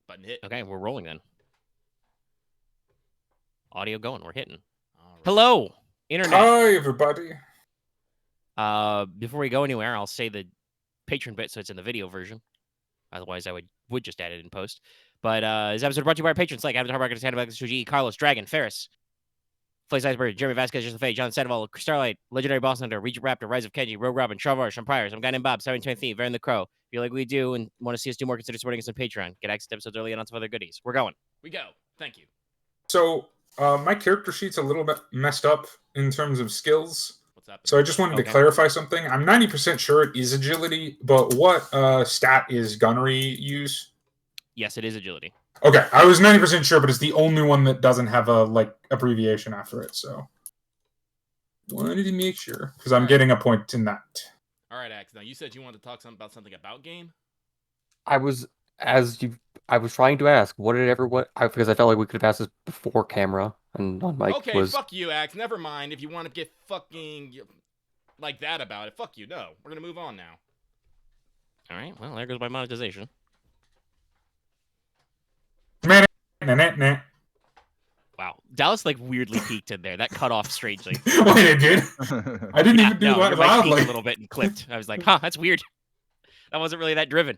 Button hit. Okay, we're rolling then. Audio going. We're hitting. All right. Hello, internet. Hi, everybody. Before we go anywhere, I'll say the patron bit so it's in the video version. Otherwise, I would just add it in post. But this episode brought to you by our patrons like Avatar Market, Santa Bags, Suji, Carlos, Dragon, Ferris, Flays Iceberg, Jeremy Vasquez, Just the Fate, John Sandoval, Starlight, Legendary Boss Hunter, Regent Raptor, Rise of Kenji, Rogue Robin, Shavar, Shampires, I'm Guy named Bob, 723, Varen the Crow. If you like what we do and want to see us do more, consider supporting us on Patreon. Get access to episodes early and on some other goodies. We're going. We go. Thank you. So, my character sheet's a little bit messed up in terms of skills. What's happening? So I just wanted to clarify something. I'm 90% sure it is agility, but what stat is gunnery use? Yes, it is agility. Okay, I was 90% sure, but it's the only one that doesn't have a abbreviation after it, so wanted to make sure because I'm getting a point in that. All right, Axe. Now you said you wanted to talk about something about game. I was trying to ask, because I felt like we could have asked this before camera and on mic. Okay, fuck you, Axe. Never mind. If you want to get fucking like that about it, fuck you. No, we're gonna move on now. All right. Well, there goes my monetization. Wow, Dallas weirdly peaked in there. That cut off strangely. Wait, it did? I didn't even do that loudly. A little bit and clipped. I was like, huh, that's weird. That wasn't really that driven.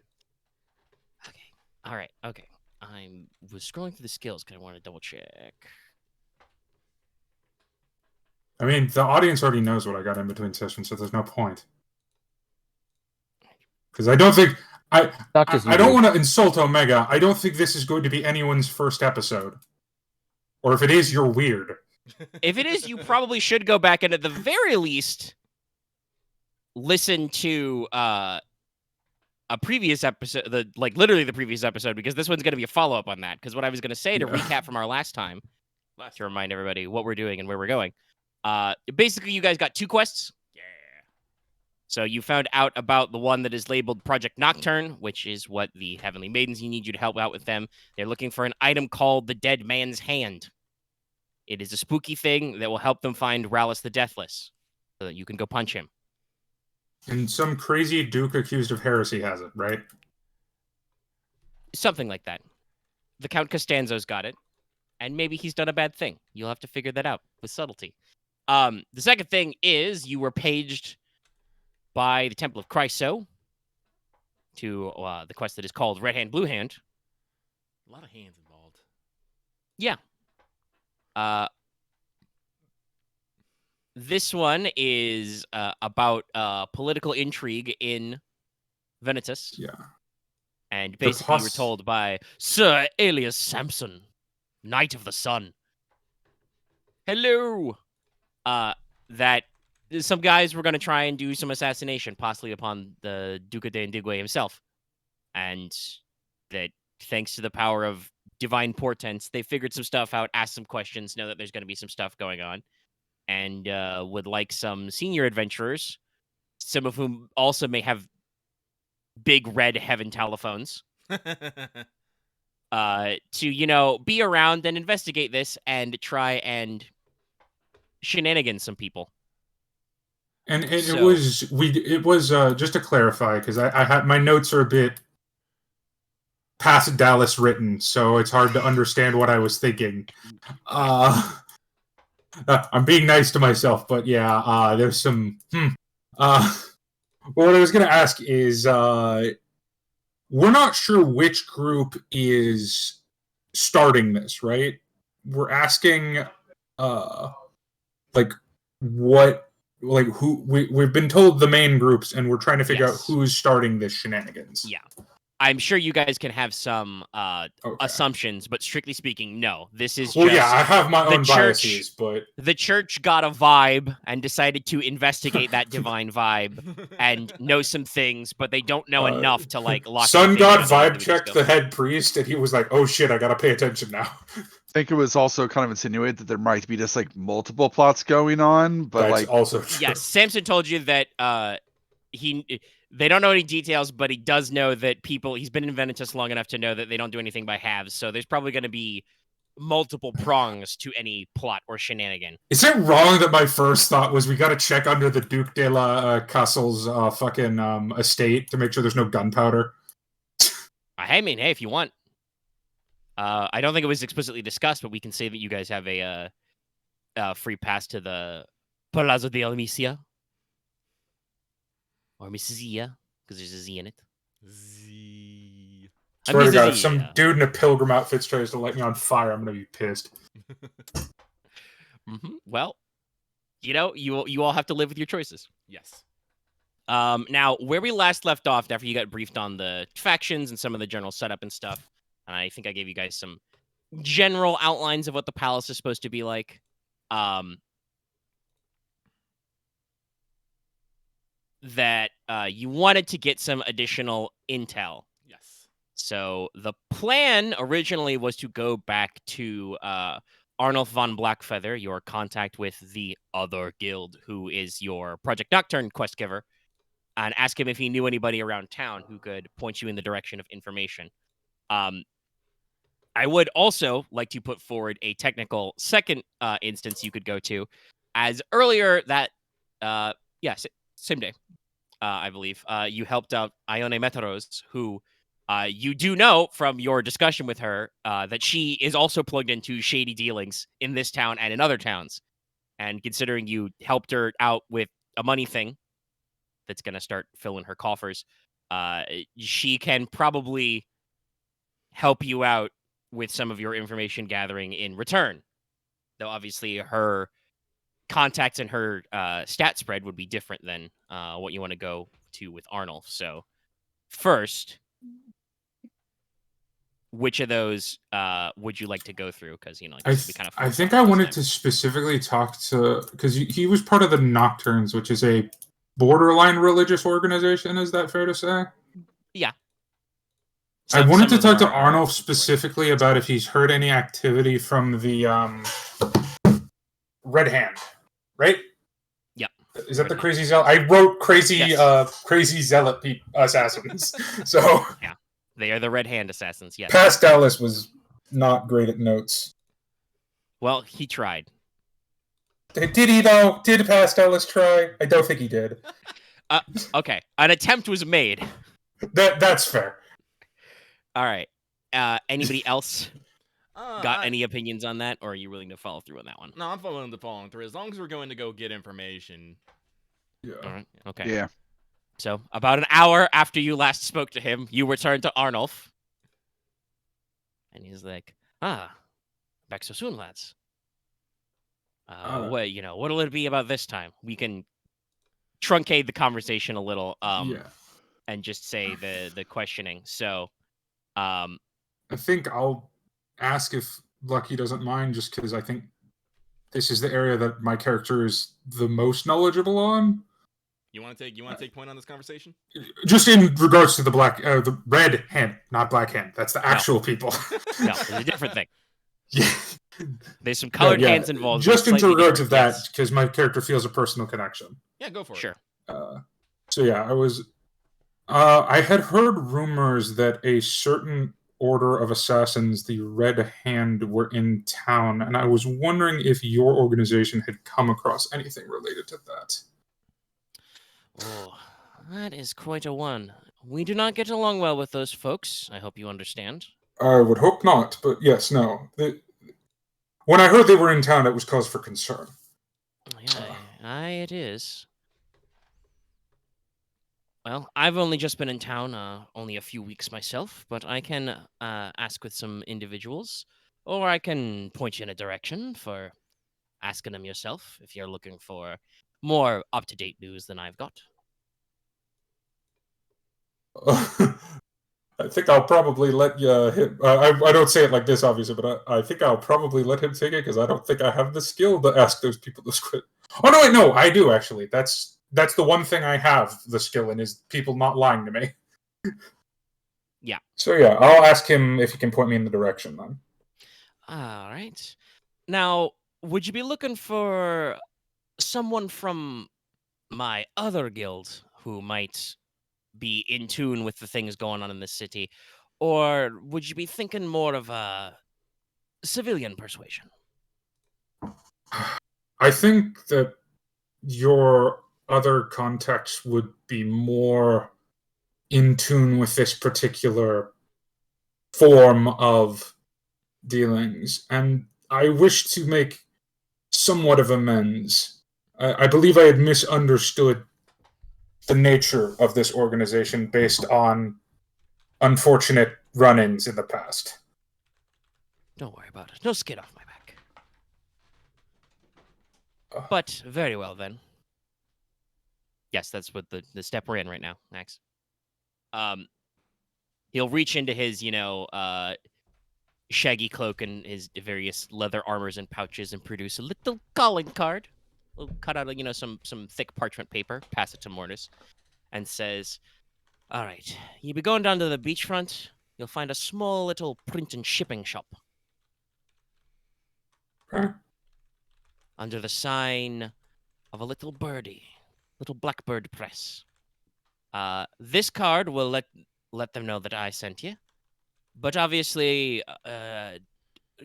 Okay. All right. Okay. I was scrolling through the skills because I wanted to double check. I mean, the audience already knows what I got in between sessions, so there's no point. Because I don't think I don't want to insult Omega. I don't think this is going to be anyone's first episode. Or if it is, you're weird. If it is, you probably should go back and at the very least listen to a previous episode, literally the previous episode, because this one's going to be a follow-up on that. Because what I was going to say to recap from our last time, to remind everybody what we're doing and where we're going. Basically, you guys got 2 quests. Yeah. So you found out about the one that is labeled Project Nocturne, which is what the Heavenly Maidens need you to help out with them. They're looking for an item called the Dead Man's Hand. It is a spooky thing that will help them find Rallus the Deathless, so that you can go punch him. And some crazy duke accused of heresy has it, right? Something like that. The Count Costanzo's got it, and maybe he's done a bad thing. You'll have to figure that out with subtlety. The second thing is you were paged by the Temple of Chryso to the quest that is called Red Hand, Blue Hand. A lot of hands involved. Yeah. This one is about political intrigue in Venetus. Yeah. And basically you were told by Sir Alias Samson, Knight of the Sun. Hello! That some guys were going to try and do some assassination, possibly upon the Duca de Indigwe himself. And that thanks to the power of divine portents, they figured some stuff out, asked some questions, know that there's going to be some stuff going on, and would like some senior adventurers, some of whom also may have big red heaven telephones, to, be around and investigate this and try and shenanigans some people. And it was just to clarify, because I had my notes are a bit past Dallas written, so it's hard to understand what I was thinking. I'm being nice to myself, but yeah, there's some. What I was going to ask is, we're not sure which group is starting this, right? We're asking, who we've been told the main groups, and we're trying to figure out who's starting this shenanigans. Yeah. I'm sure you guys can have some assumptions, but strictly speaking, no. This is just... yeah, I have my own biases, but... The church got a vibe and decided to investigate that divine vibe and know some things, but they don't know enough to, lock... Sun God vibe checked the head priest, and he was like, oh shit, I gotta pay attention now. I think it was also kind of insinuated that there might be just, multiple plots going on, but, That's also true. Yes, Samson told you that, they don't know any details, but he does know that he's been in Venetus long enough to know that they don't do anything by halves, so there's probably going to be multiple prongs to any plot or shenanigan. Is it wrong that my first thought was we got to check under the Duke de la Castle's fucking estate to make sure there's no gunpowder? I mean, hey, if you want. I don't think it was explicitly discussed, but we can say that you guys have a free pass to the Palazzo de Almisia. Or Misia, because there's a Z in it. Z. Swear to God, if Misia. some dude in a pilgrim outfit tries to light me on fire, I'm gonna be pissed. Well, you all have to live with your choices. Yes. Now, where we last left off, after you got briefed on the factions and some of the general setup and stuff, and I think I gave you guys some general outlines of what the palace is supposed to be like. That you wanted to get some additional intel. Yes. So the plan originally was to go back to Arnulf von Blackfeather, your contact with the other guild, who is your Project Nocturne quest giver, and ask him if he knew anybody around town who could point you in the direction of information. I would also like to put forward a technical second instance you could go to, as earlier that, same day, I believe, you helped out Ione Metaros, who you do know from your discussion with her that she is also plugged into shady dealings in this town and in other towns. And considering you helped her out with a money thing that's going to start filling her coffers, she can probably help you out with some of your information gathering in return. Though obviously her contacts and her stat spread would be different than what you want to go to with Arnulf. So first, which of those would you like to go through? Because I think I wanted to specifically talk to, because he was part of the Nocturnes, which is a borderline religious organization. Is that fair to say? Yeah. I wanted to talk to Arnulf specifically about if he's heard any activity from the Red Hand, right? Yeah. Is that the crazy zealot? I wrote crazy zealot assassins. So yeah, they are the Red Hand assassins. Yes. Past Dallas was not great at notes. Well, he tried. Did he though? Did Past Dallas try? I don't think he did. Okay, an attempt was made. That's fair. All right. Anybody else got any opinions on that, or are you willing to follow through on that one? No, I'm willing to follow through. As long as we're going to go get information. Yeah. All right. Okay. Yeah. So, about an hour after you last spoke to him, you returned to Arnulf. And he's like, back so soon, lads. What'll it be about this time? We can truncate the conversation a little, and just say the questioning. So, I think I'll ask if Lucky doesn't mind, just because I think this is the area that my character is the most knowledgeable on. You want to take point on this conversation? Just in regards to the Red Hand, not Black Hand. That's the actual people. No, it's a different thing. Yeah. There's some colored hands involved. Just in regards of that, because my character feels a personal connection. Yeah, go for it. Sure. So yeah, I had heard rumors that a certain order of assassins, the Red Hand, were in town, and I was wondering if your organization had come across anything related to that. Oh, that is quite a one. We do not get along well with those folks. I hope you understand. I would hope not, but yes, no. When I heard they were in town, it was cause for concern. Yeah, it is. Well, I've only just been in town, only a few weeks myself, but I can ask with some individuals, or I can point you in a direction for asking them yourself if you're looking for more up-to-date news than I've got. I think I'll probably let him. I don't say it like this, obviously, but I think I'll probably let him take it because I don't think I have the skill to ask those people those questions. Oh no, wait, no, I do actually. That's the one thing I have the skill in, is people not lying to me. Yeah. So yeah, I'll ask him if he can point me in the direction then. All right. Now, would you be looking for someone from my other guild who might be in tune with the things going on in this city, or would you be thinking more of a civilian persuasion? I think that your other contacts would be more in tune with this particular form of dealings, and I wish to make somewhat of amends. I believe I had misunderstood the nature of this organization based on unfortunate run-ins in the past. Don't worry about it. No skin off my back. But very well then. Yes, that's what the step we're in right now, Max. He'll reach into his, shaggy cloak and his various leather armors and pouches and produce a little calling card. We'll cut out, some thick parchment paper, pass it to Mortis, and says, "All right, you be going down to the beachfront. You'll find a small little print and shipping shop. Huh? Under the sign of a little birdie, little blackbird press. This card will let them know that I sent you. But obviously,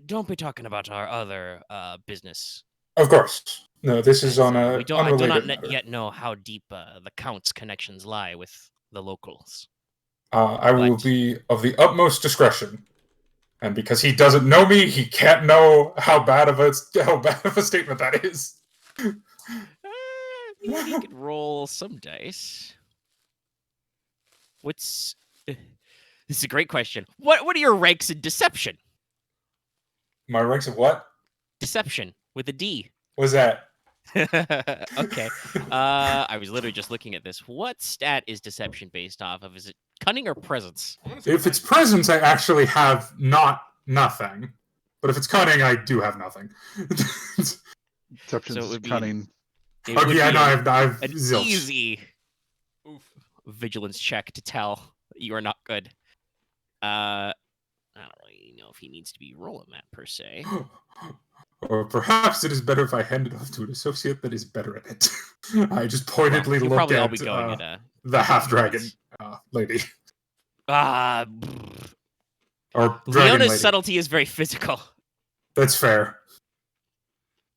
don't be talking about our other business. Of course. No, this is on a I do unrelated not matter. yet know how deep the Count's connections lie with the locals. I will be of the utmost discretion, and because he doesn't know me, he can't know how bad of a statement that is. Maybe you could roll some dice. This is a great question. What are your ranks in deception? My ranks of what? Deception with a D. What's that? Okay. I was literally just looking at this. What stat is deception based off of? Is it cunning or presence? If it's presence, I actually have nothing. But if it's cunning, I do have nothing. Deception's So it would be cunning. Oh yeah, no, I've an zilch. easy vigilance check to tell that you are not good. I don't really know if he needs to be rolling that per se. Or perhaps it is better if I hand it off to an associate that is better at it. I just pointedly You'll looked probably all at be going at the half-dragon lady. Or dragon Leona's lady. subtlety is very physical. That's fair.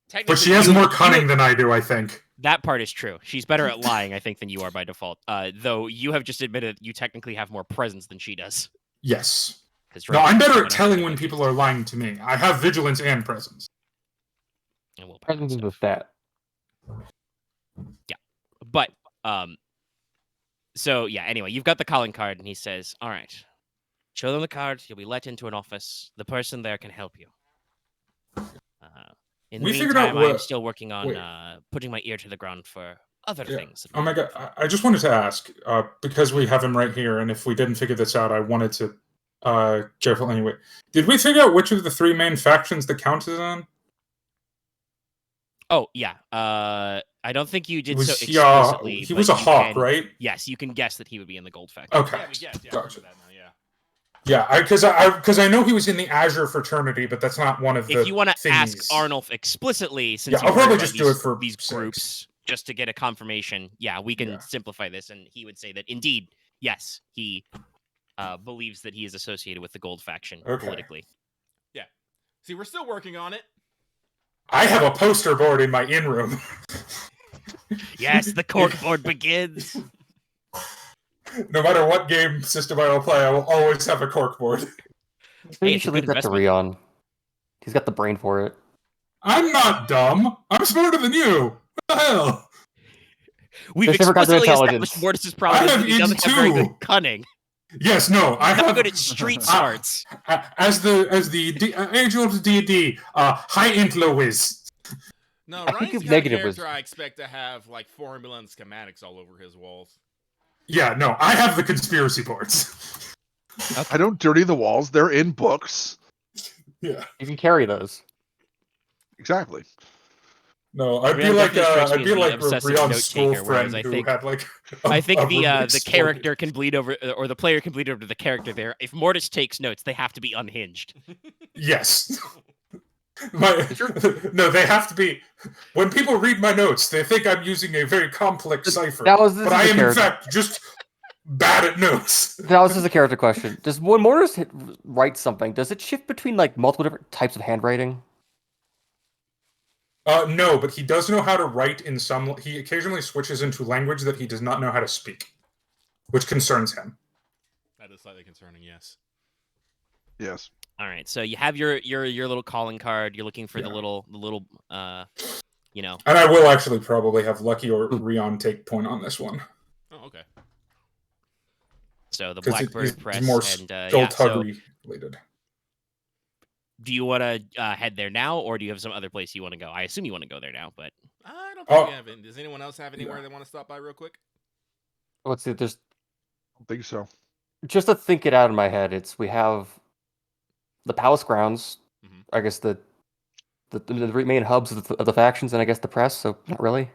But Technically, she has more cunning than I do, I think. That part is true. She's better at lying, I think, than you are by default. Though you have just admitted you technically have more presence than she does. Yes. Right, No, I'm better at telling when people are lying to me. I have vigilance and presence. And willpower Presence and is stuff. a stat. Yeah. But, so, yeah, anyway, you've got the calling card, and he says, all right, show them the card, you'll be let into an office. The person there can help you. In the meantime, I'm still working on putting my ear to the ground for other things. Oh my god, I just wanted to ask, because we have him right here, and if we didn't figure this out, I wanted to careful anyway. Did we figure out which of the three main factions the Count is on? Oh, yeah. I don't think you did so explicitly. He was a hawk, right? Yes, you can guess that he would be in the gold faction. Okay. Yeah, we guessed. Yeah, Gotcha. I remember that now, yeah. Yeah, because I know he was in the Azure fraternity, but that's not one of the. If you want to things. ask Arnulf explicitly, since I'll probably just do it for these groups, just to get a confirmation. Yeah, we can simplify this, and he would say that indeed, yes, he believes that he is associated with the gold faction politically. Yeah. See, we're still working on it. I have a poster board in my in-room. Yes, the cork board begins. No matter what game system I will play, I will always have a cork board. Maybe you should leave that to Ryahn. He's got the brain for it. I'm not dumb. I'm smarter than you. What the hell? We've explicitly established Mortis' problem is he doesn't have very good cunning. Yes, no, I have good at street smarts. As the angel of D&D, high intlo whiz. No, I Ryan's think got negative a character was- I expect to have like formula and schematics all over his walls. Yeah, no, I have the conspiracy boards. I don't dirty the walls. They're in books. Yeah. You can carry those. Exactly. No, I'd be like Ryah's school friend who had like. I think the character can bleed over, or the player can bleed over to the character there. If Mortis takes notes, they have to be unhinged. Yes. No, they have to be. When people read my notes, they think I'm using a very complex cipher. But I am, in fact, just bad at notes. Now, this is a character question. When Mortis writes something, does it shift between like multiple different types of handwriting? No, but he does know how to write in some. He occasionally switches into language that he does not know how to speak, which concerns him. That is slightly concerning, yes. Yes. All right, so you have your little calling card. You're looking for Yeah. the little you know. And I will actually probably have Lucky or Ryahn take point on this one. Oh, okay. So the Because Blackbird Press more and still Tuggery related. Do you want to head there now, or do you have some other place you want to go? I assume you want to go there now, but I don't think we have it. Does anyone else have anywhere they want to stop by real quick? Let's see. There's I don't think so. just to think it out in my head. We have the palace grounds. Mhm. I guess the main hubs of the factions, and I guess the press. So not really.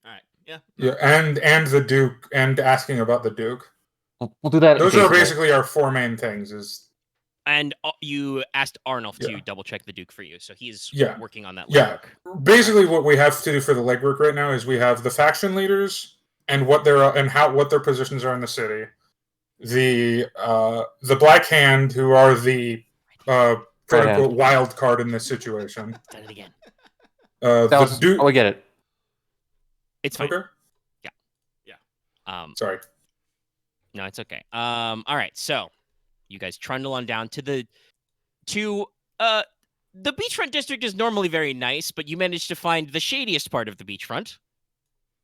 All right. Yeah. Yeah, and the Duke, and asking about the Duke. We'll do that. Those are occasionally. basically our 4 main things. and you asked Arnulf to Yeah. double check the Duke for you, so he's Yeah. working on that Yeah. legwork. Basically, what we have to do for the legwork right now is we have the faction leaders and what their positions are in the city. The Black Hand, who are the quote unquote wild card in this situation. Done it again. The Duke. Oh, I get it. It's fine. Okay. Yeah. Sorry. No, it's okay. All right. So you guys trundle on down to the beachfront district is normally very nice, but you managed to find the shadiest part of the beachfront.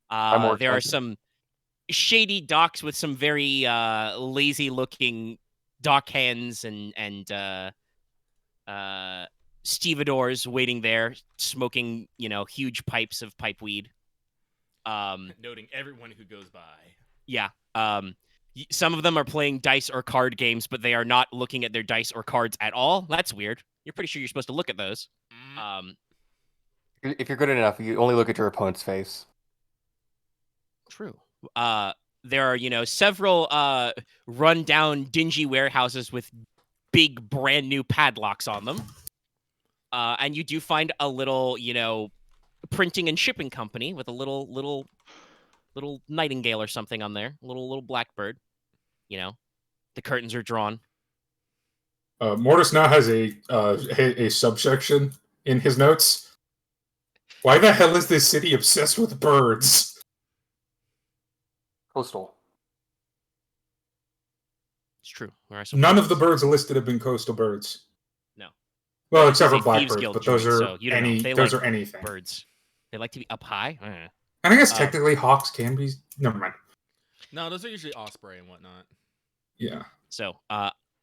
There are some shady docks with some very lazy-looking dock hands and stevedores waiting there, smoking, huge pipes of pipeweed. Noting everyone who goes by. Yeah. Some of them are playing dice or card games, but they are not looking at their dice or cards at all. That's weird. You're pretty sure you're supposed to look at those. If you're good enough, you only look at your opponent's face. True. There are, several run-down, dingy warehouses with big, brand-new padlocks on them. And you do find a little, printing and shipping company with a little nightingale or something on there. Little blackbird. The curtains are drawn. Mortis now has a subsection in his notes. Why the hell is this city obsessed with birds? Coastal. It's true. None of the birds listed have been coastal birds. No. Well, except for Thieves blackbirds, Guild but those joint, are so you don't know. They those like are anything. Birds. They like to be up high. And I guess technically hawks can be. Never mind. No, those are usually osprey and whatnot. Yeah. So,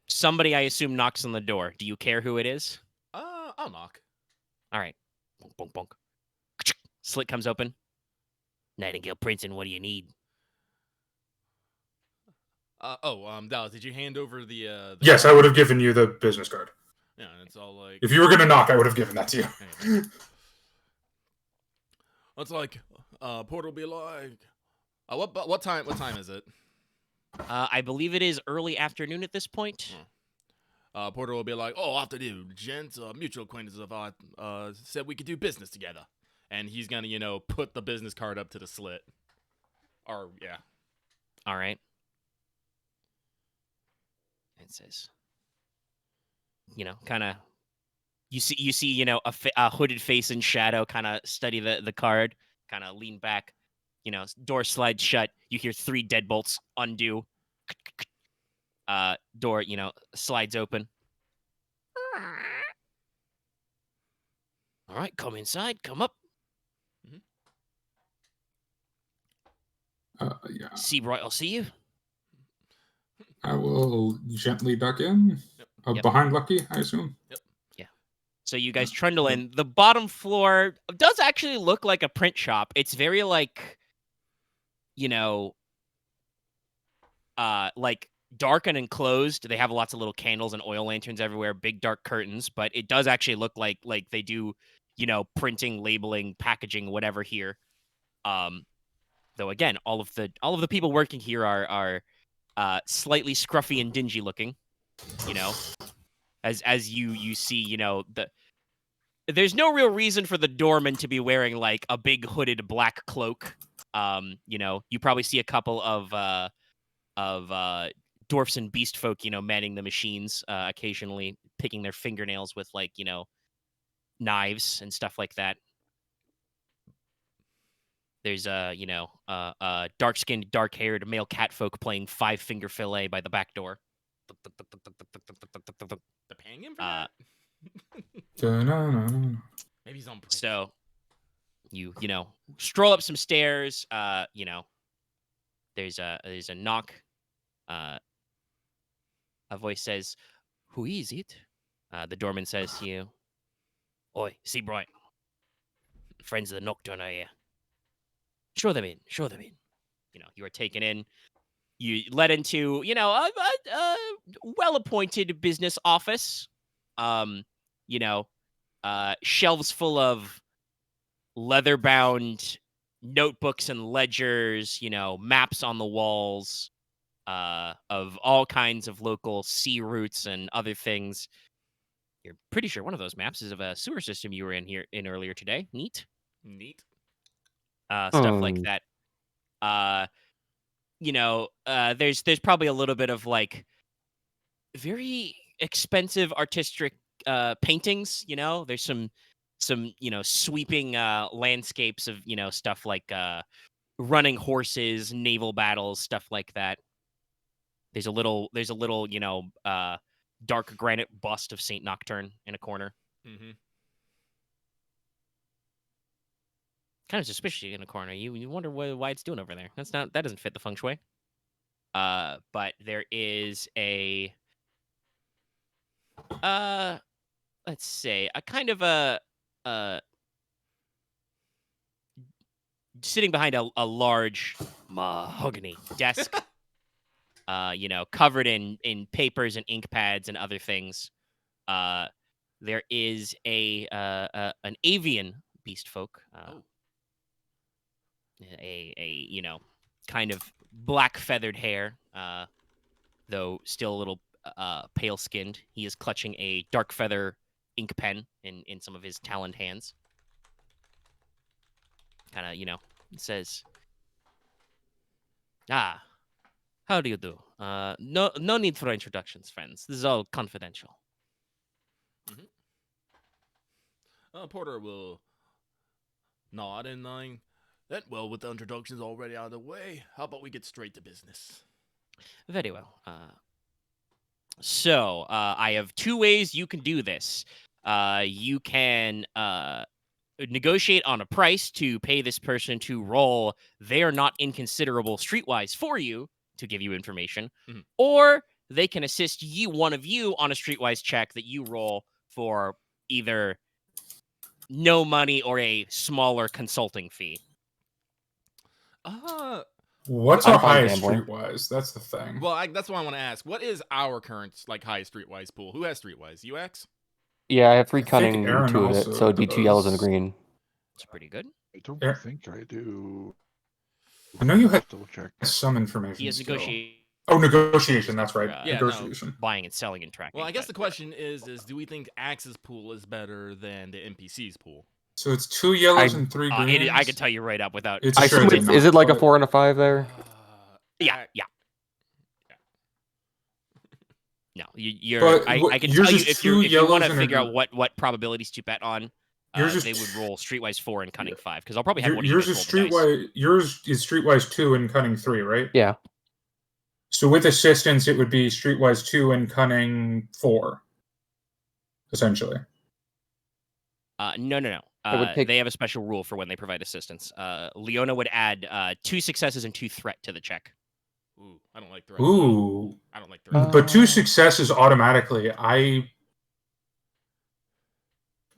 somebody I assume knocks on the door. Do you care who it is? I'll knock. All right. Bonk, bonk, bonk. Slit comes open. Nightingale Princeton, what do you need? Dallas, did you hand over the Yes, I would have given you the business card. Yeah, it's all like. If you were gonna knock, I would have given that to you. Anyway. It's like, Portal will be like, what time is it? I believe it is early afternoon at this point. Porter will be like, afternoon, gents, mutual acquaintances of ours said we could do business together. And he's gonna, put the business card up to the slit. Or, yeah. All right. It says, kind of, you see, a hooded face in shadow kind of study the card, kind of lean back, door slides shut. You hear 3 deadbolts undo. Door, slides open. All right, come inside. Come up. Yeah. Seabright, I'll see you. I will gently duck in. Yep. Behind Lucky, I assume. Yep. Yeah. So you guys trundle in. The bottom floor does actually look like a print shop. It's very like dark and enclosed. They have lots of little candles and oil lanterns everywhere, big dark curtains, but it does actually look like they do, printing, labeling, packaging, whatever here. Though again, all of the people working here are slightly scruffy and dingy looking. As you see, there's no real reason for the doorman to be wearing like a big hooded black cloak. You probably see a couple of dwarfs and beast folk, manning the machines, occasionally picking their fingernails with like, knives and stuff like that. There's dark-skinned, dark-haired male catfolk playing 5-finger fillet by the back door. The hang him for Uh, Da-na-na-na. Maybe he's on break. So you stroll up some stairs. There's a knock. A voice says, "Who is it?" The doorman says to you, "Oi, see bright. Friends of the Nocturne are here. Show them in. Show them in." You are taken in. You led into, a well-appointed business office. Shelves full of leather-bound notebooks and ledgers, maps on the walls, of all kinds of local sea routes and other things. You're pretty sure one of those maps is of a sewer system you were in earlier today. Neat. Stuff like that. There's probably a little bit of like very expensive artistic paintings. There's some sweeping landscapes of stuff like running horses, naval battles, stuff like that. There's a little dark granite bust of Saint Nocturne in a corner. Mm-hmm. Kind of suspicious in a corner. You wonder why it's doing over there. That doesn't fit the feng shui. But there is a let's say a kind of a sitting behind a large mahogany desk, covered in papers and ink pads and other things. There is an avian beast folk, a kind of black feathered hair, though still a little pale skinned. He is clutching a dark feather ink pen in some of his taloned hands. Kind of, says, how do you do? No need for introductions, friends. This is all confidential. Porter will nod and line. That well, with the introductions already out of the way, how about we get straight to business? Very well. So I have two ways you can do this. You can negotiate on a price to pay this person to roll they are not inconsiderable streetwise for you to give you information, or they can assist one of you on a streetwise check that you roll for either no money or a smaller consulting fee. What's I'm our fine highest gambling. streetwise? That's the thing. Well, that's what I want to ask. What is our current highest streetwise pool? Who has streetwise? UX? Yeah, I have 3 I think cunning and Aren 2 of it, also so it'd be 2 yellows and a does. green. It's pretty good. I don't Yeah. think I do. I know you had Double check. some information. He has still. negotiation. Oh, negotiation. That's right. Yeah, Negotiation. Buying and selling and tracking. Well, I guess but- the question is do we think Axe's pool is better than the NPC's pool? So it's 2 yellows and 3 greens. I can tell you right up without. It's I sure assume they're it's, not, is it like a but- 4 and a 5 there? Yeah. No, you're. But I can yours tell you is if 2 you want yellows to and a figure out green. what probabilities to bet on. Yours is They would roll streetwise 4 and cunning 5 because I'll probably have one of you Yours guys is roll the dice. streetwise. Yours is streetwise 2 and cunning 3, right? Yeah. So with assistance, it would be streetwise 2 and cunning 4, essentially. No. It would take- They have a special rule for when they provide assistance. Leona would add 2 successes and 2 threat to the check. Ooh, I don't like threat. Ooh, I don't like threat. but 2 successes automatically.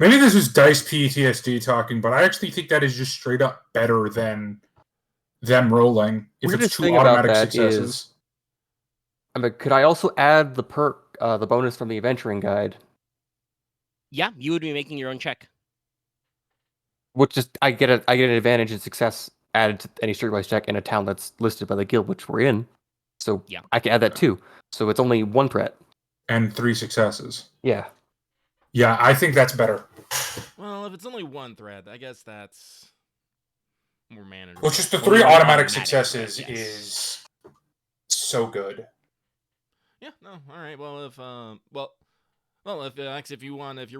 Maybe this is dice PTSD talking, but I actually think that is just straight up better than them rolling if Weirdest it's 2 thing about automatic that successes. is- I mean, could I also add the perk, the bonus from the adventuring guide? Yeah, you would be making your own check. Which is I get an advantage in success added to any streetwise check in a town that's listed by the guild which we're in. So Yeah. I can add that too. So it's only 1 threat. And 3 successes. Yeah. Yeah, I think that's better. Well, if it's only 1 threat, I guess that's more manageable. Well, just the Well, 3 you're automatic automatic, successes right, yes. is so good. Yeah, no, all right. Well, if you're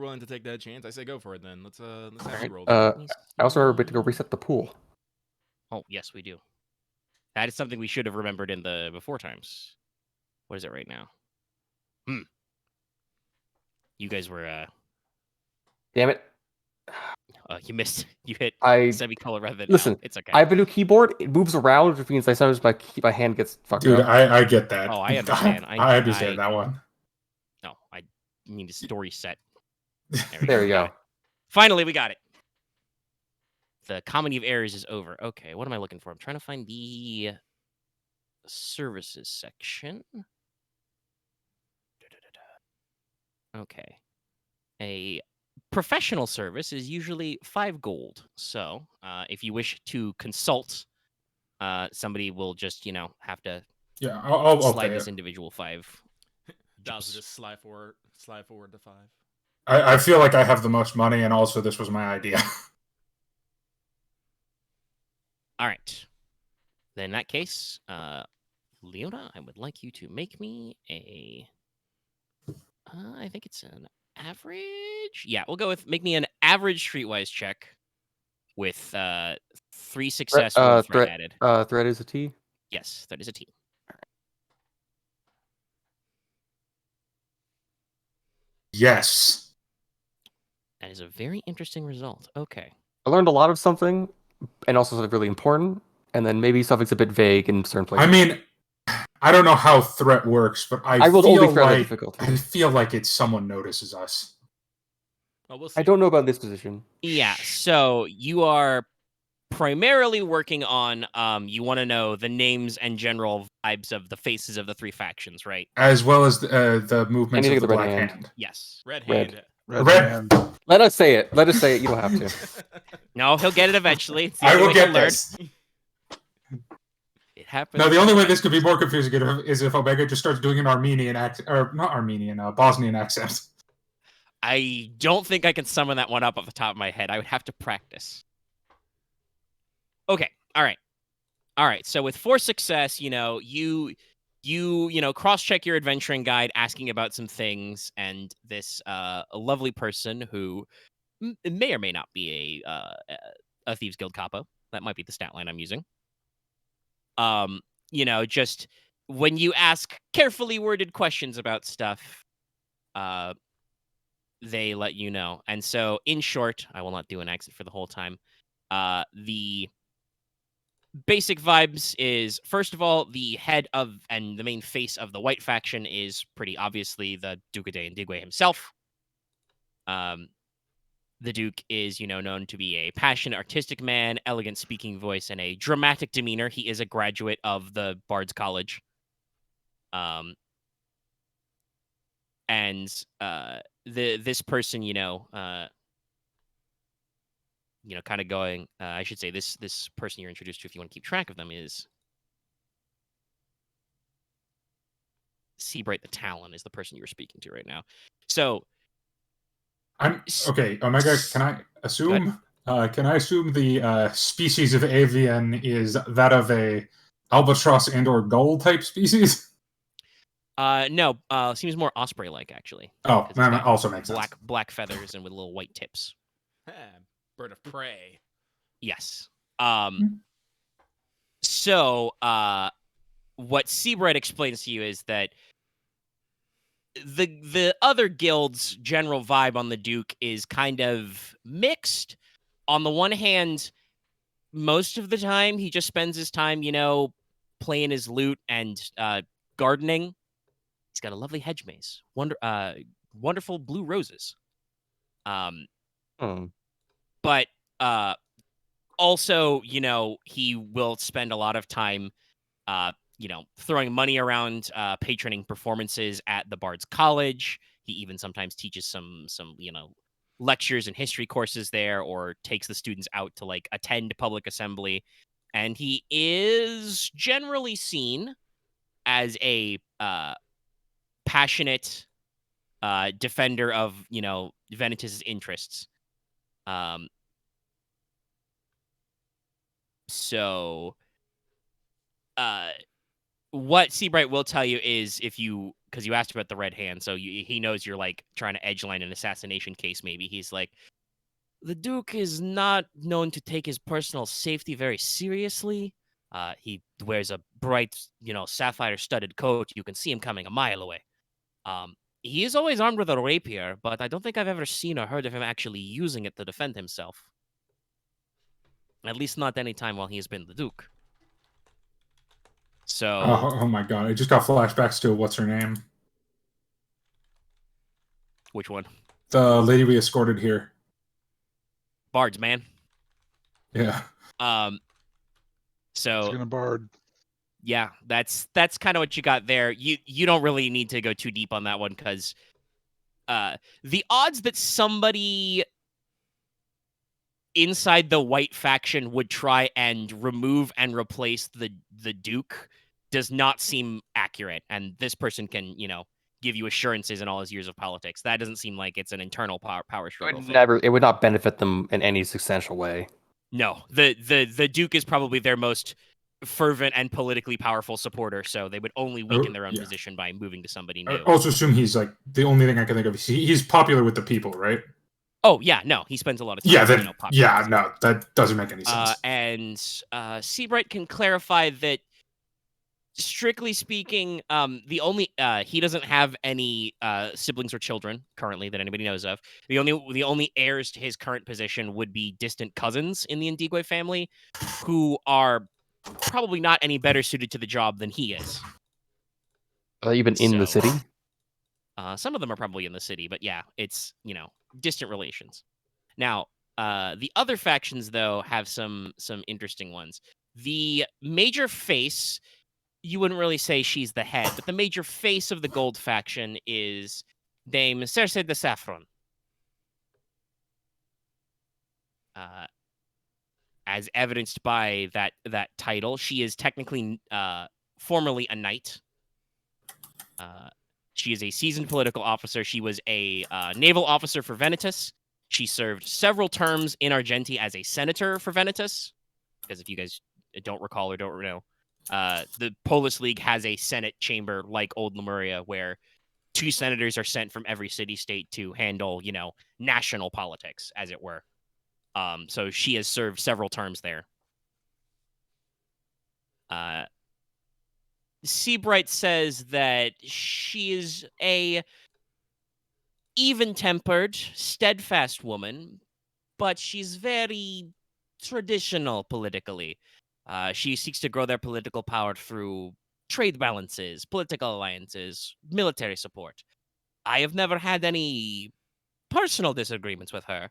willing to take that chance, I say go for it. Then let's have Alright, you roll. I also remember to go reset the pool. Oh, yes, we do. That is something we should have remembered in the before times. What is it right now? You guys were Damn it. you missed. You hit I semicolon rather than listen. L. It's okay. I have a new keyboard. It moves around, which means sometimes my hand gets fucked Dude, up. I get that. Oh, I understand. I understand that one. No, I need a story set. There we go. Got it. Finally, we got it. The comedy of errors is over. Okay, what am I looking for? I'm trying to find the services section. Okay. A professional service is usually 5 gold. So, if you wish to consult, somebody will just, have to Yeah, I'll slide pay this it. individual 5. Dow's just slide forward to 5. I feel like I have the most money, and also this was my idea. All right. Then in that case, Leona, I would like you to make me a. I think it's an average. Yeah, we'll go with make me an average streetwise check with 3 success, 1 threat added. Threat is a T. Yes, that is a T. Yes. That is a very interesting result. Okay. I learned a lot of something, and also something really important, and then maybe something's a bit vague in certain places. I mean, I don't know how threat works, but I rolled feel only threat like difficulty. I feel like it's someone notices us. Oh, we'll see. I don't know about this position. Yeah, so you are primarily working on you want to know the names and general vibes of the faces of the 3 factions, right? As well as the movements Anything of the with the red Black hand. Hand. Yes. Red Red. hand. Red. hand. Let us say it. Let us say it. You don't have to. No, he'll get it eventually. It's the I only will way he'll get learn. this. It happens. No, the only way this could be more confusing is if Omega just starts doing an Armenian accent, or not Armenian, Bosnian accent. I don't think I can summon that one up off the top of my head. I would have to practice. Okay. All right. So with 4 success, you cross-check your adventuring guide, asking about some things, and this a lovely person who may or may not be a Thieves Guild capo. That might be the stat line I'm using. Just when you ask carefully worded questions about stuff, they let you know. And so, in short, I will not do an exit for the whole time. The basic vibes is, first of all, the head of and the main face of the white faction is pretty obviously the Duke de Indigwe himself. The Duke is, known to be a passionate, artistic man, elegant speaking voice, and a dramatic demeanor. He is a graduate of the Bard's College. And this person, kind of going. I should say this person you're introduced to, if you want to keep track of them, is Seabright the Talon. Is the person you were speaking to right now. So. Okay, Omega, can I assume? Can I assume the species of avian is that of a albatross and/or gull type species? No. Seems more osprey-like actually. Oh, that also makes sense. Black feathers and with little white tips. Bird of prey. Yes. So, what Seabright explains to you is that the other guild's general vibe on the Duke is kind of mixed. On the one hand, most of the time he just spends his time, playing his lute and gardening. He's got a lovely hedge maze, wonderful blue roses. But also, he will spend a lot of time throwing money around, patroning performances at the Bard's College. He even sometimes teaches some lectures and history courses there, or takes the students out to attend public assembly. And he is generally seen as a passionate defender of Venetus's interests. So what Seabright will tell you is, because you asked about the red hand, so he knows you're trying to edgeline an assassination case. Maybe he's like, the Duke is not known to take his personal safety very seriously. He wears a bright, sapphire-studded coat. You can see him coming a mile away. He is always armed with a rapier, but I don't think I've ever seen or heard of him actually using it to defend himself. At least not any time while he's been the Duke. So... Oh my god, I just got flashbacks to what's her name? Which one? The lady we escorted here. Bards, man. Yeah. So... It's gonna Bard. Yeah, that's kind of what you got there. You don't really need to go too deep on that one because the odds that somebody inside the white faction would try and remove and replace the Duke does not seem accurate. And this person can, give you assurances in all his years of politics. That doesn't seem like it's an internal power struggle. It would not benefit them in any substantial way. No, the Duke is probably their most fervent and politically powerful supporter, so they would only weaken their own position by moving to somebody new. I also assume he's like the only thing I can think of. He's popular with the people, right? Oh yeah, no, he spends a lot of time. No, that doesn't make any sense. And Seabright can clarify that, strictly speaking, the only he doesn't have any siblings or children currently that anybody knows of. The only heirs to his current position would be distant cousins in the Ndigwe family, who are probably not any better suited to the job than he is. Are they even in the city? Some of them are probably in the city, but yeah, it's, distant relations. Now, the other factions, though, have some interesting ones. The major face, you wouldn't really say she's the head, but the major face of the Gold faction is Dame Cersei de Saffron. As evidenced by that title, she is technically formerly a knight. She is a seasoned political officer. She was a naval officer for Venetus. She served several terms in Argenti as a senator for Venetus. Because if you guys don't recall or don't know, the Polis League has a Senate chamber like Old Lemuria, where 2 senators are sent from every city-state to handle, national politics, as it were. So she has served several terms there. Seabright says that she is a even-tempered, steadfast woman, but she's very traditional politically. She seeks to grow their political power through trade balances, political alliances, military support. I have never had any personal disagreements with her,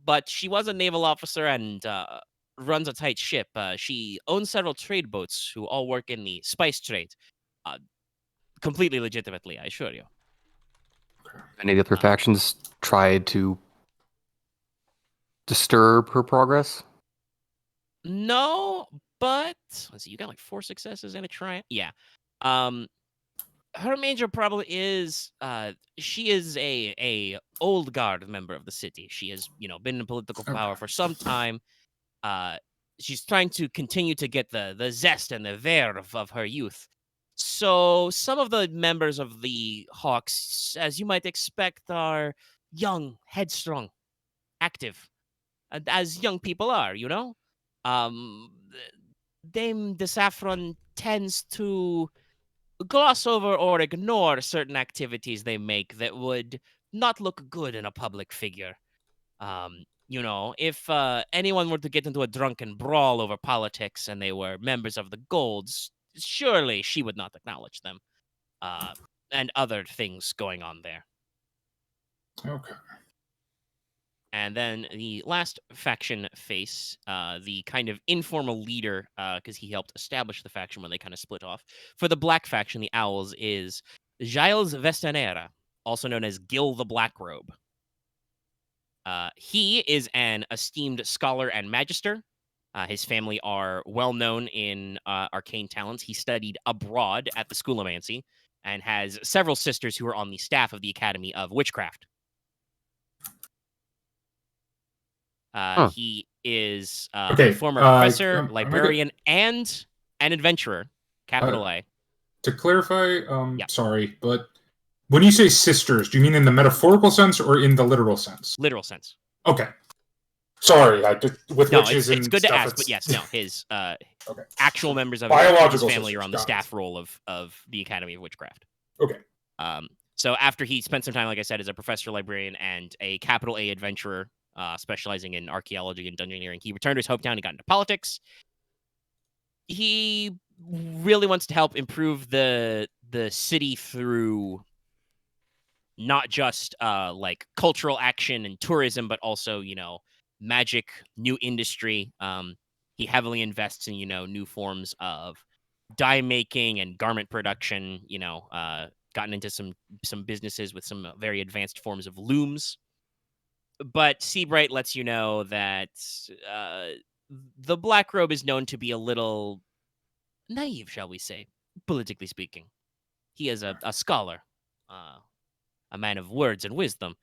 but she was a naval officer and runs a tight ship. She owns several trade boats who all work in the spice trade. Completely legitimately, I assure you. Any of the other factions tried to disturb her progress? No, but let's see, you got like 4 successes and a triumph. Yeah. Her major problem is she is a old guard member of the city. She has, been in political power for some time. She's trying to continue to get the zest and the verve of her youth. So some of the members of the Hawks, as you might expect, are young, headstrong, active, as young people are, Dame de Saffron tends to gloss over or ignore certain activities they make that would not look good in a public figure. If anyone were to get into a drunken brawl over politics and they were members of the Golds, surely she would not acknowledge them. And other things going on there. Okay. And then the last faction face, the kind of informal leader, because he helped establish the faction when they kind of split off. For the Black faction, the Owls, is Giles Vestanera, also known as Gil the Blackrobe. He is an esteemed scholar and magister. His family are well known in arcane talents. He studied abroad at the Schoolomancy and has several sisters who are on the staff of the Academy of Witchcraft. He is a former professor, librarian, and an adventurer, capital A. To clarify, sorry, but when you say sisters, do you mean in the metaphorical sense or in the literal sense? Literal sense. Okay. Sorry, with witches it's good stuff, to ask, but yes, no, his actual members of biological his family sisters, are on the staff role of the Academy of Witchcraft. Okay. So after he spent some time, like I said, as a professor librarian and a capital A adventurer, specializing in archaeology and dungeoneering, he returned to his hometown and got into politics. He really wants to help improve the city through not just like cultural action and tourism, but also, magic, new industry. He heavily invests in, new forms of dye making and garment production, gotten into some businesses with some very advanced forms of looms. But Seabright lets you know that the Black Robe is known to be a little naive, shall we say, politically speaking. He is a scholar, a man of words and wisdom.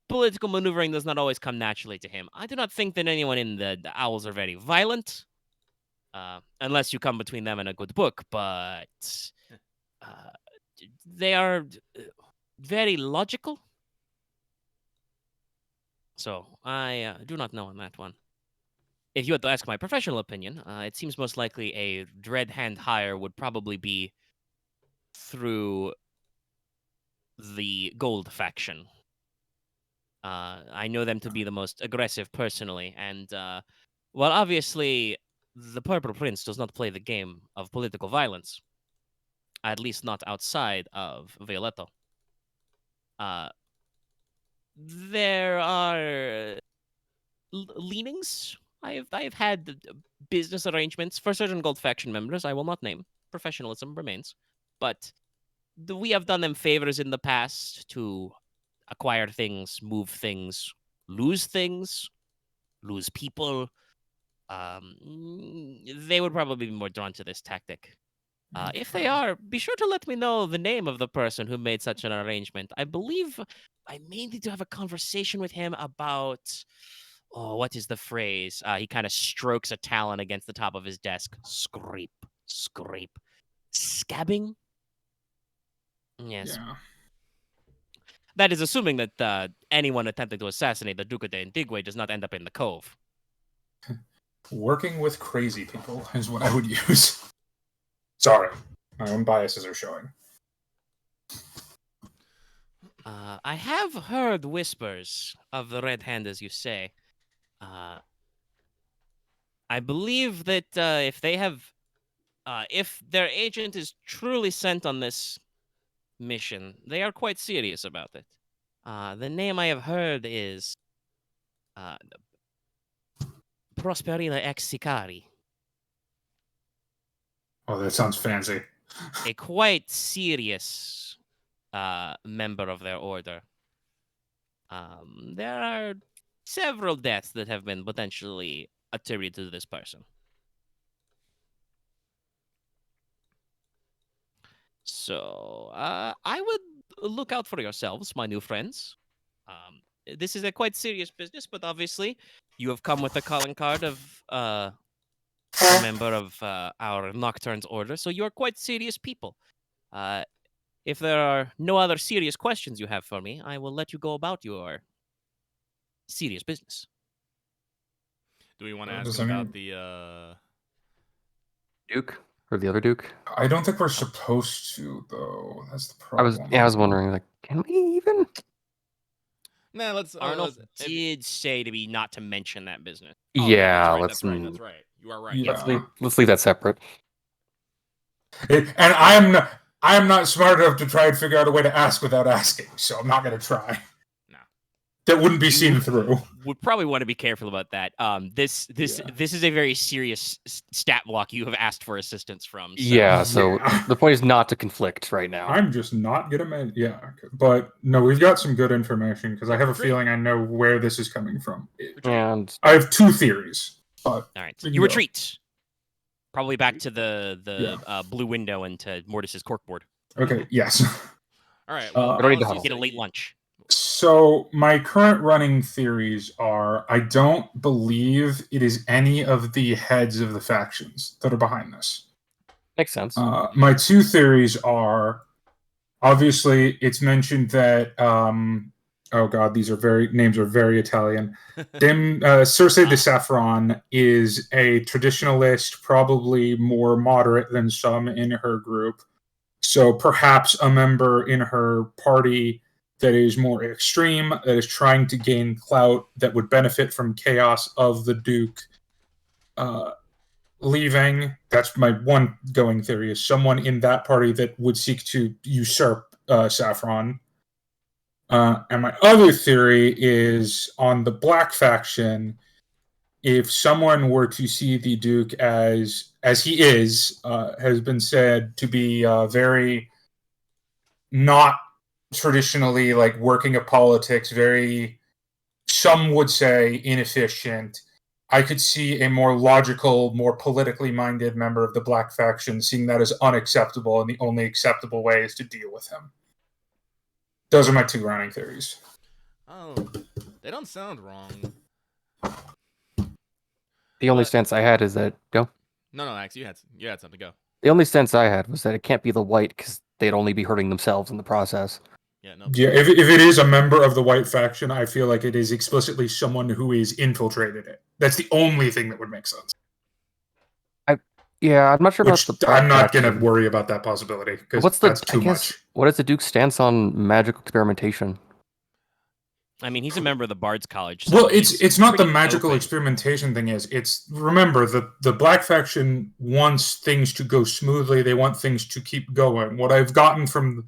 Political maneuvering does not always come naturally to him. I do not think that anyone in the Owls are very violent, unless you come between them and a good book, but they are very logical. So I do not know on that one. If you had to ask my professional opinion, it seems most likely a Dread Hand hire would probably be through the Gold faction. I know them to be the most aggressive personally, and while obviously the Purple Prince does not play the game of political violence, at least not outside of Violetto, there are leanings. I've had business arrangements for certain Gold faction members. I will not name. Professionalism remains, but we have done them favors in the past to acquire things, move things, lose people. They would probably be more drawn to this tactic. If they are, be sure to let me know the name of the person who made such an arrangement. I believe I may need to have a conversation with him about, what is the phrase? He kind of strokes a talon against the top of his desk. Scrape. Scabbing? Yes. Yeah. That is assuming that anyone attempting to assassinate the Duca de Antigua does not end up in the cove. Working with crazy people is what I would use. Sorry, my own biases are showing. I have heard whispers of the Red Hand, as you say. I believe that if their agent is truly sent on this mission, they are quite serious about it. The name I have heard is Prosperina ex Sicari. Oh, that sounds fancy. A quite serious member of their order. There are several deaths that have been potentially attributed to this person. So, I would look out for yourselves, my new friends. This is a quite serious business, but obviously, you have come with a calling card of a member of our Nocturne's order, so you are quite serious people. If there are no other serious questions you have for me, I will let you go about your serious business. Do we want to ask him about the Duke or the other Duke? I don't think we're supposed to, though. That's the problem. I was wondering, like, can we even? Nah, let's. Arnold did say to be not to mention that business. Oh, yeah, that's right. That's right. You are right. Yeah. Let's leave that separate. And I am not smart enough to try and figure out a way to ask without asking, so I'm not going to try. No. That wouldn't be seen through. Would probably want to be careful about that. This is a very serious stat block you have asked for assistance from. So. Yeah, so the point is not to conflict right now. I'm just not going to yeah. But no, we've got some good information because I have a feeling I know where this is coming from. And I have two theories. But all right, you retreat. Probably back to the blue window and to Mortis's corkboard. Okay, yes. All right. Well, get a late lunch. So my current running theories are I don't believe it is any of the heads of the factions that are behind this. Makes sense. My two theories are obviously it's mentioned that oh god, these are names are very Italian. Circe de Saffron is a traditionalist, probably more moderate than some in her group. So perhaps a member in her party that is more extreme, that is trying to gain clout, that would benefit from chaos of the Duke leaving. That's my one going theory, is someone in that party that would seek to usurp Saffron. And my other theory is on the Black faction. If someone were to see the Duke as he is, has been said to be very not traditionally like working of politics, very, some would say, inefficient. I could see a more logical, more politically minded member of the Black faction seeing that as unacceptable, and the only acceptable way is to deal with him. Those are my two running theories. Oh, they don't sound wrong. The only sense I had is that go. No, Axe, you had something to go. The only sense I had was that it can't be the White because they'd only be hurting themselves in the process. Yeah, no. Yeah, if it is a member of the White faction, I feel like it is explicitly someone who is infiltrated it. That's the only thing that would make sense. Yeah, I'm not sure about the. I'm not going to worry about that possibility because that's too much. What is the Duke's stance on magical experimentation? I mean, he's a member of the Bard's College. So Well, it's not the pretty magical open. experimentation thing. Remember the Black faction wants things to go smoothly. They want things to keep going. What I've gotten from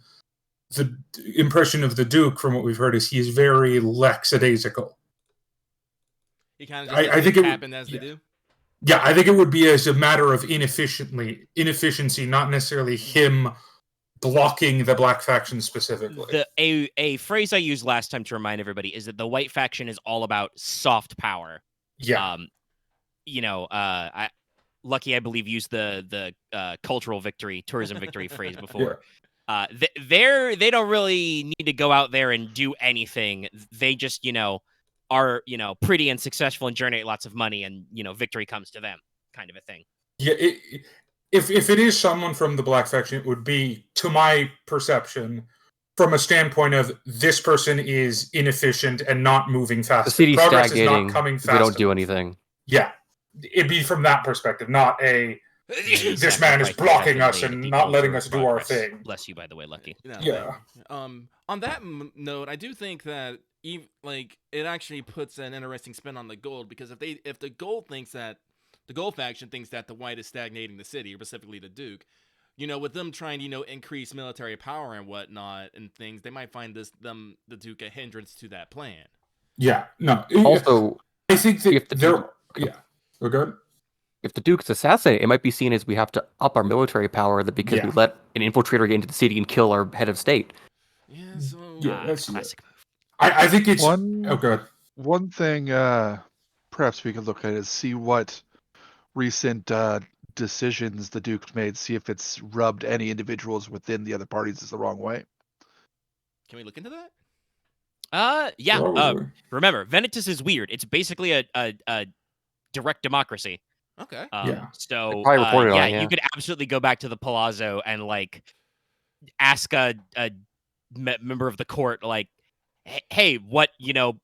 the impression of the Duke, from what we've heard, is he is very lackadaisical. He kind of just I think it happen as they do. Yeah, I think it would be as a matter of inefficiency, not necessarily him blocking the Black faction specifically. A phrase I used last time to remind everybody is that the White faction is all about soft power. Yeah. Lucky, I believe, used the cultural victory, tourism victory phrase before. Yeah. They don't really need to go out there and do anything. They just, are, pretty and successful and generate lots of money, and, victory comes to them, kind of a thing. Yeah, if it is someone from the Black faction, it would be, to my perception, from a standpoint of this person is inefficient and not moving fast. The city's Progress stagnating. Is not coming fast. They don't do anything. Yeah, it'd be from that perspective, not this man is blocking us and not letting us do our thing. Bless you, by the way, Lucky. Yeah. On that note, I do think that it actually puts an interesting spin on the Gold, because if the Gold faction thinks that the White is stagnating the city, specifically the Duke, with them trying to increase military power and whatnot and things, they might find the Duke a hindrance to that plan. Yeah. No. Also, I think that we're good. If the Duke's assassinated, it might be seen as we have to up our military power because we let an infiltrator get into the city and kill our head of state. Yeah. So that's classic. I think it's one thing. Perhaps we could look at is see what recent decisions the Duke made. See if it's rubbed any individuals within the other parties the wrong way. Can we look into that? Yeah. Remember, Venetus is weird. It's basically a direct democracy. Okay. So you could absolutely go back to the Palazzo and ask a member of the court, hey, what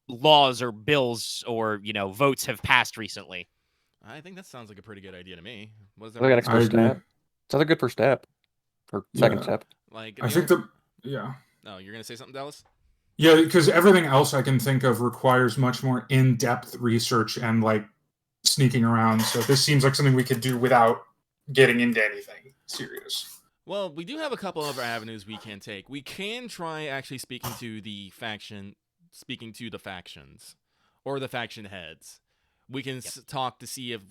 laws or bills or votes have passed recently. I think that sounds like a pretty good idea to me. Sounds like a good first step or second step. I think No, you're gonna say something, Dallas? Yeah, because everything else I can think of requires much more in-depth research and sneaking around. So this seems like something we could do without getting into anything serious. Well, we do have a couple other avenues we can take. We can try actually speaking to the factions or the faction heads. We can talk to see if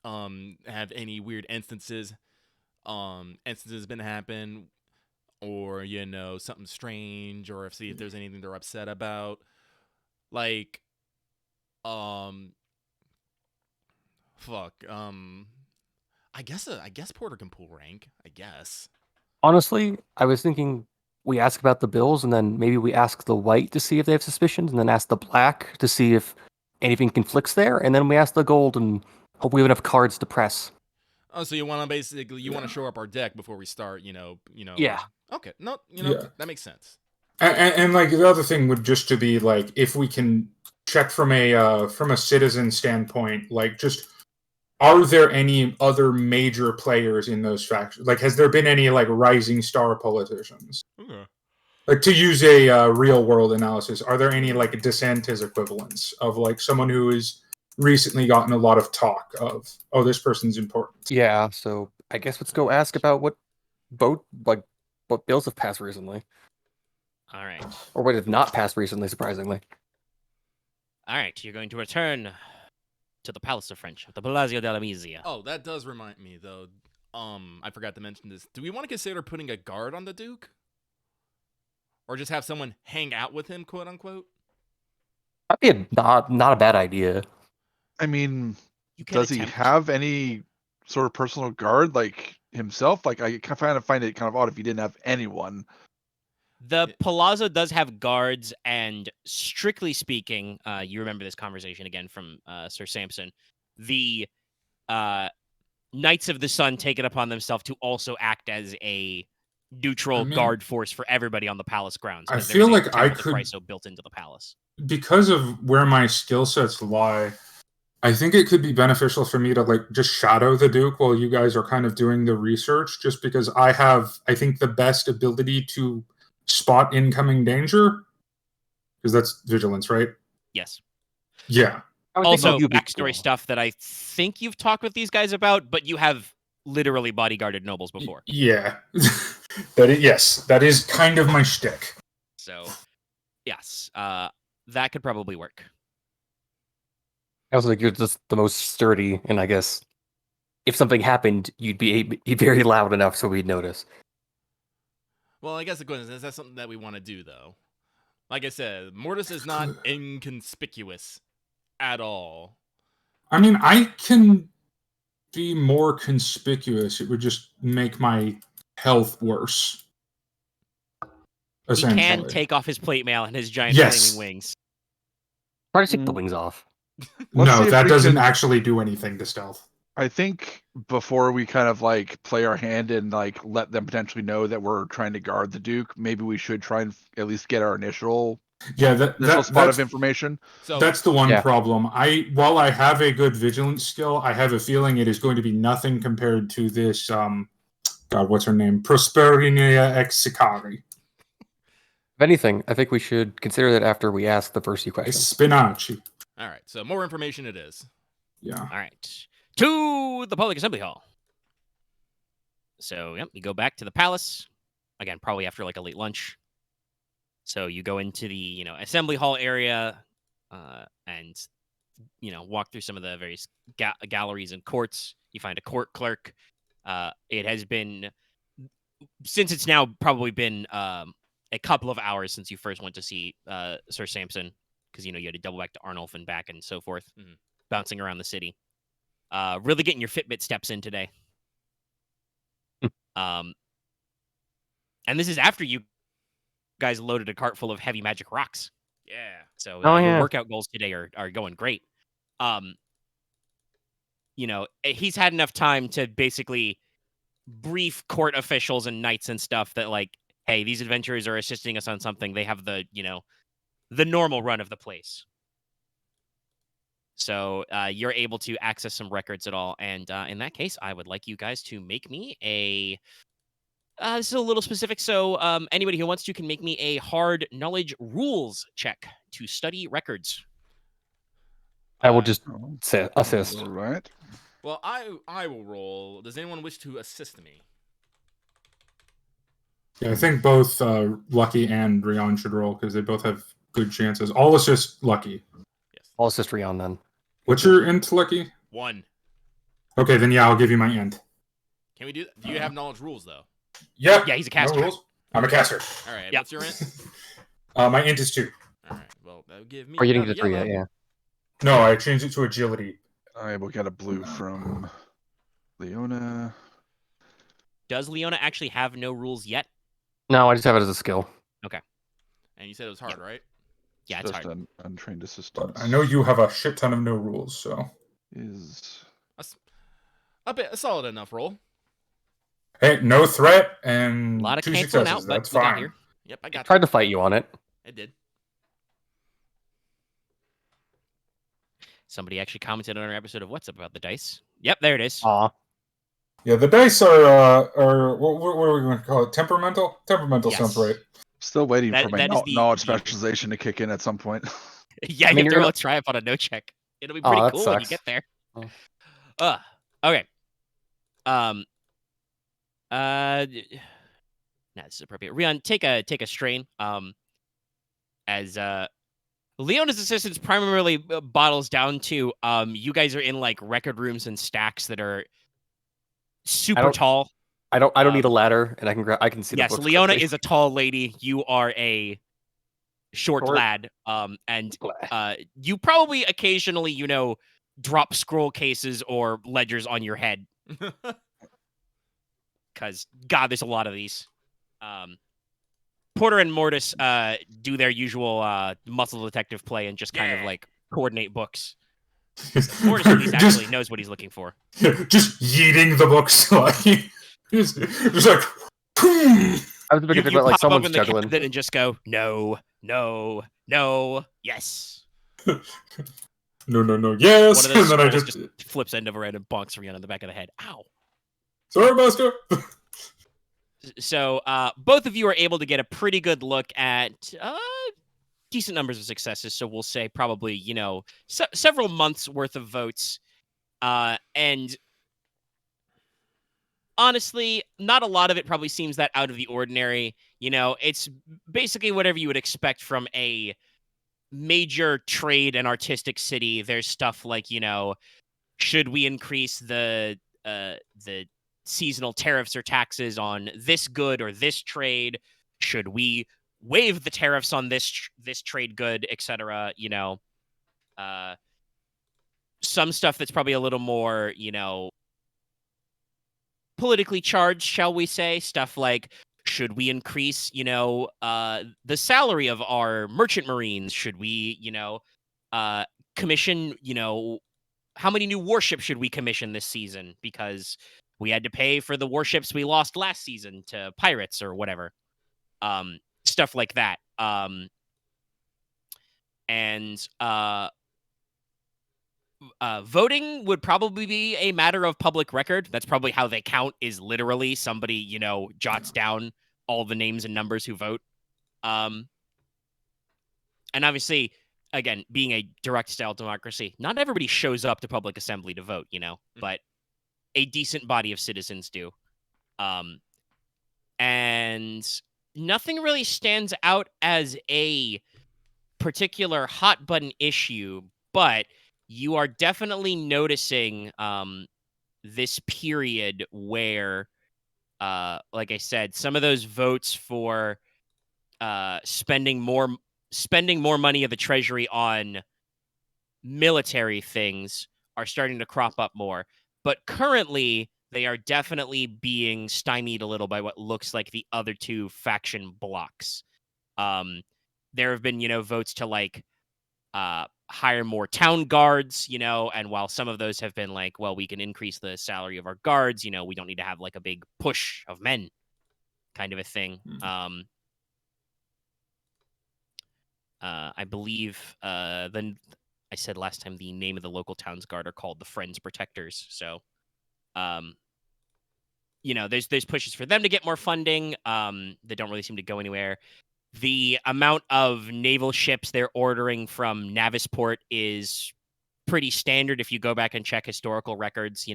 have any weird instances been happen, or something strange, or see if there's anything they're upset about. I guess Porter can pull rank. I guess. Honestly, I was thinking we ask about the bills, and then maybe we ask the White to see if they have suspicions, and then ask the Black to see if anything conflicts there, and then we ask the Gold and hope we have enough cards to press. Oh, so you want to show up our deck before we start? Yeah. Okay. No. That makes sense. And the other thing would just to be if we can check from a citizen standpoint, just are there any other major players in those factions? Like, has there been any like rising star politicians? Okay. Like, to use a real world analysis, are there any like DeSantis equivalents of like someone who has recently gotten a lot of talk of, oh, this person's important? Yeah, so I guess let's go ask about what bills have passed recently, All right. or what have not passed recently. Surprisingly, All right. You're going to return to the Palace of Friendship, the Palazzo della Misia. Oh, that does remind me though. I forgot to mention this. Do we want to consider putting a guard on the Duke? Or just have someone hang out with him, quote unquote? that'd be not a bad idea. I mean, You can does he attempt. have any sort of personal guard like himself? Like, I kind of find it kind of odd if he didn't have anyone. The Palazzo does have guards, and strictly speaking, you remember this conversation again from Sir Samson. The Knights of the Sun take it upon themselves to also act as a neutral guard force for everybody on the palace grounds. I feel like I Temple could, Chryso built into the palace. because of where my skill sets lie, I think it could be beneficial for me to like just shadow the Duke while you guys are kind of doing the research, just because I have, I think, the best ability to spot incoming danger, because that's vigilance, right? Yes. Yeah. I would think Also, you'd be backstory cool. stuff that I think you've talked with these guys about, but you have literally bodyguarded nobles before. Yeah. Yes, that is kind of my shtick. So, yes, that could probably work. I also think you're just the most sturdy, and I guess if something happened, you'd be very loud enough so we'd notice. Well, I guess the question is that something that we want to do, though? Like I said, Mortis is not inconspicuous at all. I mean, I can be more conspicuous. It would just make my health worse. He can Essentially. take off his plate mail and his giant Yes. flaming wings. Try to take the wings off. Let's see No, if that we doesn't can- actually do anything to stealth. I think before we kind of like play our hand and like let them potentially know that we're trying to guard the Duke, maybe we should try and at least get our initial Yeah, spot of information. So that's the one Yeah. problem. While I have a good vigilance skill, I have a feeling it is going to be nothing compared to this God, what's her name? Prosperinia ex Sicari. If anything, I think we should consider that after we ask the first few questions. Spinaci. all right, so more information it is. Yeah. All right. To the Public Assembly Hall. So, yep, you go back to the palace. Again, probably after like a late lunch. So you go into the, assembly hall area and, walk through some of the various galleries and courts. You find a court clerk. It has been, since it's now probably been a couple of hours since you first went to see Sir Samson, because, you had to double back to Arnulf and back and so forth, bouncing around the city. Really getting your Fitbit steps in today. And this is after you guys loaded a cart full of heavy magic rocks. Yeah. So Oh, your yeah. workout goals today are going great. He's had enough time to basically brief court officials and knights and stuff that like, hey, these adventurers are assisting us on something. They have the normal run of the place. So you're able to access some records at all. And in that case, I would like you guys to make me a... this is a little specific, so anybody who wants to can make me a hard knowledge rules check to study records. I will just Oh, assist. all right. Well, I will roll. Does anyone wish to assist me? Yeah, I think both Lucky and Ryahn should roll because they both have good chances. I'll assist Lucky. Yes. I'll assist Ryahn then. What's your int, Lucky? 1. Okay, then yeah, I'll give you my int. Can we do that? Do you have knowledge rules though? Yep. Yeah, he's a caster. No rules. I'm a caster. All right. Yeah. What's your int? My int is 2. All right. Well, that would give me. Or you didn't another get a 3 yet, yellow. yeah. No, I changed it to agility. I will get a blue from Leona. Does Leona actually have no rules yet? No, I just have it as a skill. And you said it was hard, right? Yeah, it's Just hard. an untrained assistant. But I know you have a shit ton of no rules, so. Is A solid enough roll. Hey, no threat and A lot of 2 canceling successes. out, but That's we got fine. here. Yep, I got Tried to fight you on it. I did. Somebody actually commented on our episode of What's Up about the dice. Yep, there it is. Aw. Yeah, the dice are what are we going to call it? Temperamental? Temperamental Yes. sounds right. Still waiting for my That is the knowledge specialization to kick in at some point. Yeah, I mean, you have to you're roll a triumph on a no check. It'll be Oh, pretty that cool when you sucks. get there. Oh. Okay. Nah, this is appropriate. Ryahn, take a strain. As Leona's assistance primarily bottles down to you guys are in like record rooms and stacks that are super tall. I don't need a ladder, and I can see the Yes, books. Leona quickly. is a tall lady. You are a short lad. And you probably occasionally, drop scroll cases or ledgers on your head. Because God, there's a lot of these. Porter and Mortis do their usual muscle detective play and just kind of like coordinate books. Mortis at least actually knows what he's looking for. Just yeeting the books like just like. I was thinking about like someone's juggling. And just go no, yes. No, yes. One of those and then I just flips end over end and bonks Ryahn on the back of the head. Ow. Sorry, master. So both of you are able to get a pretty good look at decent numbers of successes. So we'll say probably, several months worth of votes. And honestly, not a lot of it probably seems that out of the ordinary. It's basically whatever you would expect from a major trade and artistic city. There's stuff like, should we increase the seasonal tariffs or taxes on this good or this trade? Should we waive the tariffs on this trade good, etc.? Some stuff that's probably a little more, politically charged, shall we say? Stuff like, should we increase, the salary of our merchant marines? Should we, commission, how many new warships should we commission this season? Because we had to pay for the warships we lost last season to pirates or whatever. Stuff like that. Voting would probably be a matter of public record. That's probably how they count, is literally somebody, jots down all the names and numbers who vote. And obviously, again, being a direct style democracy, not everybody shows up to public assembly to vote, but a decent body of citizens do. And nothing really stands out as a particular hot button issue, but you are definitely noticing this period where, like I said, some of those votes for spending more money of the treasury on military things are starting to crop up more. But currently, they are definitely being stymied a little by what looks like the other two faction blocks. There have been, votes to like hire more town guards, and while some of those have been like, well, we can increase the salary of our guards, we don't need to have like a big push of men kind of a thing. I believe then I said last time the name of the local town's guard are called the Friends Protectors. So, there's pushes for them to get more funding. They don't really seem to go anywhere. The amount of naval ships they're ordering from Navisport is pretty standard if you go back and check historical records,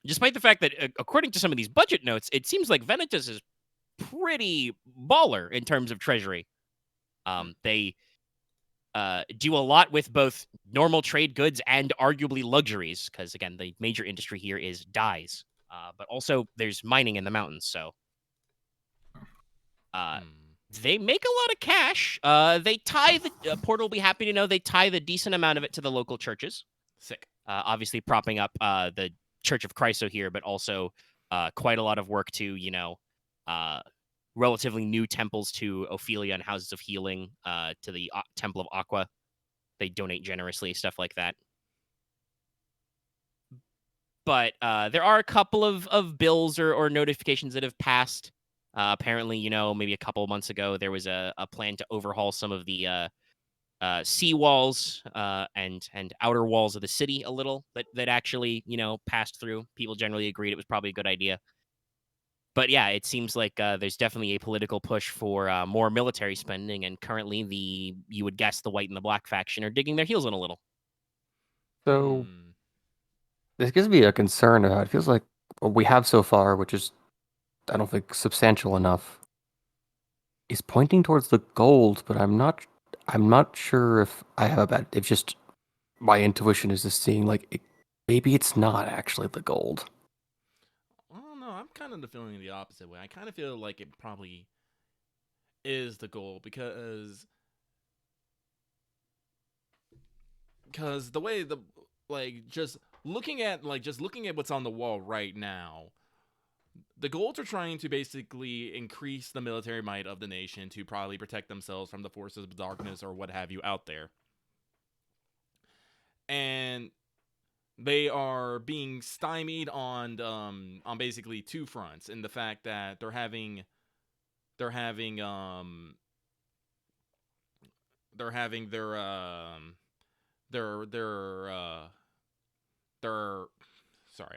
Despite the fact that, according to some of these budget notes, it seems like Venetus is pretty baller in terms of treasury. They do a lot with both normal trade goods and arguably luxuries, because, again, the major industry here is dyes. But also there's mining in the mountains, so... They make a lot of cash. They tie the Porter will be happy to know they tie the decent amount of it to the local churches. Sick. Obviously propping up the Church of Chryso here, but also quite a lot of work to, relatively new temples to Ophelia and Houses of Healing, to the Temple of Aqua. They donate generously, stuff like that. But there are a couple of bills or notifications that have passed. Apparently, maybe a couple of months ago, there was a plan to overhaul some of the sea walls and outer walls of the city a little that actually passed through. People generally agreed it was probably a good idea. But yeah, it seems like there's definitely a political push for more military spending, and currently you would guess the white and the black faction are digging their heels in a little. So this gives me a concern. It feels like what we have so far, which is, I don't think, substantial enough, is pointing towards the gold, but I'm not sure if I have a bad. If just my intuition is just seeing like maybe it's not actually the gold. I don't know. I'm kind of feeling the opposite way. I kind of feel like it probably is the gold because the way just looking at what's on the wall right now, the golds are trying to basically increase the military might of the nation to probably protect themselves from the forces of darkness or what have you out there. And they are being stymied on basically two fronts, in the fact that they're having their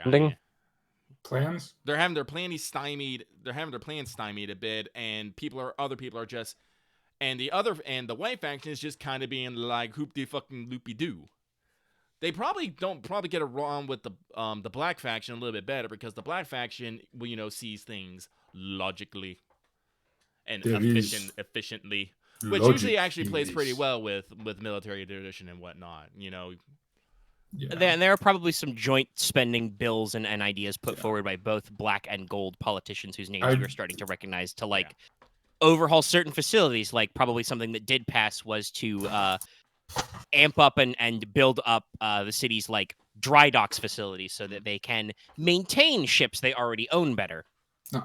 Ending? Plans? They're having their plans stymied. They're having their plans stymied a bit, and other people are just, and the white faction is just kind of being like hoopty fucking loopy doo. They probably get along with the black faction a little bit better, because the black faction sees things logically and efficiently, which usually actually plays pretty well with military tradition and whatnot. Yeah. And there are probably some joint spending bills and ideas put forward by both black and gold politicians whose names we are starting to recognize to overhaul certain facilities. Like probably something that did pass was to amp up and build up the city's dry docks facilities so that they can maintain ships they already own better.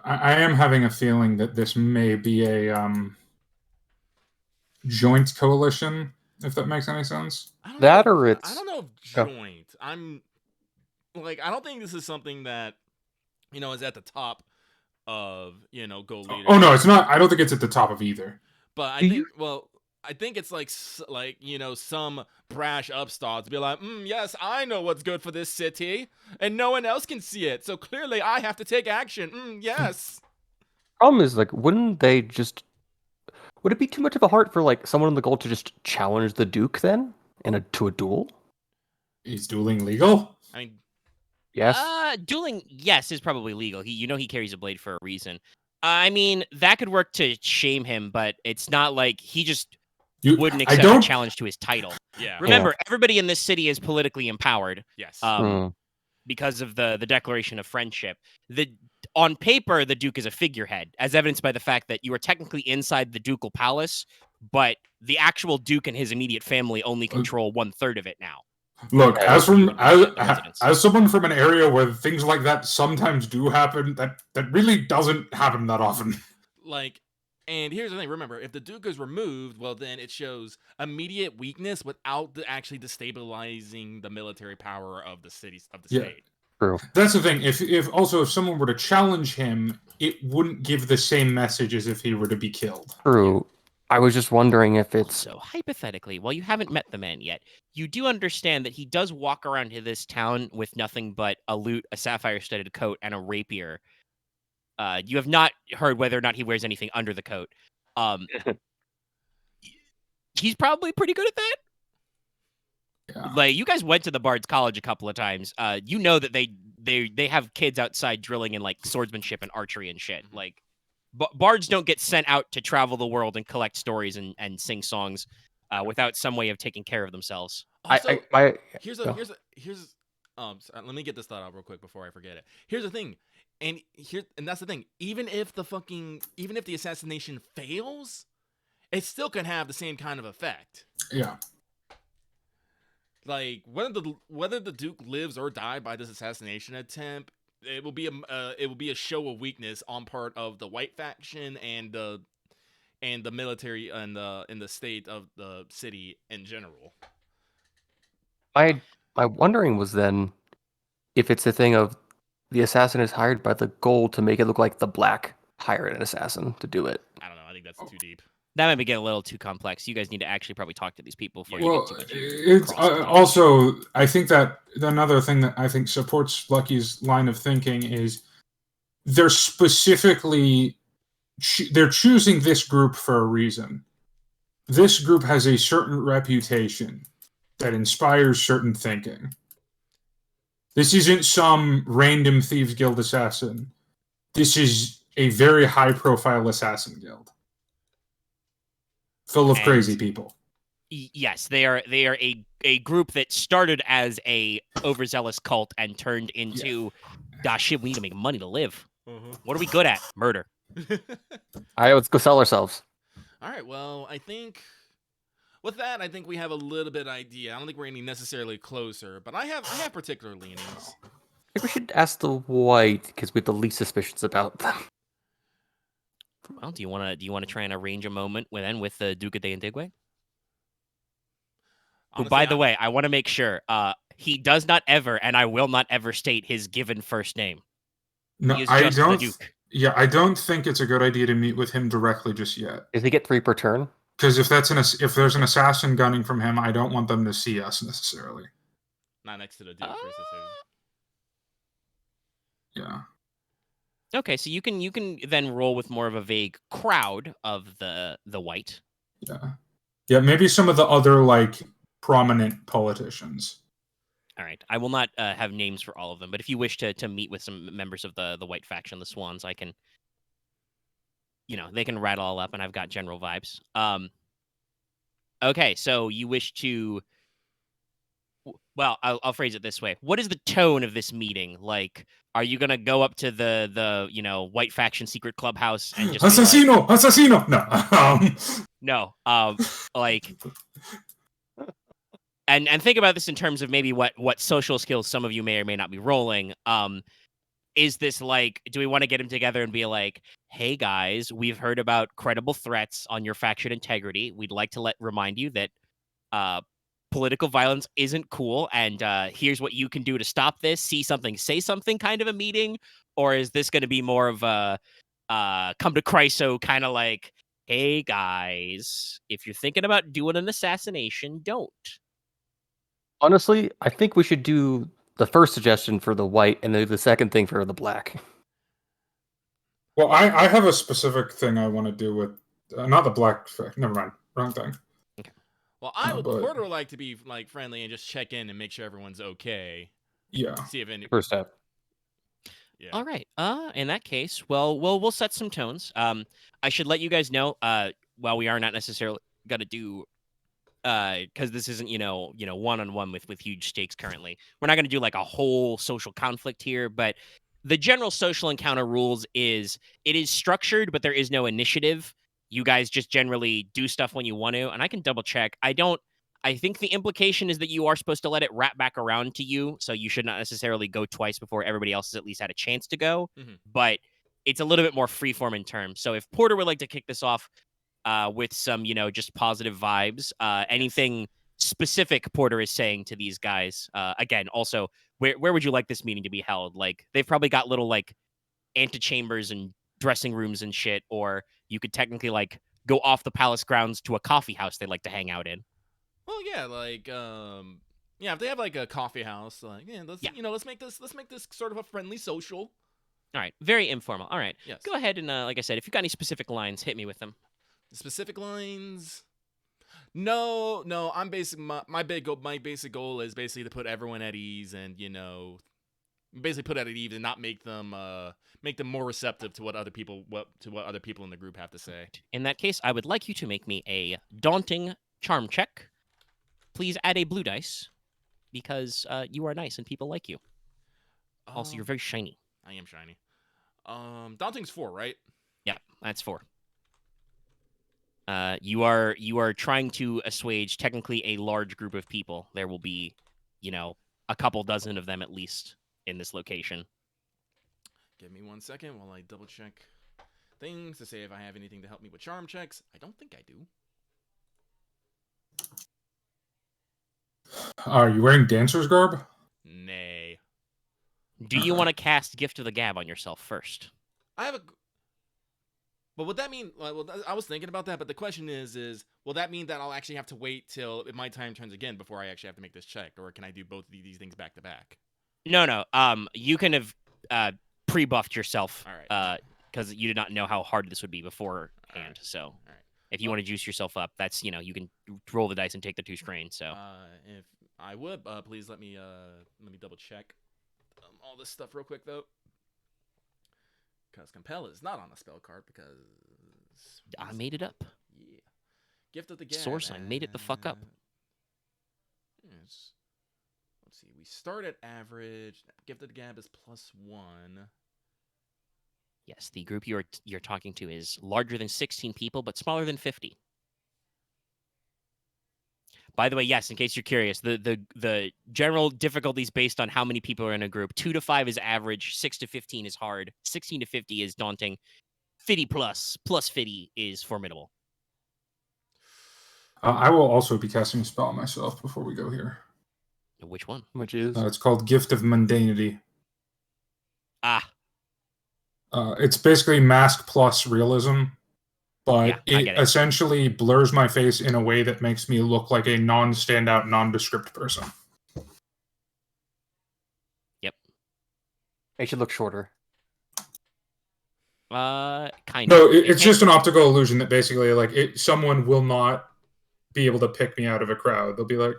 I am having a feeling that this may be a joint coalition, if that makes any sense. I That don't or know, it's I don't know if joint. I'm I don't think this is something that is at the top of gold leaders. Oh no, it's not. I don't think it's at the top of either. But I think it's some brash upstarts be like, yes, I know what's good for this city, and no one else can see it, so clearly I have to take action. Yes. Problem is, wouldn't they just? Would it be too much of a heart for someone in the gold to just challenge the Duke then to a duel? Is dueling legal? I mean, yes. Dueling, yes, is probably legal. He carries a blade for a reason. I mean, that could work to shame him, but it's not like he just wouldn't accept a challenge to his title. Yeah. Remember, everybody in this city is politically empowered. Yes. Because of the Declaration of Friendship. On paper, the Duke is a figurehead, as evidenced by the fact that you are technically inside the ducal palace, but the actual Duke and his immediate family only control 1/3 of it now. Look, as someone from an area where things like that sometimes do happen, that really doesn't happen that often. And here's the thing, remember, if the Duke is removed, well, then it shows immediate weakness without actually destabilizing the military power of the state. True. That's the thing. If someone were to challenge him, it wouldn't give the same message as if he were to be killed. True. I was just wondering if it's... So, hypothetically, while you haven't met the man yet, you do understand that he does walk around to this town with nothing but a lute, a sapphire-studded coat, and a rapier. You have not heard whether or not he wears anything under the coat. He's probably pretty good at that. Yeah. You guys went to the Bard's College a couple of times. You know that they have kids outside drilling in swordsmanship and archery and shit. Bards don't get sent out to travel the world and collect stories and sing songs without some way of taking care of themselves. Also, here's let me get this thought out real quick before I forget it. Here's the thing. And that's the thing. Even if the assassination fails, it still can have the same kind of effect. Yeah. Whether the Duke lives or dies by this assassination attempt, it will be a show of weakness on part of the white faction and the military and the state of the city in general. My wondering was then if it's a thing of the assassin is hired by the gold to make it look like the black hired an assassin to do it. I don't know. I think that's too deep. That might be getting a little too complex. You guys need to actually probably talk to these people before you Well, get too much. it's also, I think that another thing that I think supports Lucky's line of thinking is they're specifically they're choosing this group for a reason. This group has a certain reputation that inspires certain thinking. This isn't some random Thieves Guild assassin. This is a very high-profile assassin guild. Full of crazy people. Yes, they are a group that started as a overzealous cult and turned into, shit, we need to make money to live. What are we good at? Murder. All right, let's go sell ourselves. All right, well, I think with that, I think we have a little bit idea. I don't think we're any necessarily closer, but I have particular leanings. I think we should ask the white because we have the least suspicions about them. Well, do you want to try and arrange a moment with the Duca de Antigua? Who, by the way, I want to make sure he does not ever, and I will not ever state his given first name. No, I don't. Yeah, I don't think it's a good idea to meet with him directly just yet. Does he get 3 per turn? Because if there's an assassin gunning from him, I don't want them to see us necessarily. Not next to the dude. Yeah. Okay, so you can then roll with more of a vague crowd of the white. Yeah, maybe some of the other prominent politicians. All right, I will not have names for all of them, but if you wish to meet with some members of the white faction, the Swans, I can, they can rattle all up, and I've got general vibes. Okay, so you wish to. Well, I'll phrase it this way. What is the tone of this meeting? Like, are you gonna go up to the white faction secret clubhouse and just assassino, assassino? No. No. And think about this in terms of maybe what social skills some of you may or may not be rolling. Is this do we want to get them together and be like, hey guys, we've heard about credible threats on your faction integrity. We'd like to remind you that political violence isn't cool, and here's what you can do to stop this. See something, say something kind of a meeting? Or is this going to be more of a come to Chryso kind of hey guys, if you're thinking about doing an assassination, don't. Honestly, I think we should do the first suggestion for the white and then the second thing for the black. Well, I have a specific thing I want to do with not the black. Never mind, wrong thing. Okay. Well, Porter would like to be friendly and just check in and make sure everyone's okay. Yeah. See if any first step. Yeah. All right. In that case, we'll set some tones. I should let you guys know. While we are not necessarily gonna do. Because this isn't, one-on-one with huge stakes currently. We're not going to do a whole social conflict here, but the general social encounter rules is it is structured, but there is no initiative. You guys just generally do stuff when you want to, and I can double check. I think the implication is that you are supposed to let it wrap back around to you, so you should not necessarily go twice before everybody else has at least had a chance to go, but it's a little bit more freeform in terms. So if Porter would like to kick this off, with some, just positive vibes. Anything specific Porter is saying to these guys? Again, also, where would you like this meeting to be held? They've probably got little antechambers and dressing rooms and shit, or you could technically go off the palace grounds to a coffee house they like to hang out in. Well, yeah, if they have a coffee house, let's make this sort of a friendly social. All right, very informal. All right, yes. Go ahead and like I said, if you've got any specific lines, hit me with them. Specific lines? No. I'm my basic goal is basically to put everyone at ease and basically put at ease and not make them more receptive to what other people in the group have to say. In that case, I would like you to make me a daunting charm check. Please add a blue dice because you are nice and people like you. Also, you're very shiny. I am shiny. Daunting's 4, right? Yeah, that's 4. You are trying to assuage technically a large group of people. There will be, a couple dozen of them at least in this location. Give me 1 second while I double check things to say if I have anything to help me with charm checks. I don't think I do. Are you wearing dancer's garb? Nay. Do you want to cast Gift of the Gab on yourself first? I have a... But would that mean? Well, I was thinking about that, but the question is will that mean that I'll actually have to wait till my time turns again before I actually have to make this check, or can I do both of these things back to back? No. You can have pre-buffed yourself. All right. Because you did not know how hard this would be beforehand. Right. So, All right. if you want to juice yourself up, that's you can roll the dice and take the 2 strain. So, If I would, please let me double check all this stuff real quick though. Because Compel is not on a spell card because I made it up. Yeah. Gift of the Gab. Source, I made it the fuck up. Yes. Let's see. We start at average. Gift of the Gab is +1. Yes, the group you're talking to is larger than 16 people, but smaller than 50. By the way, yes, in case you're curious, the general difficulty is based on how many people are in a group. 2 to 5 is average, 6 to 15 is hard, 16 to 50 is daunting, 50 plus 50 is formidable. I will also be casting a spell on myself before we go here. Which one? Which is? It's called Gift of Mundanity. Ah. It's basically mask plus realism, but Yeah, I it get it. essentially blurs my face in a way that makes me look like a non-standout, nondescript person. Yep. It should look shorter. Kind No, of. it's just an optical illusion that basically, someone will not be able to pick me out of a crowd. They'll be like,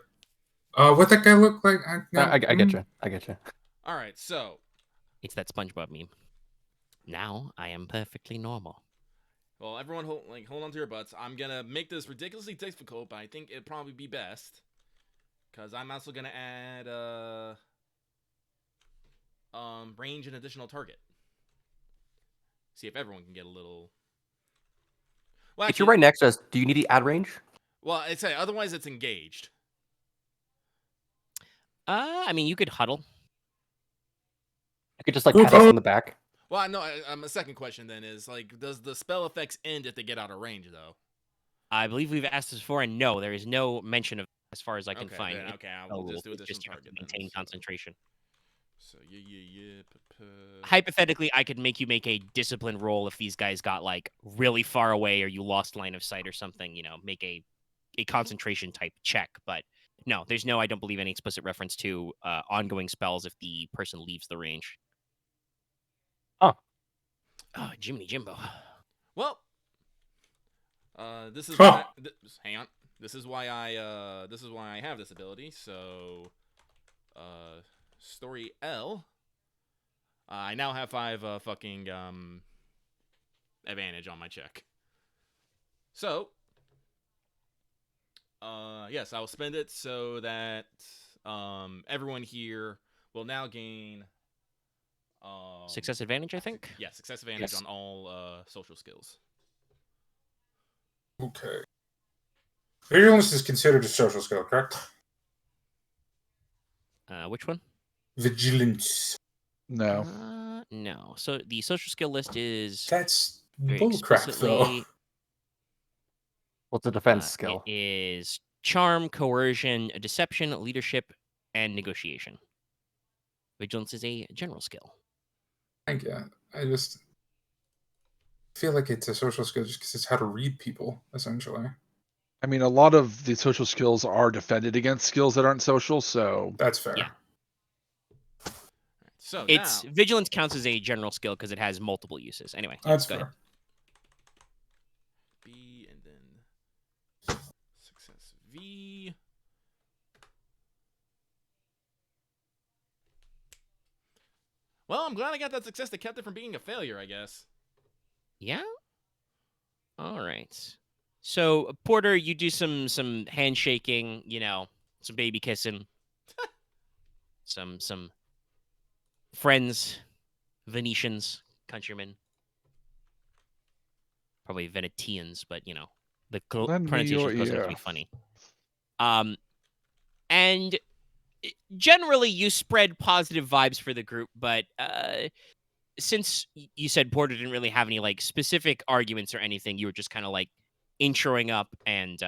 what that guy look like? I get you. I get you. All right, so It's that SpongeBob meme. Now I am perfectly normal. well, everyone hold on to your butts. I'm gonna make this ridiculously difficult, but I think it'd probably be best because I'm also gonna add range and additional target. See if everyone can get a little. Well, If you're right next to us, do you need to add range? Well, I'd say otherwise it's engaged. I mean, you could huddle. I could just pat us on the back. Well, no. A second question then is does the spell effects end if they get out of range though? I believe we've asked this before, and no, there is no mention of, as far as I can find. Then, okay, I will just do additional target. Maintain concentration. So yeah. Hypothetically, I could make you make a discipline roll if these guys got really far away or you lost line of sight or something. Make a concentration type check. But no, there's no. I don't believe any explicit reference to ongoing spells if the person leaves the range. Oh, Jiminy Jimbo. Well, this is hang on. This is why I have this ability. So, story L. I now have 5 fucking advantage on my check. So, yes, I will spend it so that everyone here will now gain success advantage, I think? Yeah, success advantage on all social skills. Okay. Vigilance is considered a social skill, correct? Which one? Vigilance. No. No. So the social skill list is... That's very bullcrap, though. explicitly, What's a defense skill? It is charm, coercion, deception, leadership, and negotiation. Vigilance is a general skill. Thank you. I just feel like it's a social skill just because it's how to read people, essentially. I mean, a lot of the social skills are defended against skills that aren't social, so... That's fair. Yeah. So It's now, vigilance counts as a general skill because it has multiple uses. Anyway, That's go fair. ahead. B and then success V. Well, I'm glad I got that success that kept it from being a failure, I guess. Yeah? All right. So, Porter, you do some handshaking, some baby kissing. some friends, Venetians, countrymen. Probably Venetians, but, the Lend me pronunciation your is close enough to ear. be funny. And generally you spread positive vibes for the group, but since you said Porter didn't really have any specific arguments or anything, you were just kind of introing up and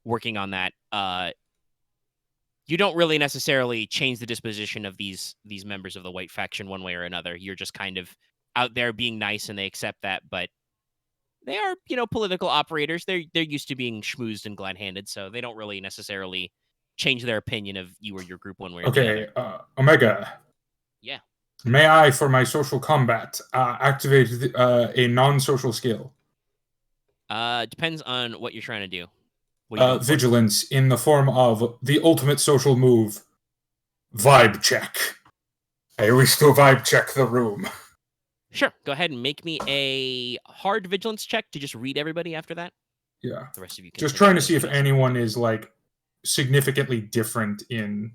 working on that. You don't really necessarily change the disposition of these members of the White faction one way or another. You're just kind of out there being nice, and they accept that. But they are, political operators. They're used to being schmoozed and glad-handed, so they don't really necessarily change their opinion of you or your group one way or the other. Omega. Yeah. May I, for my social combat, activate a non-social skill? Depends on what you're trying to do. Vigilance in the form of the ultimate social move, vibe check. I wish to vibe check the room. Sure. Go ahead and make me a hard vigilance check to just read everybody after that. Yeah. The rest of you can just trying to see if anyone is like significantly different in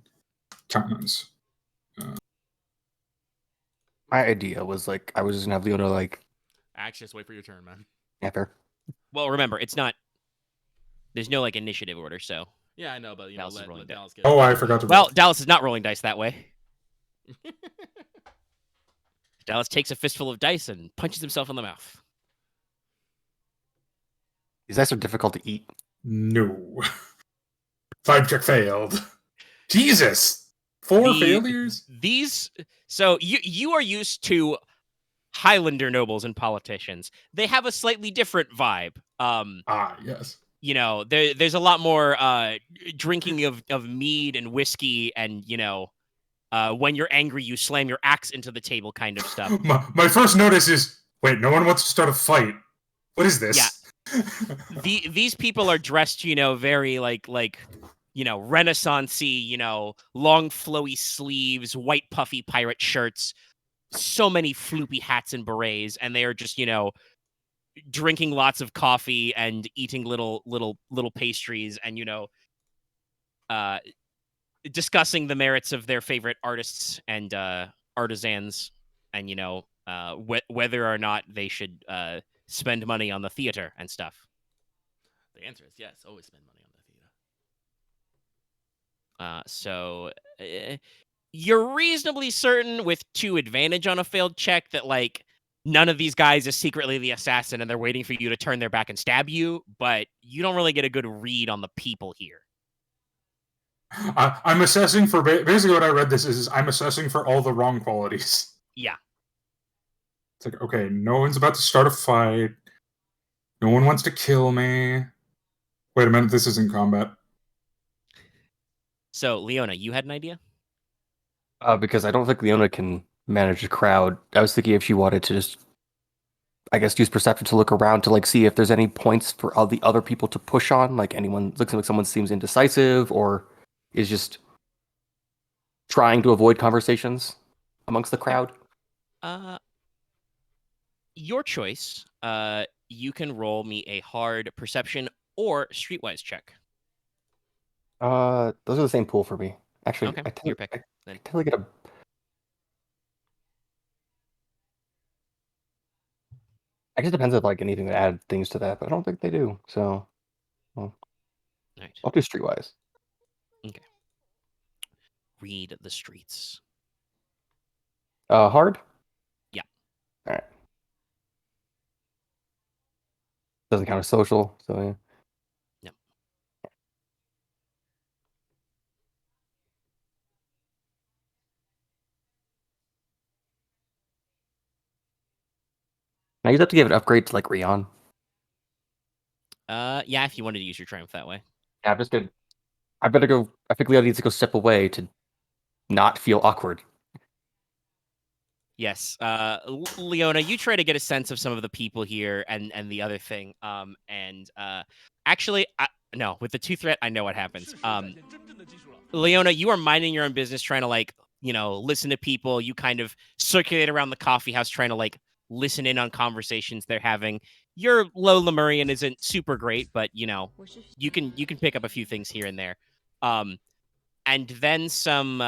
countenance. My idea was like I was just gonna have Leona like. Actually, just wait for your turn, man. Yeah, fair. Well, remember, it's not. There's no like initiative order, so. Yeah, I know, but Dallas is let rolling Dallas get. Oh, I forgot to. Well, Dallas is not rolling dice that way. Dallas takes a fistful of dice and punches himself in the mouth. These dice are difficult to eat. No. Vibe check failed. Jesus! 4 failures? So you are used to Highlander nobles and politicians. They have a slightly different vibe. Yes. There's a lot more drinking of mead and whiskey and, when you're angry, you slam your axe into the table kind of stuff. My first notice is, wait, no one wants to start a fight. What is this? Yeah. These people are dressed, very like Renaissance-y, long flowy sleeves, white puffy pirate shirts, so many floopy hats and berets, and they are just, drinking lots of coffee and eating little pastries and, discussing the merits of their favorite artists and artisans and, whether or not they should spend money on the theater and stuff. The answer is yes. Always spend money on the theater. So you're reasonably certain with 2 advantage on a failed check that, like, none of these guys is secretly the assassin and they're waiting for you to turn their back and stab you, but you don't really get a good read on the people here. I'm assessing for basically what I read this is I'm assessing for all the wrong qualities. Yeah. It's like, okay, no one's about to start a fight. No one wants to kill me. Wait a minute, this isn't combat. So, Leona, you had an idea? Because I don't think Leona can manage a crowd. I was thinking if she wanted to just, I guess, use perception to look around to like see if there's any points for all the other people to push on. Like anyone looks like someone seems indecisive or is just trying to avoid conversations amongst the crowd. Your choice. You can roll me a hard perception or streetwise check. Those are the same pool for me. Actually, okay, I your pick. I totally get a. I guess it depends if like anything to add things to that, but I don't think they do. So, well, right. I'll do streetwise. Okay. Read the streets. Hard. Yeah. All right. Doesn't count as social, so yeah. Yep. Now you'd have to give an upgrade to like Ryahn. Yeah, if you wanted to use your triumph that way. Yeah, I'm just gonna. I better go. I think Leona needs to go step away to not feel awkward. Yes. Leona, you try to get a sense of some of the people here and the other thing. Actually, no, with the 2 threat, I know what happens. Leona, you are minding your own business, trying to listen to people. You kind of circulate around the coffee house, trying to listen in on conversations they're having. Your low Lemurian isn't super great, but you can pick up a few things here and there. And then some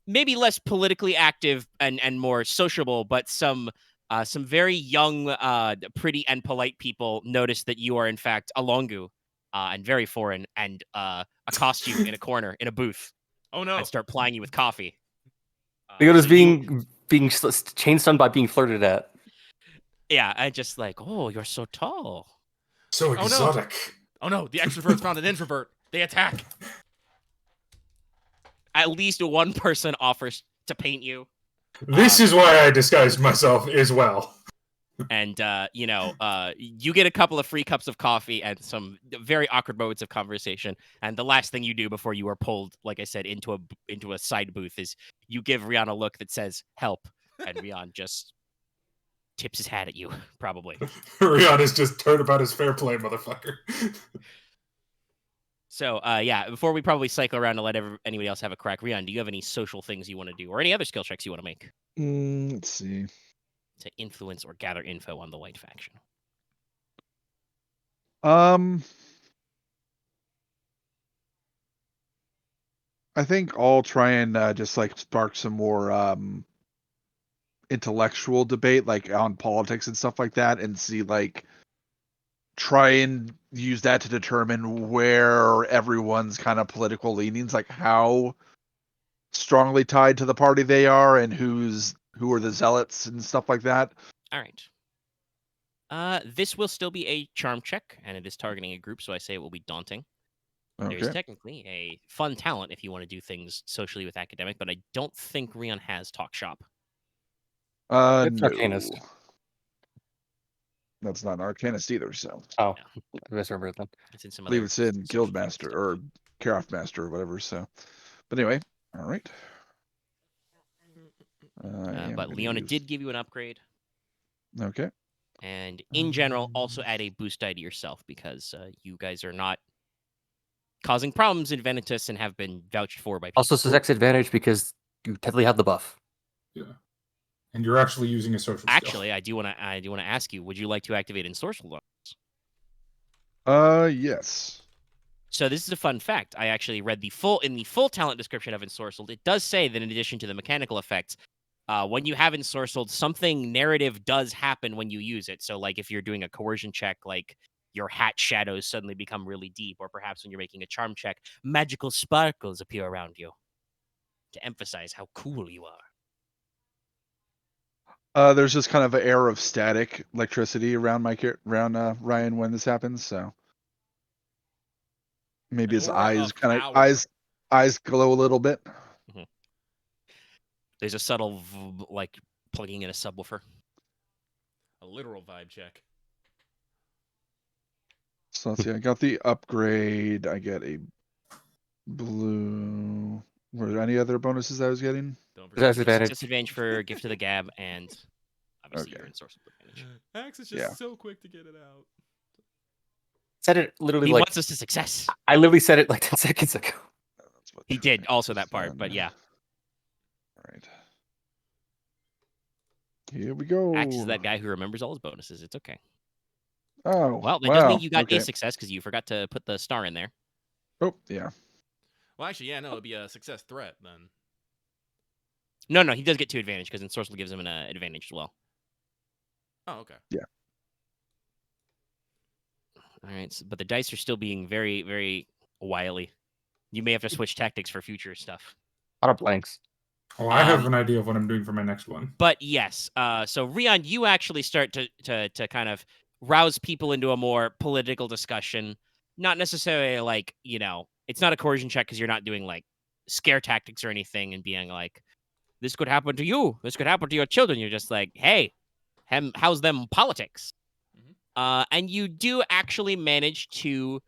maybe less politically active and more sociable, but some very young, pretty and polite people notice that you are in fact a Longu, and very foreign, and accost you in a corner in a booth. Oh no! And start plying you with coffee. Leona's being chain stunned by being flirted at. Yeah, I just oh, you're so tall. So exotic. Oh no, the extroverts found an introvert. They attack. At least one person offers to paint you. This is why I disguised myself as well. And you get a couple of free cups of coffee and some very awkward moments of conversation. And the last thing you do before you are pulled, like I said, into a side booth is you give Ryahn a look that says "help," and Ryahn just tips his hat at you, probably. Ryahn is just turnabout his fair play, motherfucker. So, before we probably cycle around to let anybody else have a crack, Ryahn, do you have any social things you want to do, or any other skill checks you want to make Let's see. to influence or gather info on the white faction? I think I'll try and just like spark some more intellectual debate, like on politics and stuff like that, and see like try and use that to determine where everyone's kind of political leanings, like how strongly tied to the party they are, and who are the zealots and stuff like that. All right. This will still be a charm check, and it is targeting a group, so I say it will be daunting. There's Okay. technically a fun talent if you want to do things socially with academic, but I don't think Ryahn has talk shop. It's No. Arcanist. That's not an Arcanist either, so Oh, No. I misremembered then. It's in some I believe other it's in social Guildmaster stuff. or Craftmaster or whatever. So, but anyway, all right. But Leona did give you an upgrade. Okay. And in general, also add a boost die to yourself because you guys are not causing problems in Venetus and have been vouched for by people. Also, success advantage because you technically have the buff. Yeah. And you're actually using a social skill. Actually, I do want to ask you, would you like to activate Ensorcel? Yes. So this is a fun fact. I actually read the full talent description of Ensorcelled. It does say that in addition to the mechanical effects, when you have Ensorcelled, something narrative does happen when you use it. So like if you're doing a coercion check, like your hat shadows suddenly become really deep, or perhaps when you're making a charm check, magical sparkles appear around you to emphasize how cool you are. There's just kind of an air of static electricity around Ryahn when this happens, so maybe his eyes eyes glow a little bit. Mm-hmm. There's a subtle like plugging in a subwoofer. A literal vibe check. So let's see. I got the upgrade. I get a blue. Were there any other bonuses I was getting? Success advantage. Success advantage for Gift of the Gab, and obviously your Ensorcelled advantage. Axe is just so quick to get it out. Said it literally He like wants us to success. I literally said it like 10 seconds ago. He did also that part, but yeah. All right. Here we go. Axe is that guy who remembers all his bonuses. It's okay. Oh, well, that does mean you got a success because you forgot to put the star in there. Oh, yeah. Well, actually, yeah, no, it'd be a success threat then. No, he does get 2 advantage because Ensorcel gives him an advantage as well. Oh, okay. Yeah. All right, but the dice are still being very, very wily. You may have to switch tactics for future stuff. A lot of blanks. Oh, I have an idea of what I'm doing for my next one. But yes, so Ryahn, you actually start to kind of rouse people into a more political discussion. Not necessarily like, it's not a coercion check because you're not doing like scare tactics or anything and being like, this could happen to you. This could happen to your children. You're just like, hey, how's them politics? Mm-hmm. And you do actually manage to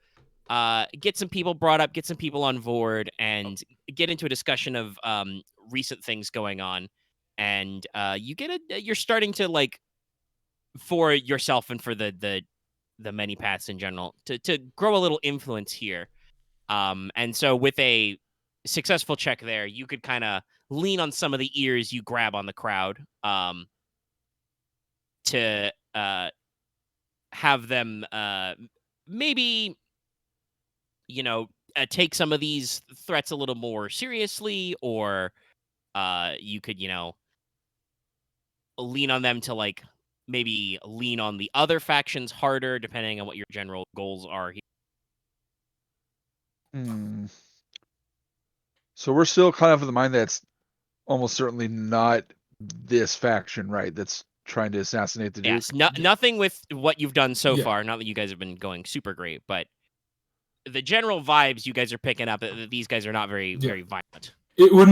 get some people brought up, get some people on board, and get into a discussion of recent things going on. And you're starting to like, for yourself and for the many paths in general, to grow a little influence here. And so with a successful check there, you could kind of lean on some of the ears you grab on the crowd to have them maybe, take some of these threats a little more seriously, or you could, lean on them to like maybe lean on the other factions harder, depending on what your general goals are here. So we're still kind of of the mind that's almost certainly not this faction, right? That's trying to assassinate the Duke. Yes, nothing with what you've done so far. Not that you guys have been going super great, but the general vibes you guys are picking up that these guys are not very, very violent. It would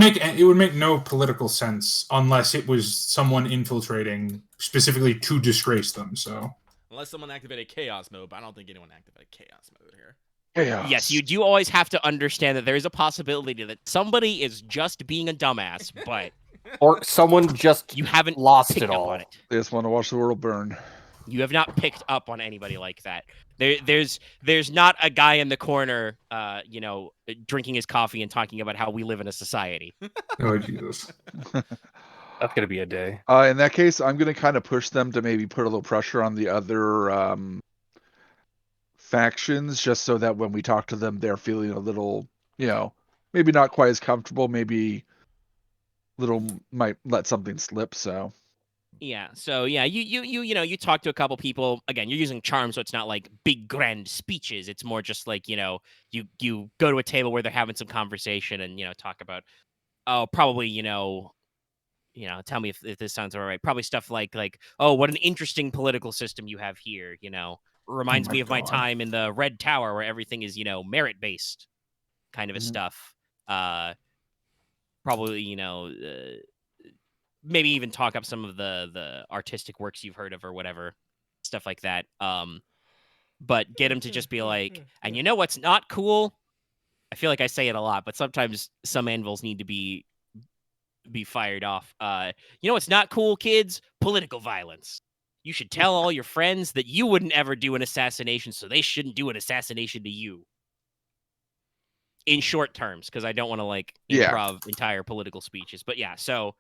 make no political sense unless it was someone infiltrating specifically to disgrace them. So Unless someone activated chaos mode, but I don't think anyone activated chaos mode here. Chaos. Yes, you do always have to understand that there is a possibility that somebody is just being a dumbass, but Or someone just you haven't lost picked it up all. on it. They just want to watch the world burn. You have not picked up on anybody like that. There's not a guy in the corner, drinking his coffee and talking about how we live in a society. oh Jesus. That's gonna be a day. In that case, I'm going to kind of push them to maybe put a little pressure on the other factions, just so that when we talk to them, they're feeling a little, maybe not quite as comfortable. Maybe little might let something slip. So Yeah. So yeah, you talk to a couple people. Again, you're using charm, so it's not like big grand speeches. It's more just like you go to a table where they're having some conversation and talk about probably tell me if this sounds all right. Probably stuff like oh, what an interesting political system you have here. Reminds me of my God. time in the Red Tower where everything is merit based kind of a Mhm. stuff. Probably maybe even talk up some of the artistic works you've heard of or whatever, stuff like that. But get him to just be like, and you know what's not cool? I feel like I say it a lot, but sometimes some anvils need to be fired off. You know what's not cool, kids? Political violence. You should tell all your friends that you wouldn't ever do an assassination, so they shouldn't do an assassination to you. In short terms, because I don't want to Yeah. improv entire political speeches. But yeah, so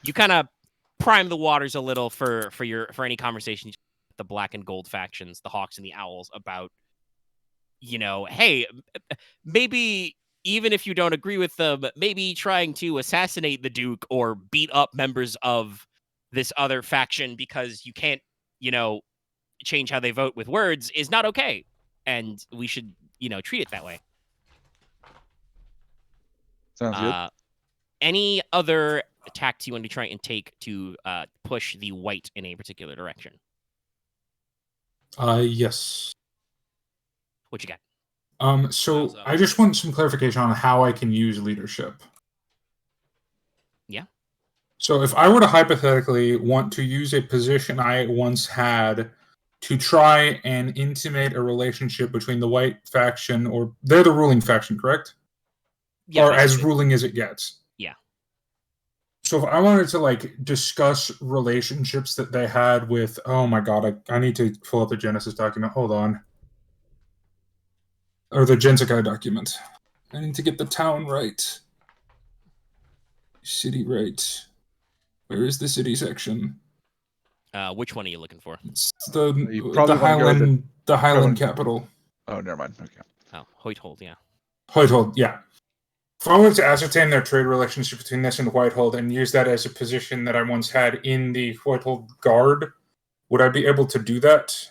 you kind of prime the waters a little for any conversations with the black and gold factions, the Hawks and the Owls, about hey, maybe even if you don't agree with them, maybe trying to assassinate the Duke or beat up members of this other faction because you can't change how they vote with words is not okay, and we should treat it that way. sounds good. Any other attacks you want to try and take to push the white in a particular direction? Yes. What you got? So I just want some clarification on how I can use leadership. Yeah. So if I were to hypothetically want to use a position I once had to try and intimate a relationship between the white faction, or they're the ruling faction, correct? Yeah, or as basically. ruling as it gets. Yeah. So if I wanted to discuss relationships that they had with, oh my god, I need to pull up the GeneSys document. Hold on. Or the GenSekai document. I need to get the town right. City right. Where is the city section? Which one are you looking for? It's You probably the wanna go to the Highland probably- capital. Oh, never mind. Okay. Oh, Hoythold, yeah. Hoythold, yeah. If I wanted to ascertain their trade relationship between this and Whitehold and use that as a position that I once had in the Whitehold Guard, would I be able to do that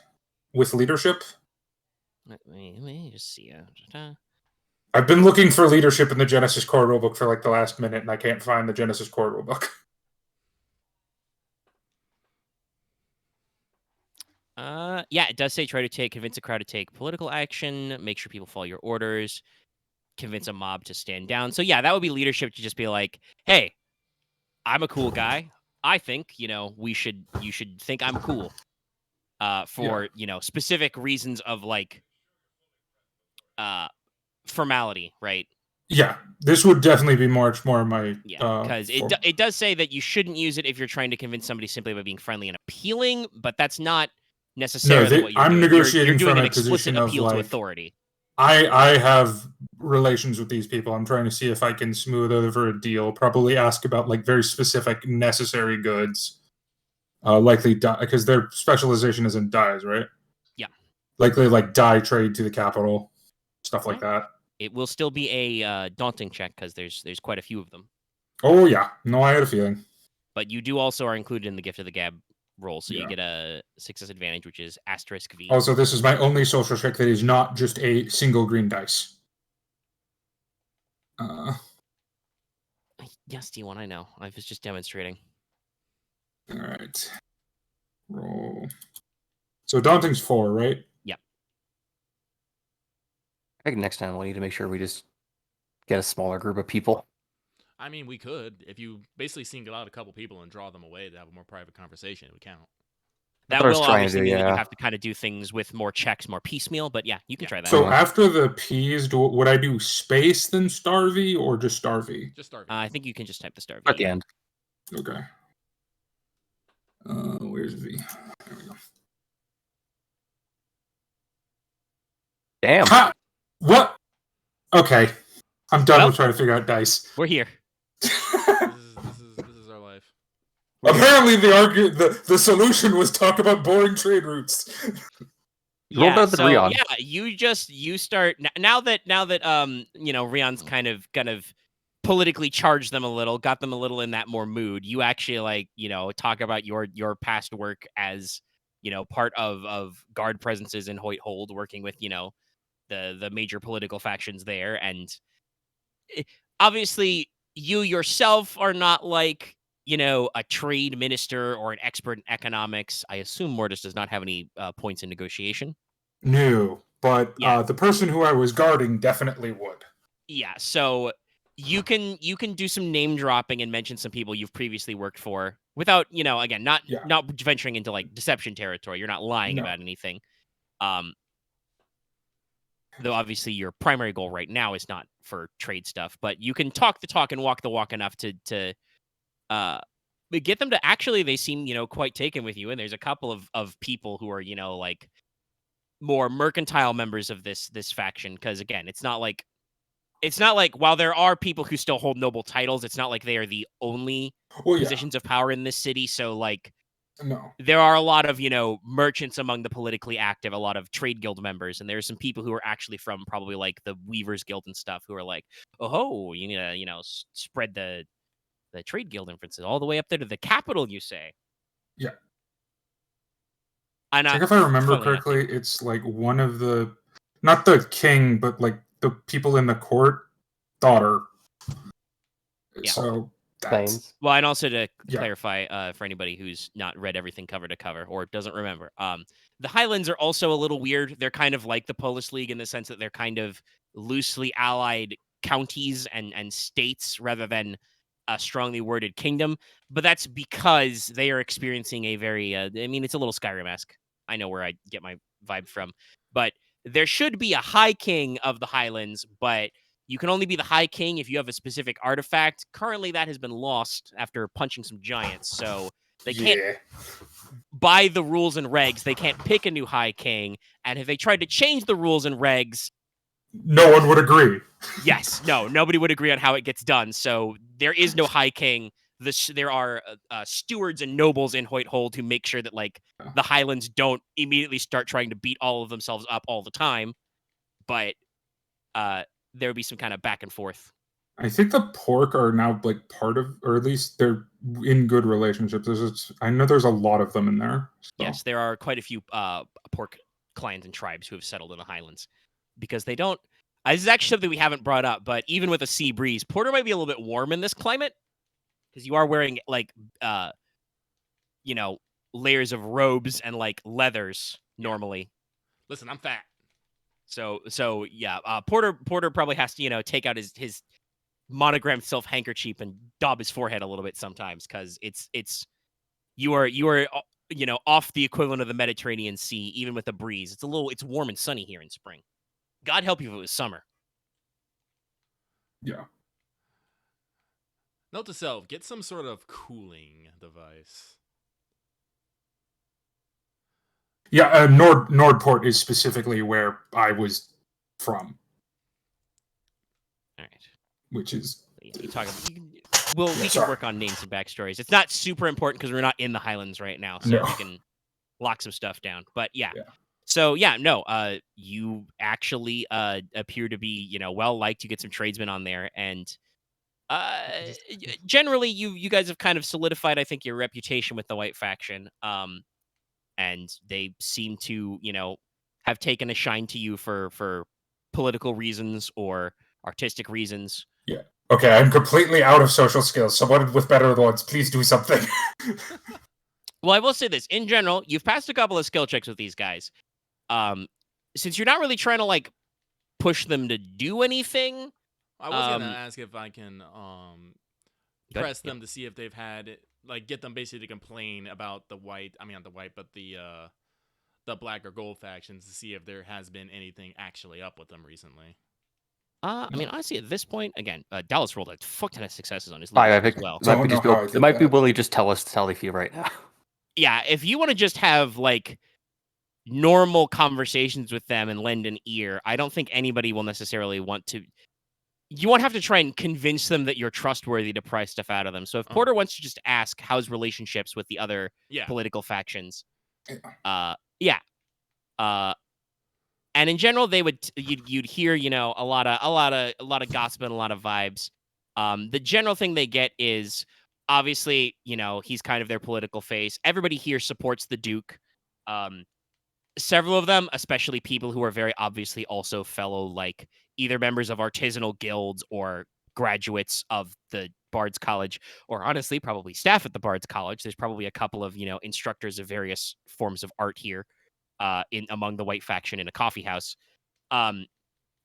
with leadership? Let me just see. I've been looking for leadership in the GeneSys core rulebook for the last minute, and I can't find the GeneSys core rulebook. Yeah, it does say try to convince a crowd to take political action, make sure people follow your orders, convince a mob to stand down. So yeah, that would be leadership, to just be like, hey, I'm a cool guy. I think, you should think I'm cool. For, specific reasons of formality, right? Yeah, this would definitely be much more my... Yeah, because it does say that you shouldn't use it if you're trying to convince somebody simply by being friendly and appealing, but that's not necessarily what you're I'm doing. negotiating You're doing from an a explicit position of, appeal to authority. I have relations with these people. I'm trying to see if I can smooth over a deal. Probably ask about very specific necessary goods. Likely because their specialization is in dyes, right? Yeah. Likely dye trade to the capital, stuff like that. It will still be a daunting check because there's quite a few of them. Oh yeah, no, I had a feeling. But you do also are included in the Gift of the Gab roll, so Yeah. you get a success advantage, which is *V. Also, this is my only social check that is not just a single green dice. Yes, D1, I know. I was just demonstrating. All right. Roll. So daunting's 4, right? Yeah. I think next time we need to make sure we just get a smaller group of people. I mean, we could. If you basically single out a couple people and draw them away to have a more private conversation, it would count. That what I was will trying to obviously do, mean that you yeah. have to kind of do things with more checks, more piecemeal. But yeah, you can try that. So after the P's, would I do space then Starvey or just Starvey? Just Starvey. I think you can just type the star. At the end. Okay. Where's V? There we go. Damn. Ha! What? Okay. I'm done Well, with trying to figure out dice. We're here. This is our life. Apparently, the solution was talk about boring trade routes. Roll better than Ryahn. Yeah, you start now that Ryann's kind of politically charged them a little, got them a little in that more mood. You actually talk about your past work as part of guard presences in Hoythold, working with the major political factions there, and obviously you yourself are not like a trade minister or an expert in economics. I assume Mortis does not have any points in negotiation. No, but Yeah. the person who I was guarding definitely would. Yeah, so you can do some name dropping and mention some people you've previously worked for without, again, not venturing into like deception territory. You're not lying about anything. Though obviously your primary goal right now is not for trade stuff, but you can talk the talk and walk the walk enough to get them to actually, they seem, quite taken with you. And there's a couple of people who are, like more mercantile members of this faction. Cause again, it's not like while there are people who still hold noble titles, it's not like they are the only positions of power in this city. So like, no, there are a lot of, merchants among the politically active, a lot of trade guild members. And there's some people who are actually from probably like the Weavers Guild and stuff who are like, oh, you need to, spread the trade guild inferences all the way up there to the capital, you say? Yeah. And if I remember correctly, it's like one of the, not the king, but like the people in the court daughter. Yeah. So that's... Well, and also to clarify for anybody who's not read everything cover to cover or doesn't remember, the Highlands are also a little weird. They're kind of like the Polish League in the sense that they're kind of loosely allied counties and states rather than a strongly worded kingdom. But that's because they are experiencing a very, it's a little Skyrim-esque. I know where I get my vibe from. But there should be a High King of the Highlands, but you can only be the High King if you have a specific artifact. Currently, that has been lost after punching some giants, so they can't, by the rules and regs, they can't pick a new High King, and if they tried to change the rules and regs... No one would agree. Yes, nobody would agree on how it gets done, so there is no High King. There are stewards and nobles in Hoythold who make sure that, like, the Highlands don't immediately start trying to beat all of themselves up all the time, but... there would be some kind of back and forth. I think the Porq are now like part of, or at least they're in good relationships. I know there's a lot of them in there. So. Yes, there are quite a few Porq clans and tribes who have settled in the Highlands because they don't. This is actually something we haven't brought up, but even with a sea breeze, Porter might be a little bit warm in this climate because you are wearing like, layers of robes and like leathers normally. Listen, I'm fat. So yeah, Porter probably has to, take out his monogrammed self handkerchief and daub his forehead a little bit sometimes because you are off the equivalent of the Mediterranean Sea, even with a breeze. It's warm and sunny here in spring. God help you if it was summer. Yeah. Note to self: get some sort of cooling device. Yeah, Nordport is specifically where I was from. All right. Which is... we can work on names and backstories. It's not super important because we're not in the Highlands right now, so we can lock some stuff down. But yeah. So yeah, you actually appear to be, well liked. You get some tradesmen on there, and generally you guys have kind of solidified, I think, your reputation with the White faction. And they seem to, have taken a shine to you for political reasons or artistic reasons. Yeah. Okay, I'm completely out of social skills. Someone with better ones, please do something. Well, I will say this. In general, you've passed a couple of skill checks with these guys. Since you're not really trying to, like, push them to do anything... I was going to ask if I can press them to see if they've had get them basically to complain about the white. I mean, not the white, but the black or gold factions to see if there has been anything actually up with them recently. I mean, honestly, at this point, again, Dallas rolled a fuck ton of successes on his I leadership think as well. They might be willing to just tell us how they feel right now. Yeah, if you want to just have normal conversations with them and lend an ear, I don't think anybody will necessarily want to. You won't have to try and convince them that you're trustworthy to pry stuff out of them. So if Porter wants to just ask how's relationships with the other political factions, and in general, they would you'd hear a lot of gossip and a lot of vibes. The general thing they get is obviously he's kind of their political face. Everybody here supports the Duke. Several of them, especially people who are very obviously also fellow either members of artisanal guilds or graduates of the Bard's College, or honestly probably staff at the Bard's College. There's probably a couple of instructors of various forms of art here. In among the white faction in a coffee house,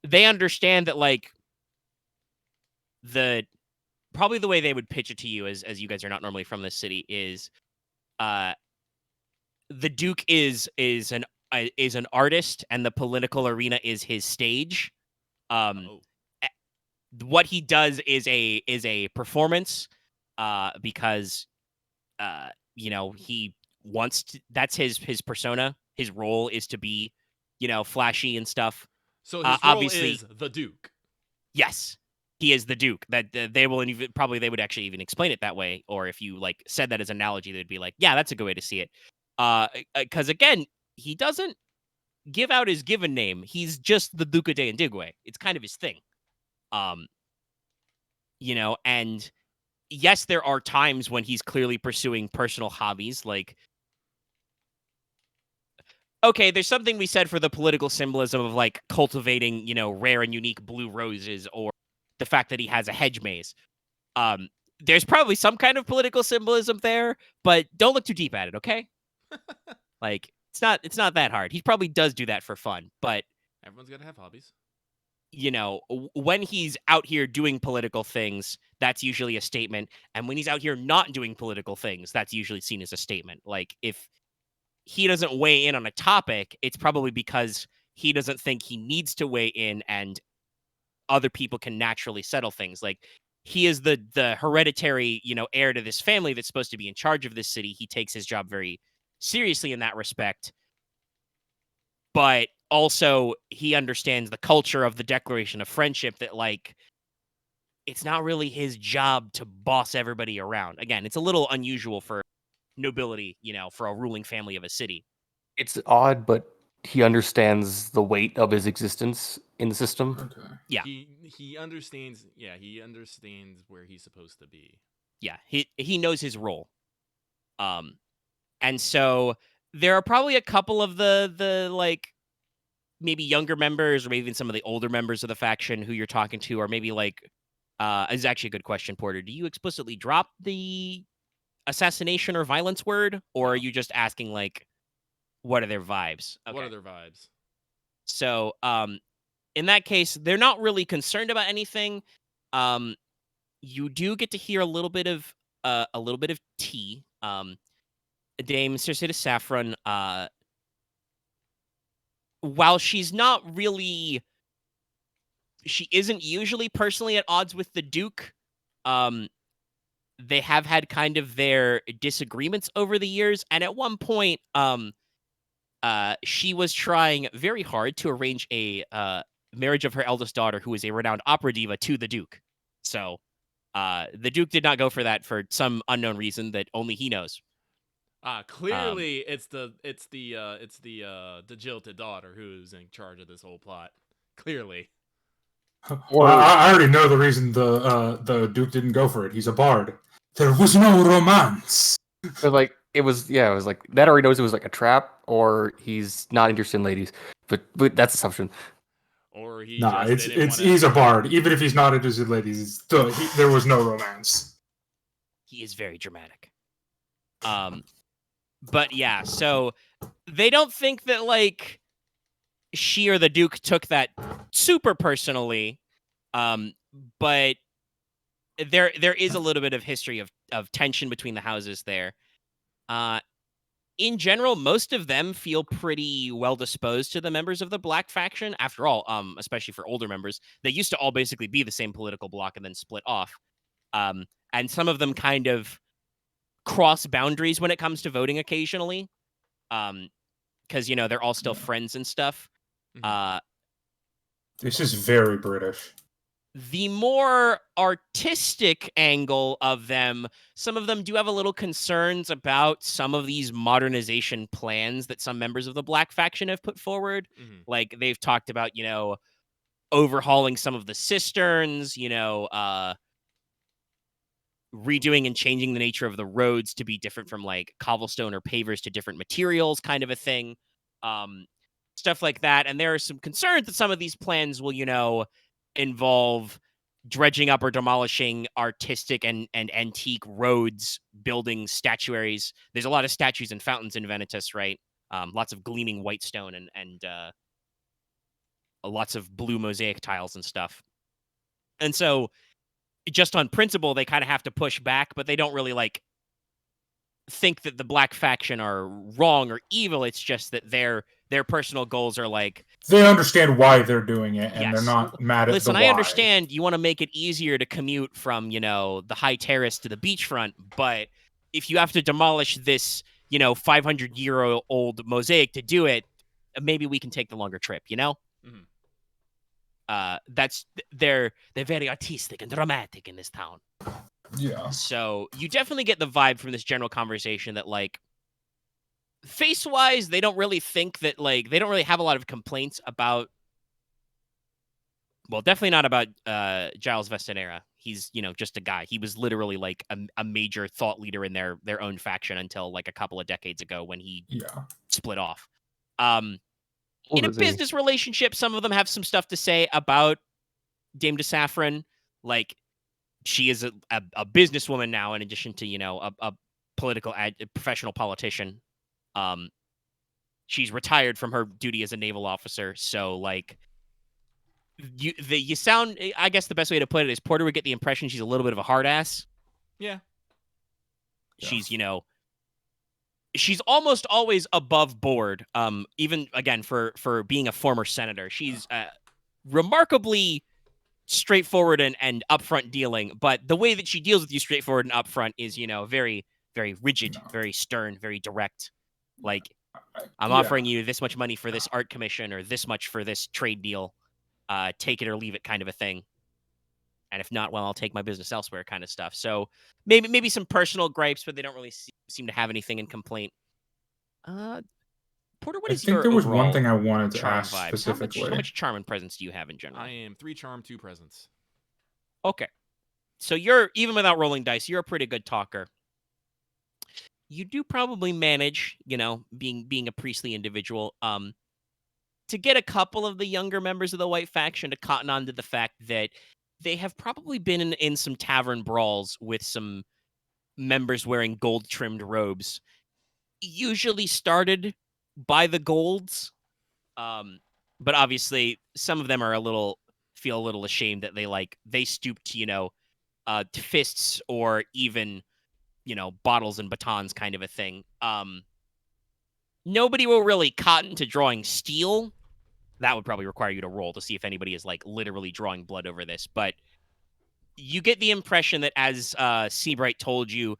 they understand that probably the way they would pitch it to you, as you guys are not normally from this city, is the Duke is an artist and the political arena is his stage. What he does is a performance, because he wants to. That's his persona. His role is to be, flashy and stuff. So his role obviously is the Duke. Yes, he is the Duke. That they will probably they would actually even explain it that way. Or if you said that as an analogy, they'd be like, yeah, that's a good way to see it. Because again, he doesn't give out his given name. He's just the Duca de Indigwe. It's kind of his thing. And yes, there are times when he's clearly pursuing personal hobbies, okay, there's something we said for the political symbolism of cultivating, rare and unique blue roses, or the fact that he has a hedge maze. There's probably some kind of political symbolism there, but don't look too deep at it, okay? It's not that hard. He probably does do that for fun, but everyone's got to have hobbies. When he's out here doing political things, that's usually a statement. And when he's out here not doing political things, that's usually seen as a statement. If he doesn't weigh in on a topic, it's probably because he doesn't think he needs to weigh in and other people can naturally settle things. He is the hereditary, heir to this family that's supposed to be in charge of this city. He takes his job very seriously in that respect. But also he understands the culture of the Declaration of Friendship, that it's not really his job to boss everybody around. Again, it's a little unusual for nobility, for a ruling family of a city. It's odd, but he understands the weight of his existence in the system. Okay. Yeah. He understands. Yeah, he understands where he's supposed to be. Yeah, he knows his role. And so there are probably a couple of the maybe younger members, or maybe even some of the older members of the faction who you're talking to, or maybe is actually a good question, Porter. Do you explicitly drop the assassination or violence word, or are you just asking what are their vibes? Okay. What are their vibes? So in that case, they're not really concerned about anything. You do get to hear a little bit of tea. Dame Circeta Saffron, while she's not really, she isn't usually personally at odds with the Duke. They have had kind of their disagreements over the years, and at one point, she was trying very hard to arrange a marriage of her eldest daughter, who is a renowned opera diva, to the Duke. So, the Duke did not go for that for some unknown reason that only he knows. Clearly, it's the jilted daughter who's in charge of this whole plot. Clearly. Well, I already know the reason the Duke didn't go for it. He's a bard. There was no romance. But it was that already knows it was a trap, or he's not interested in ladies. But that's assumption. Or he's a bard. Even if he's not interested in ladies, there was no romance. He is very dramatic. But yeah, so they don't think that she or the Duke took that super personally, but there is a little bit of history of tension between the houses there. In general, most of them feel pretty well disposed to the members of the Black faction. After all, especially for older members, they used to all basically be the same political bloc and then split off. And some of them kind of cross boundaries when it comes to voting occasionally, because they're all still friends and stuff. This is very British. The more artistic angle of them, some of them do have a little concerns about some of these modernization plans that some members of the Black faction have put forward. Like they've talked about, overhauling some of the cisterns, redoing and changing the nature of the roads to be different from like cobblestone or pavers to different materials, kind of a thing. Stuff like that. And there are some concerns that some of these plans will, involve dredging up or demolishing artistic and antique roads, building statuaries. There's a lot of statues and fountains in Venetus, right? Lots of gleaming white stone and lots of blue mosaic tiles and stuff. And so just on principle, they kind of have to push back, but they don't really think that the Black faction are wrong or evil. It's just that their personal goals are they understand why they're doing it, and yes. They're not mad at Listen, the why. I understand you want to make it easier to commute from, the high terrace to the beachfront, but if you have to demolish this, 500-year-old mosaic to do it, maybe we can take the longer trip, That's they're very artistic and dramatic in this town. Yeah. So you definitely get the vibe from this general conversation that face-wise, they don't really think that they don't really have a lot of complaints about. Well, definitely not about Giles Vestanera. He's just a guy. He was literally a major thought leader in their own faction until a couple of decades ago when he split off. In a business relationship, some of them have some stuff to say about Dame de Saffron. She is a businesswoman now, in addition to a professional politician. She's retired from her duty as a naval officer, so you sound. I guess the best way to put it is Porter would get the impression she's a little bit of a hard ass. Yeah. She's she's almost always above board. Even again for being a former senator, she's remarkably straightforward and upfront dealing. But the way that she deals with you straightforward and upfront is very, very rigid, very stern, very direct. I'm offering you this much money for this art commission or this much for this trade deal. Take it or leave it, kind of a thing. And if not, well, I'll take my business elsewhere, kind of stuff. So maybe some personal gripes, but they don't really seem to have anything in complaint. Porter, what is your I think there was one thing I overall wanted to charm ask vibes? specifically. How much charm and presence do you have in general? I am 3 charm, 2 presence. Okay. So you're, even without rolling dice, you're a pretty good talker. You do probably manage, being a priestly individual, to get a couple of the younger members of the White faction to cotton on to the fact that they have probably been in some tavern brawls with some members wearing gold-trimmed robes. Usually started by the Golds, but obviously some of them are feel a little ashamed that they stoop to to fists or even bottles and batons, kind of a thing. Nobody will really cotton to drawing steel. That would probably require you to roll to see if anybody is literally drawing blood over this. But you get the impression that, as Seabright told you,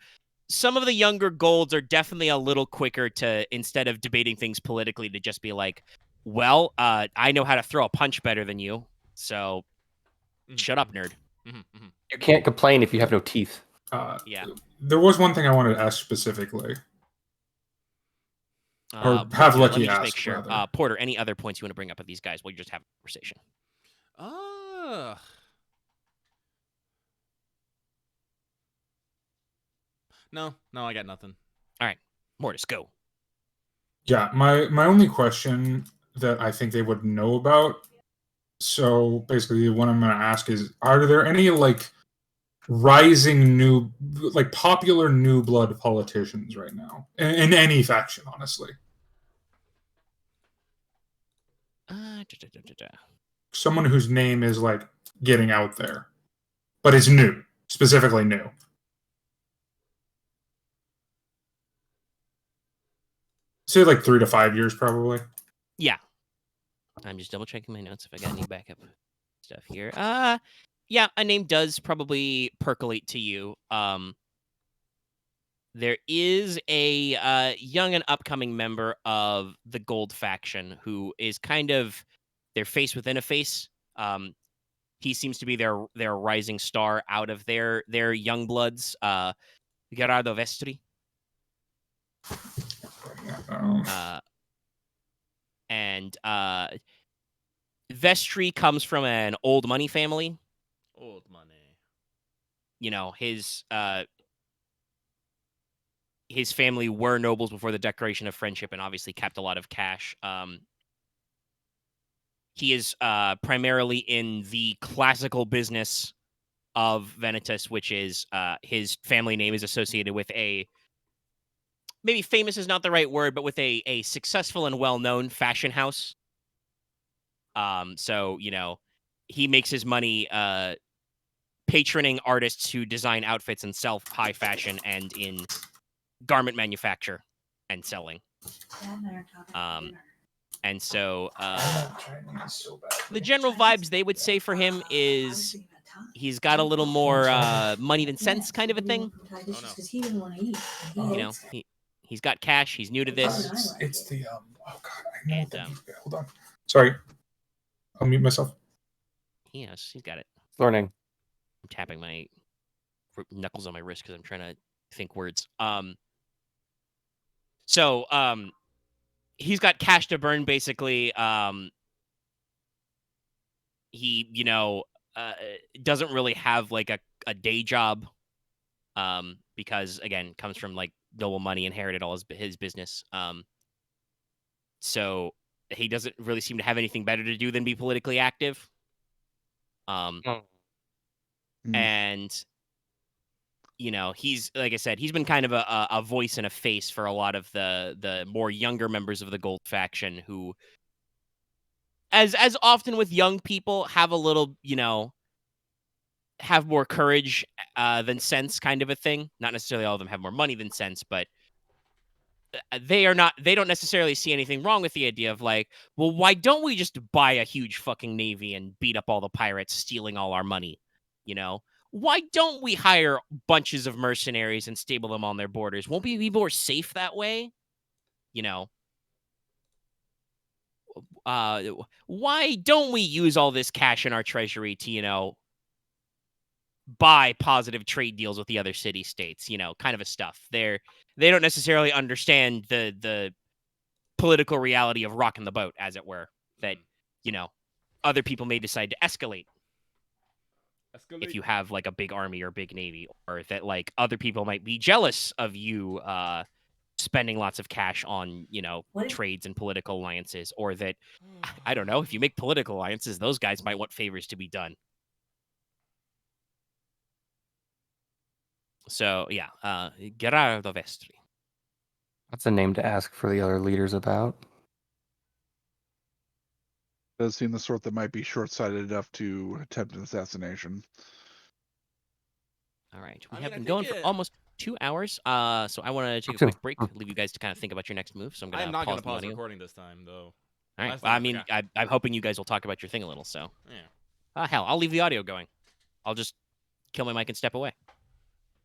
some of the younger Golds are definitely a little quicker to, instead of debating things politically, to just be well, I know how to throw a punch better than you, so shut up, nerd. You can't complain if you have no teeth. Yeah. There was one thing I wanted to ask specifically. Or have let Lucky me just ask, make sure. rather. Porter, any other points you want to bring up with these guys while you just have a conversation? No, I got nothing. All right, Mortis, go. Yeah, my only question that I think they would know about. So basically, what I'm going to ask is: are there any rising new, popular new blood politicians right now in any faction? Honestly, someone whose name is getting out there, but is new. specifically new. Say like 3 to 5 years, probably. Yeah. I'm just double checking my notes if I got any backup stuff here. Yeah, a name does probably percolate to you. There is a young and upcoming member of the Gold faction who is kind of their face within a face. He seems to be their rising star out of their young bloods. Gerardo Vestri. And Vestri comes from an old money family. Old money. You know, his family were nobles before the Declaration of Friendship and obviously kept a lot of cash. He is primarily in the classical business of Venetus, which is his family name is associated with maybe famous is not the right word, but with a successful and well-known fashion house. So, you know, he makes his money patroning artists who design outfits and sell high fashion and in garment manufacture and selling. And so the general vibes they would say for him is he's got a little more money than sense kind of a thing. Oh, no. You know, he's got cash. He's new to this. It's the oh god, I know And, what that is. Hold on. Sorry. I'll mute myself. Yes, he's got it. Learning. I'm tapping my knuckles on my wrist because I'm trying to think words. So he's got cash to burn basically. He, you know, doesn't really have like a day job. Because again, comes from like noble money, inherited all his business. So he doesn't really seem to have anything better to do than be politically active. And you know, he's like I said, he's been kind of a voice and a face for a lot of the more younger members of the Gold faction who, as often with young people, have a little, you know, have more courage than sense, kind of a thing. Not necessarily all of them have more money than sense, but they don't necessarily see anything wrong with the idea of like, well, why don't we just buy a huge fucking navy and beat up all the pirates stealing all our money? You know, why don't we hire bunches of mercenaries and stable them on their borders? Won't we be more safe that way? You know, why don't we use all this cash in our treasury to, you know, buy positive trade deals with the other city-states, you know, kind of a stuff. They don't necessarily understand the political reality of rocking the boat, as it were, that, you know, other people may decide to escalate if you have like a big army or big navy, or that like other people might be jealous of you spending lots of cash on, you know, trades and political alliances, or that, I don't know, if you make political alliances, those guys might want favors to be done. So, yeah, Gerardo Vestri. That's a name to ask for the other leaders about. Does seem the sort that might be short-sighted enough to attempt an assassination. All right. We have been going for almost 2 hours. So I want to take a quick break, leave you guys to kind of think about your next move. So I'm going to not going to pause pause recording this time, though. All right. Well, I mean, I'm hoping you guys will talk about your thing a little, so. Yeah. Hell, I'll leave the audio going. I'll just kill my mic and step away.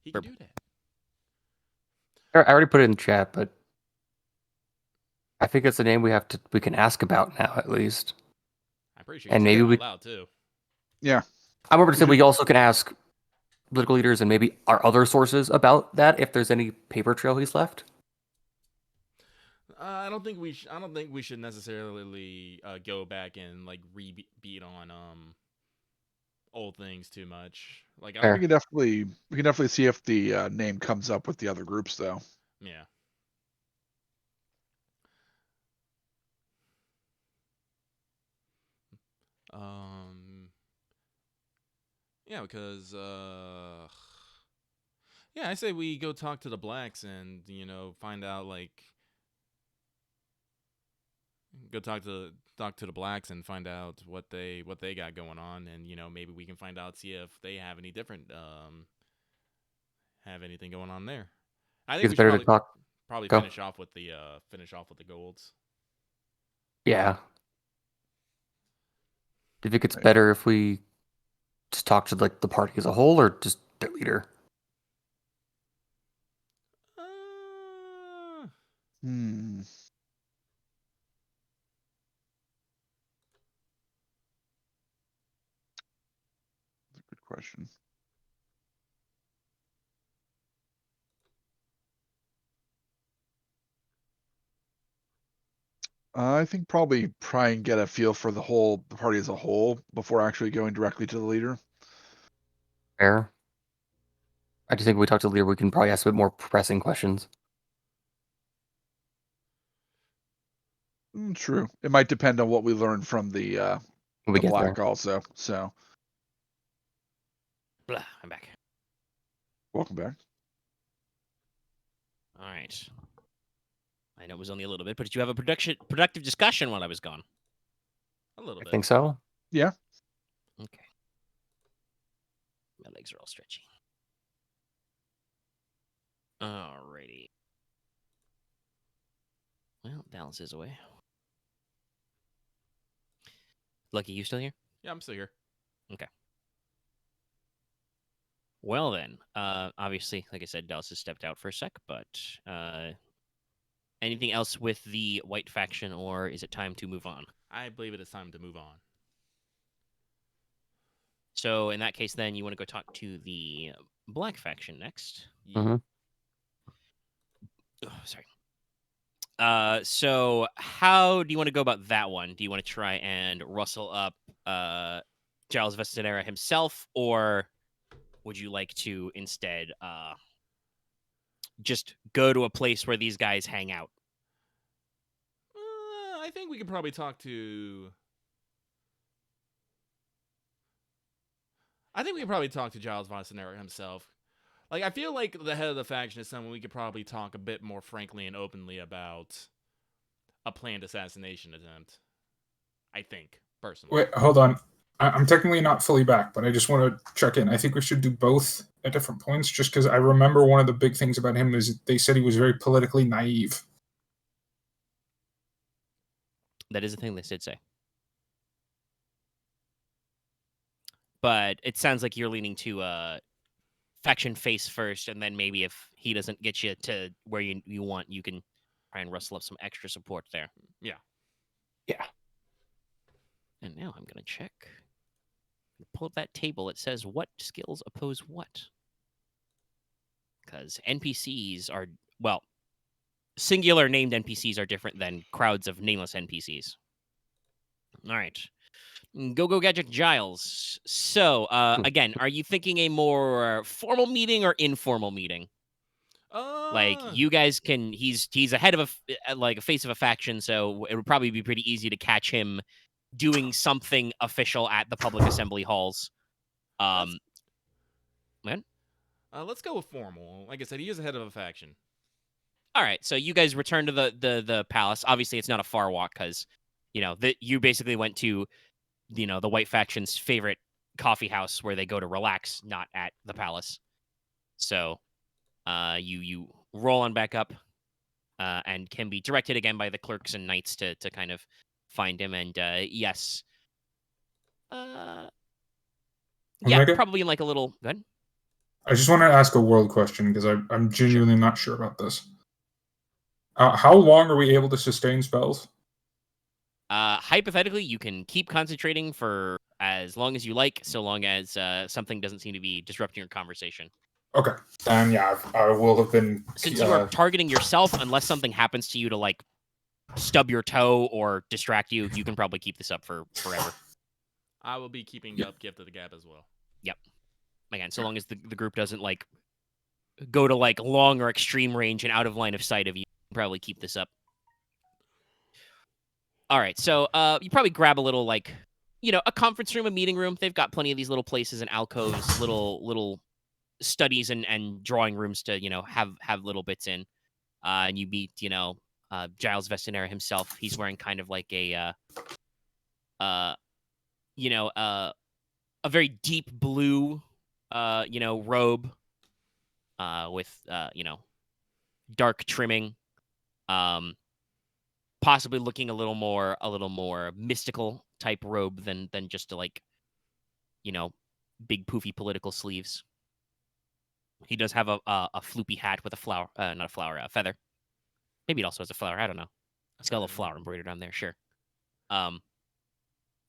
He can do that. I already put it in the chat, but I think it's a name we can ask about now, at least. I'm pretty sure and maybe we loud too. Yeah. I remember to say we also can ask political leaders and maybe our other sources about that if there's any paper trail he's left. I don't think we should necessarily go back and like rebeat on old things too much. Like we can definitely see if the name comes up with the other groups, though. Yeah. Yeah, because I say we go talk to the blacks and, you know, find out, like, go talk to the blacks and find out what they got going on, and, you know, maybe we can find out, see if they have any different have anything going on there. I think It's we should better to talk. probably Go. finish off with the golds. Yeah. Do you think it's Right. better if we just talk to like the party as a whole, or just their leader? Hmm. That's a good question. I think probably try and get a feel for the party as a whole before actually going directly to the leader. Fair. I just think when we talk to the leader, we can probably ask a bit more pressing questions. True. It might depend on what we learn from the When we get black there. also. So, Blah, I'm back. welcome back. All right. I know it was only a little bit, but did you have a productive discussion while I was gone? A little I bit. think so. Yeah. Okay. My legs are all stretchy. Alrighty. Well, Dallas is away. Lucky, you still here? Yeah, I'm still here. Well then, obviously, like I said, Dallas has stepped out for a sec, but anything else with the white faction, or is it time to move on? I believe it is time to move on. So in that case, then you want to go talk to the black faction next. Mm-hmm. Oh, sorry. So how do you want to go about that one? Do you want to try and rustle up Giles Vestanera himself, or would you like to instead just go to a place where these guys hang out? I think we could probably talk to. I think we could probably talk to Giles Vestanera himself. Like, I feel like the head of the faction is someone we could probably talk a bit more frankly and openly about a planned assassination attempt. I think, personally. Wait, hold on. I'm technically not fully back, but I just want to check in. I think we should do both at different points, just because I remember one of the big things about him is they said he was very politically naive. That is a thing they did say. But it sounds like you're leaning to faction face first, and then maybe if he doesn't get you to where you want, you can try and rustle up some extra support there. Yeah. Yeah. And now I'm going to check. Pull up that table that says what skills oppose what. Because NPCs are, well, singular named NPCs are different than crowds of nameless NPCs. All right. Go Gadget Giles. So, again, are you thinking a more formal meeting or informal meeting? Like you guys can, he's a head of a face of a faction, so it would probably be pretty easy to catch him doing something official at the public assembly halls. Let's go with formal. Like I said, he is the head of a faction. All right, so you guys return to the palace. Obviously, it's not a far walk because, you basically went to, the white faction's favorite coffee house where they go to relax, not at the palace. So, you roll on back up, and can be directed again by the clerks and knights to kind of find him. And yes, yeah, Omega? probably in like a little. Go ahead. I just want to ask a world question because I'm genuinely not sure about this. How long are we able to sustain spells? Hypothetically, you can keep concentrating for as long as you like, so long as something doesn't seem to be disrupting your conversation. Okay, then yeah, I will have been. Since you are targeting yourself, unless something happens to you to like stub your toe or distract you, you can probably keep this up for forever. I will be keeping up Gift of the Gap as well. Yep. Again, so long as the group doesn't like go to like long or extreme range and out of line of sight of you, can probably keep this up. All right, so you probably grab a little like, a conference room, a meeting room. They've got plenty of these little places and alcoves, little studies and drawing rooms to have little bits in. And you meet Giles Vestanera himself. He's wearing kind of like a very deep blue robe. with dark trimming, possibly looking a little more mystical type robe than just like big poofy political sleeves. He does have a floopy hat with a flower, not a flower, a feather. Maybe it also has a flower. I don't know. It's got a little flower embroidered on there. Sure.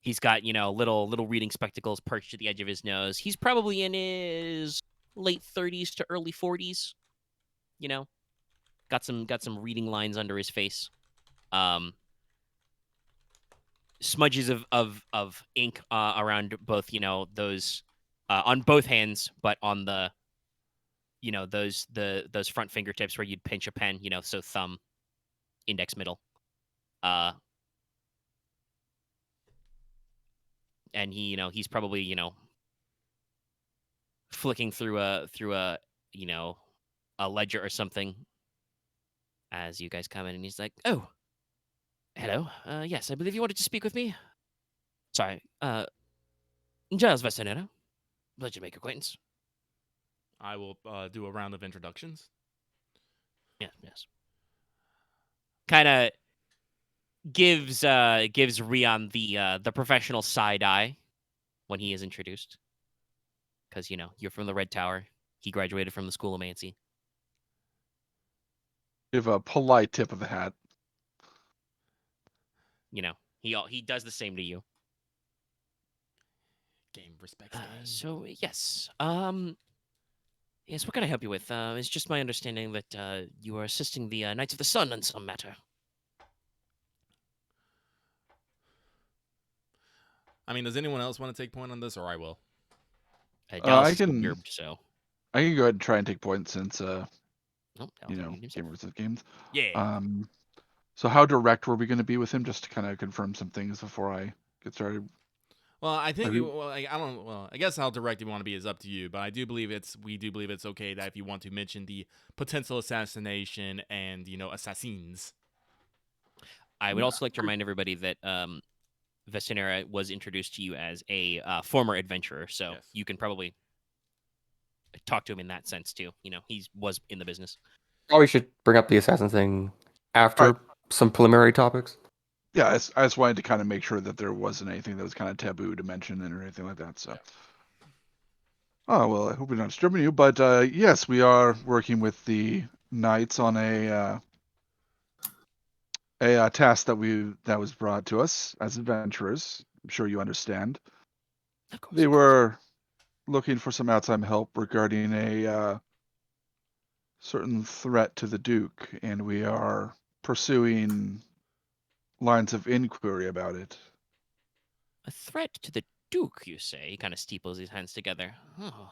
He's got little reading spectacles perched at the edge of his nose. He's probably in his late 30s to early 40s. Got some reading lines under his face. Smudges of ink around both those on both hands, but on the those front fingertips where you'd pinch a pen, so thumb, index, middle. And he's probably flicking through a a ledger or something as you guys come in, and he's like, "Oh, hello. Yes, I believe you wanted to speak with me. Sorry. Giles Vestanero. Pleasure to make acquaintance." I will do a round of introductions. Yes. Kind of gives Ryahn the professional side eye when he is introduced, because you're from the Red Tower. He graduated from the School of Mancy. Give a polite tip of the hat. He does the same to you. Game respects game. So yes. Yes, what can I help you with? It's just my understanding that you are assisting the Knights of the Sun on some matter. I mean, does anyone else want to take point on this, or I will? Dallas is disturbed, so I can go ahead and try and take points since gamers of games. Yeah. So how direct were we going to be with him, just to kind of confirm some things before I get started? Well, I think I guess how direct you want to be is up to you, but we do believe it's okay that if you want to mention the potential assassination and assassins. I would also like to remind everybody that Vestanera was introduced to you as a former adventurer, so yes. You can probably talk to him in that sense too. He was in the business. Probably should bring up the assassin thing after some preliminary topics. Yeah, I just wanted to kind of make sure that there wasn't anything that was kind of taboo to mention or anything like that. So, Oh well, I hope we're not disturbing you, but yes, we are working with the knights on a task that was brought to us as adventurers. I'm sure you understand. Of course. They were looking for some outside help regarding a certain threat to the Duke, and we are pursuing lines of inquiry about it. A threat to the Duke, you say? He kind of steeples his hands together. Oh,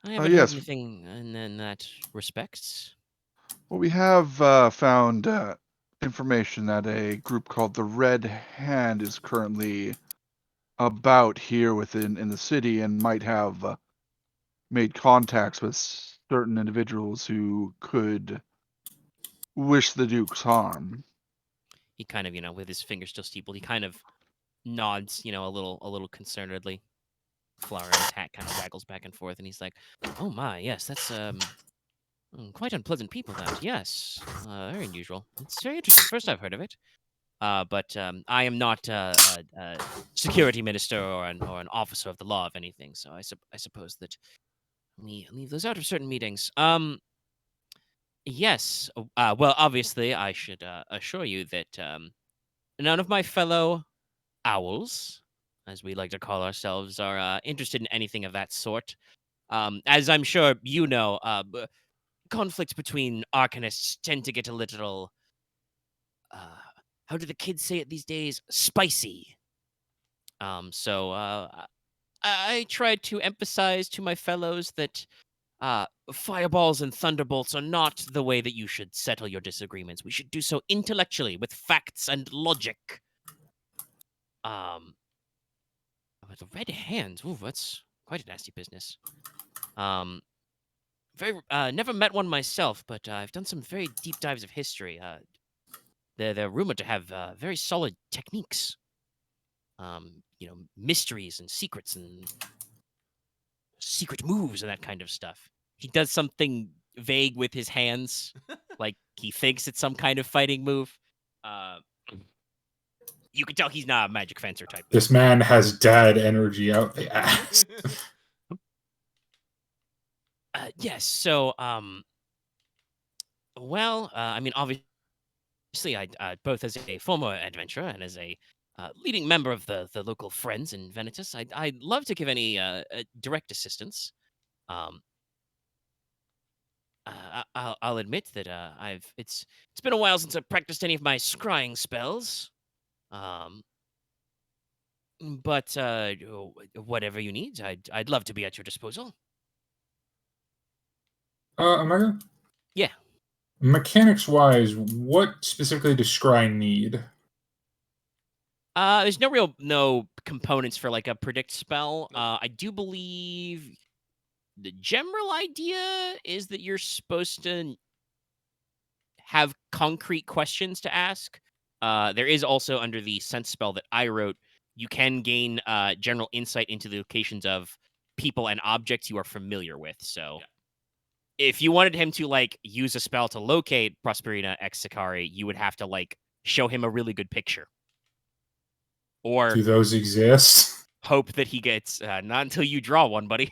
I haven't heard anything in that respect. Well, we have found information that a group called the Red Hand is currently about here in the city and might have made contacts with certain individuals who could wish the Duke's harm. He kind of, with his fingers still steepled, he kind of nods, a little concernedly. Flower in his hat kind of waggles back and forth, and he's like, "Oh my, yes, that's quite unpleasant people. That, yes, very unusual. It's very interesting. First I've heard of it. But I am not a security minister or an officer of the law of anything, so I suppose that we leave those out of certain meetings. Yes. Well, obviously, I should assure you that none of my fellow owls, as we like to call ourselves, are interested in anything of that sort. As I'm sure you know, conflicts between arcanists tend to get a little, how do the kids say it these days? Spicy. So I tried to emphasize to my fellows that fireballs and thunderbolts are not the way that you should settle your disagreements. We should do so intellectually, with facts and logic. But the Red Hand, ooh, that's quite a nasty business. Never met one myself, but I've done some very deep dives of history. They're rumored to have very solid techniques. Mysteries and secrets and secret moves and that kind of stuff. he does something vague with his hands, like he thinks it's some kind of fighting move. You can tell he's not a magic fencer type. This man has dad energy out the ass. Yes. So, well, I mean, obviously, I both as a former adventurer and as a leading member of the local Friends in Venetus, I'd love to give any direct assistance. I'll admit that it's been a while since I've practiced any of my scrying spells. But whatever you need, I'd love to be at your disposal. Omega? Yeah. Mechanics-wise, what specifically does Scry need? There's no components for like a predict spell. I do believe the general idea is that you're supposed to have concrete questions to ask. There is also under the sense spell that I wrote, you can gain general insight into the locations of people and objects you are familiar with. So if you wanted him to like use a spell to locate Prosperina X Sakari, you would have to like show him a really good picture. Or do those exist? Hope that he gets not until you draw one, buddy.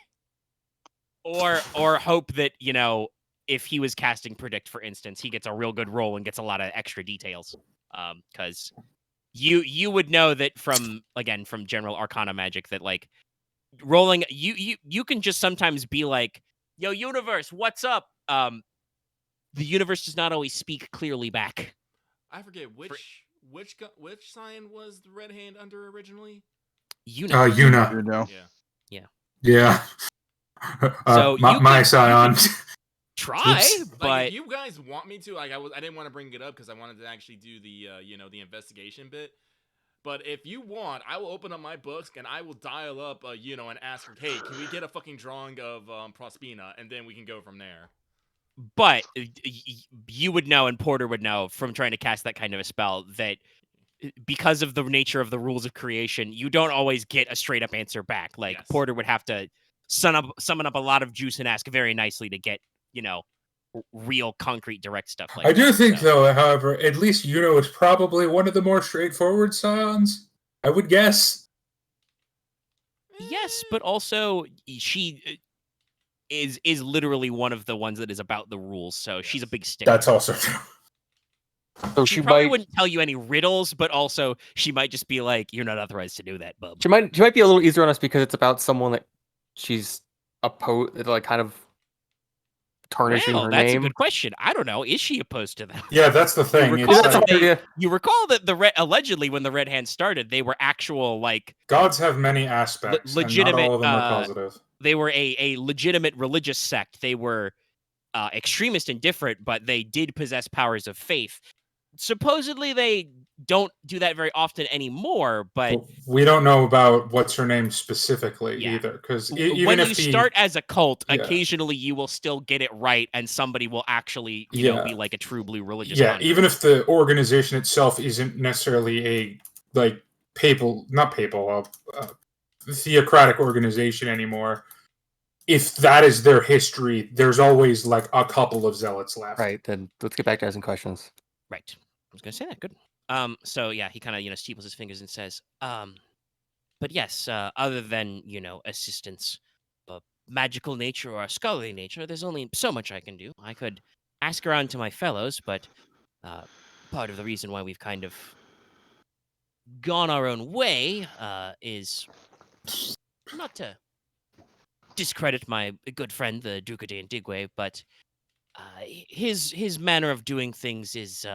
Or hope that, you know, if he was casting predict, for instance, he gets a real good roll and gets a lot of extra details. Because you would know that from general arcana magic that like rolling you can just sometimes be like, yo, universe, what's up? The universe does not always speak clearly back. I forget which sign was the red hand under originally? Yuna. You know. Yeah. So my scion. Try, but like, if you guys want me to, like, I didn't want to bring it up because I wanted to actually do the the investigation bit. But if you want, I will open up my books and I will dial up and ask her, hey, can we get a fucking drawing of Prospina, and then we can go from there. But you would know, and Porter would know from trying to cast that kind of a spell, that because of the nature of the rules of creation, you don't always get a straight up answer back. Like, yes. Porter would have to summon up a lot of juice and ask very nicely to get, real concrete direct stuff like I that. do think, though, however, at least Yuno is probably one of the more straightforward scions, I would guess. Yes, but also she is literally one of the ones that is about the rules, so she's a big stickler. That's also true. So she probably wouldn't tell you any riddles, but also she might just be like, "You're not authorized to do that, bub." She might be a little easier on us because it's about someone that she's like kind of tarnishing her that's name. A good question. I don't know. Is she opposed to that? Yeah, that's the thing. You recall that allegedly when the Red Hand started, they were actual like gods have many aspects. Legitimate. And not all of them are positive. They were a legitimate religious sect. They were extremist and different, but they did possess powers of faith. Supposedly they don't do that very often anymore, but we don't know about what's her name specifically either. Because when you start as a cult, occasionally you will still get it right, and somebody will actually, be like a true blue religious. Yeah, even if the organization itself isn't necessarily a theocratic organization anymore. If that is their history, there's always like a couple of zealots left. Right. Then let's get back to asking questions. Right. I was gonna say that. Good. So yeah, he kind of steeples his fingers and says, but yes, other than assistance of magical nature or scholarly nature, there's only so much I can do. I could ask around to my fellows, but part of the reason why we've kind of gone our own way is not to discredit my good friend the Duca de Indigue, but his manner of doing things is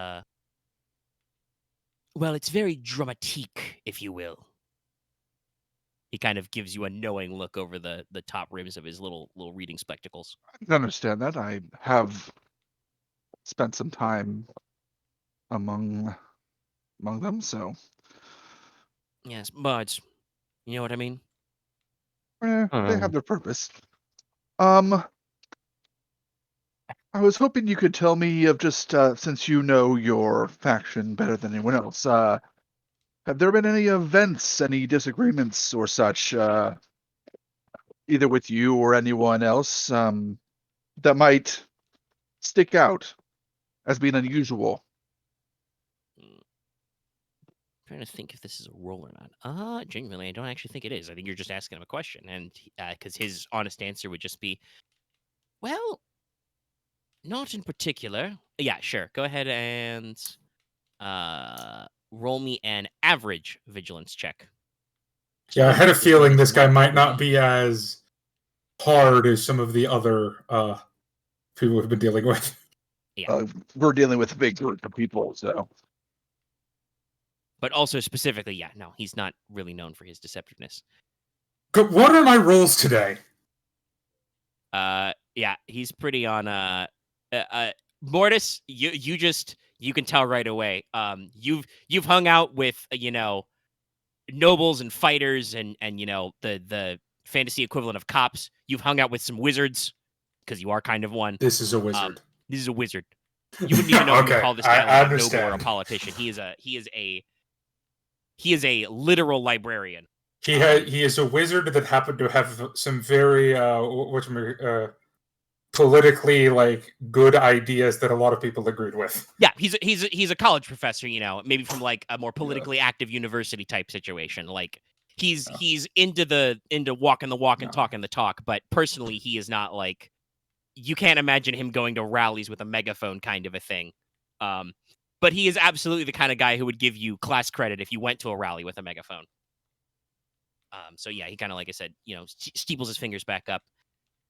well, it's very dramatique, if you will. He kind of gives you a knowing look over the top rims of his little reading spectacles. I can understand that. I have spent some time among them, so yes, but you know what I mean. They have their purpose. I was hoping you could tell me of just since you know your faction better than anyone else. Have there been any events, any disagreements or such, either with you or anyone else? that might stick out as being unusual? Trying to think if this is a roll or not. Genuinely, I don't actually think it is. I think you're just asking him a question, and because his honest answer would just be, well, not in particular. Yeah, sure. Go ahead and roll me an average vigilance check. Yeah, I had a This one feeling is this guy not might not pretty. be as hard as some of the other people we've been dealing with. Yeah. We're dealing with a big group of people, so. But also specifically, yeah, no, he's not really known for his deceptiveness. What are my rolls today? Yeah, he's pretty on Mortis, you can tell right away. You've hung out with nobles and fighters and the fantasy equivalent of cops. You've hung out with some wizards because you are kind of one. This is a wizard. This is a wizard. You wouldn't even know if you Okay, call this I guy like a noble or a understand. politician. He is a literal librarian. He is a wizard that happened to have some very politically like good ideas that a lot of people agreed with. Yeah, he's a college professor, maybe from like a more politically active university type situation. Like he's into walking the walk and talking the talk, but personally he is not like, you can't imagine him going to rallies with a megaphone kind of a thing. But he is absolutely the kind of guy who would give you class credit if you went to a rally with a megaphone. So yeah, he kind of, like I said, steeples his fingers back up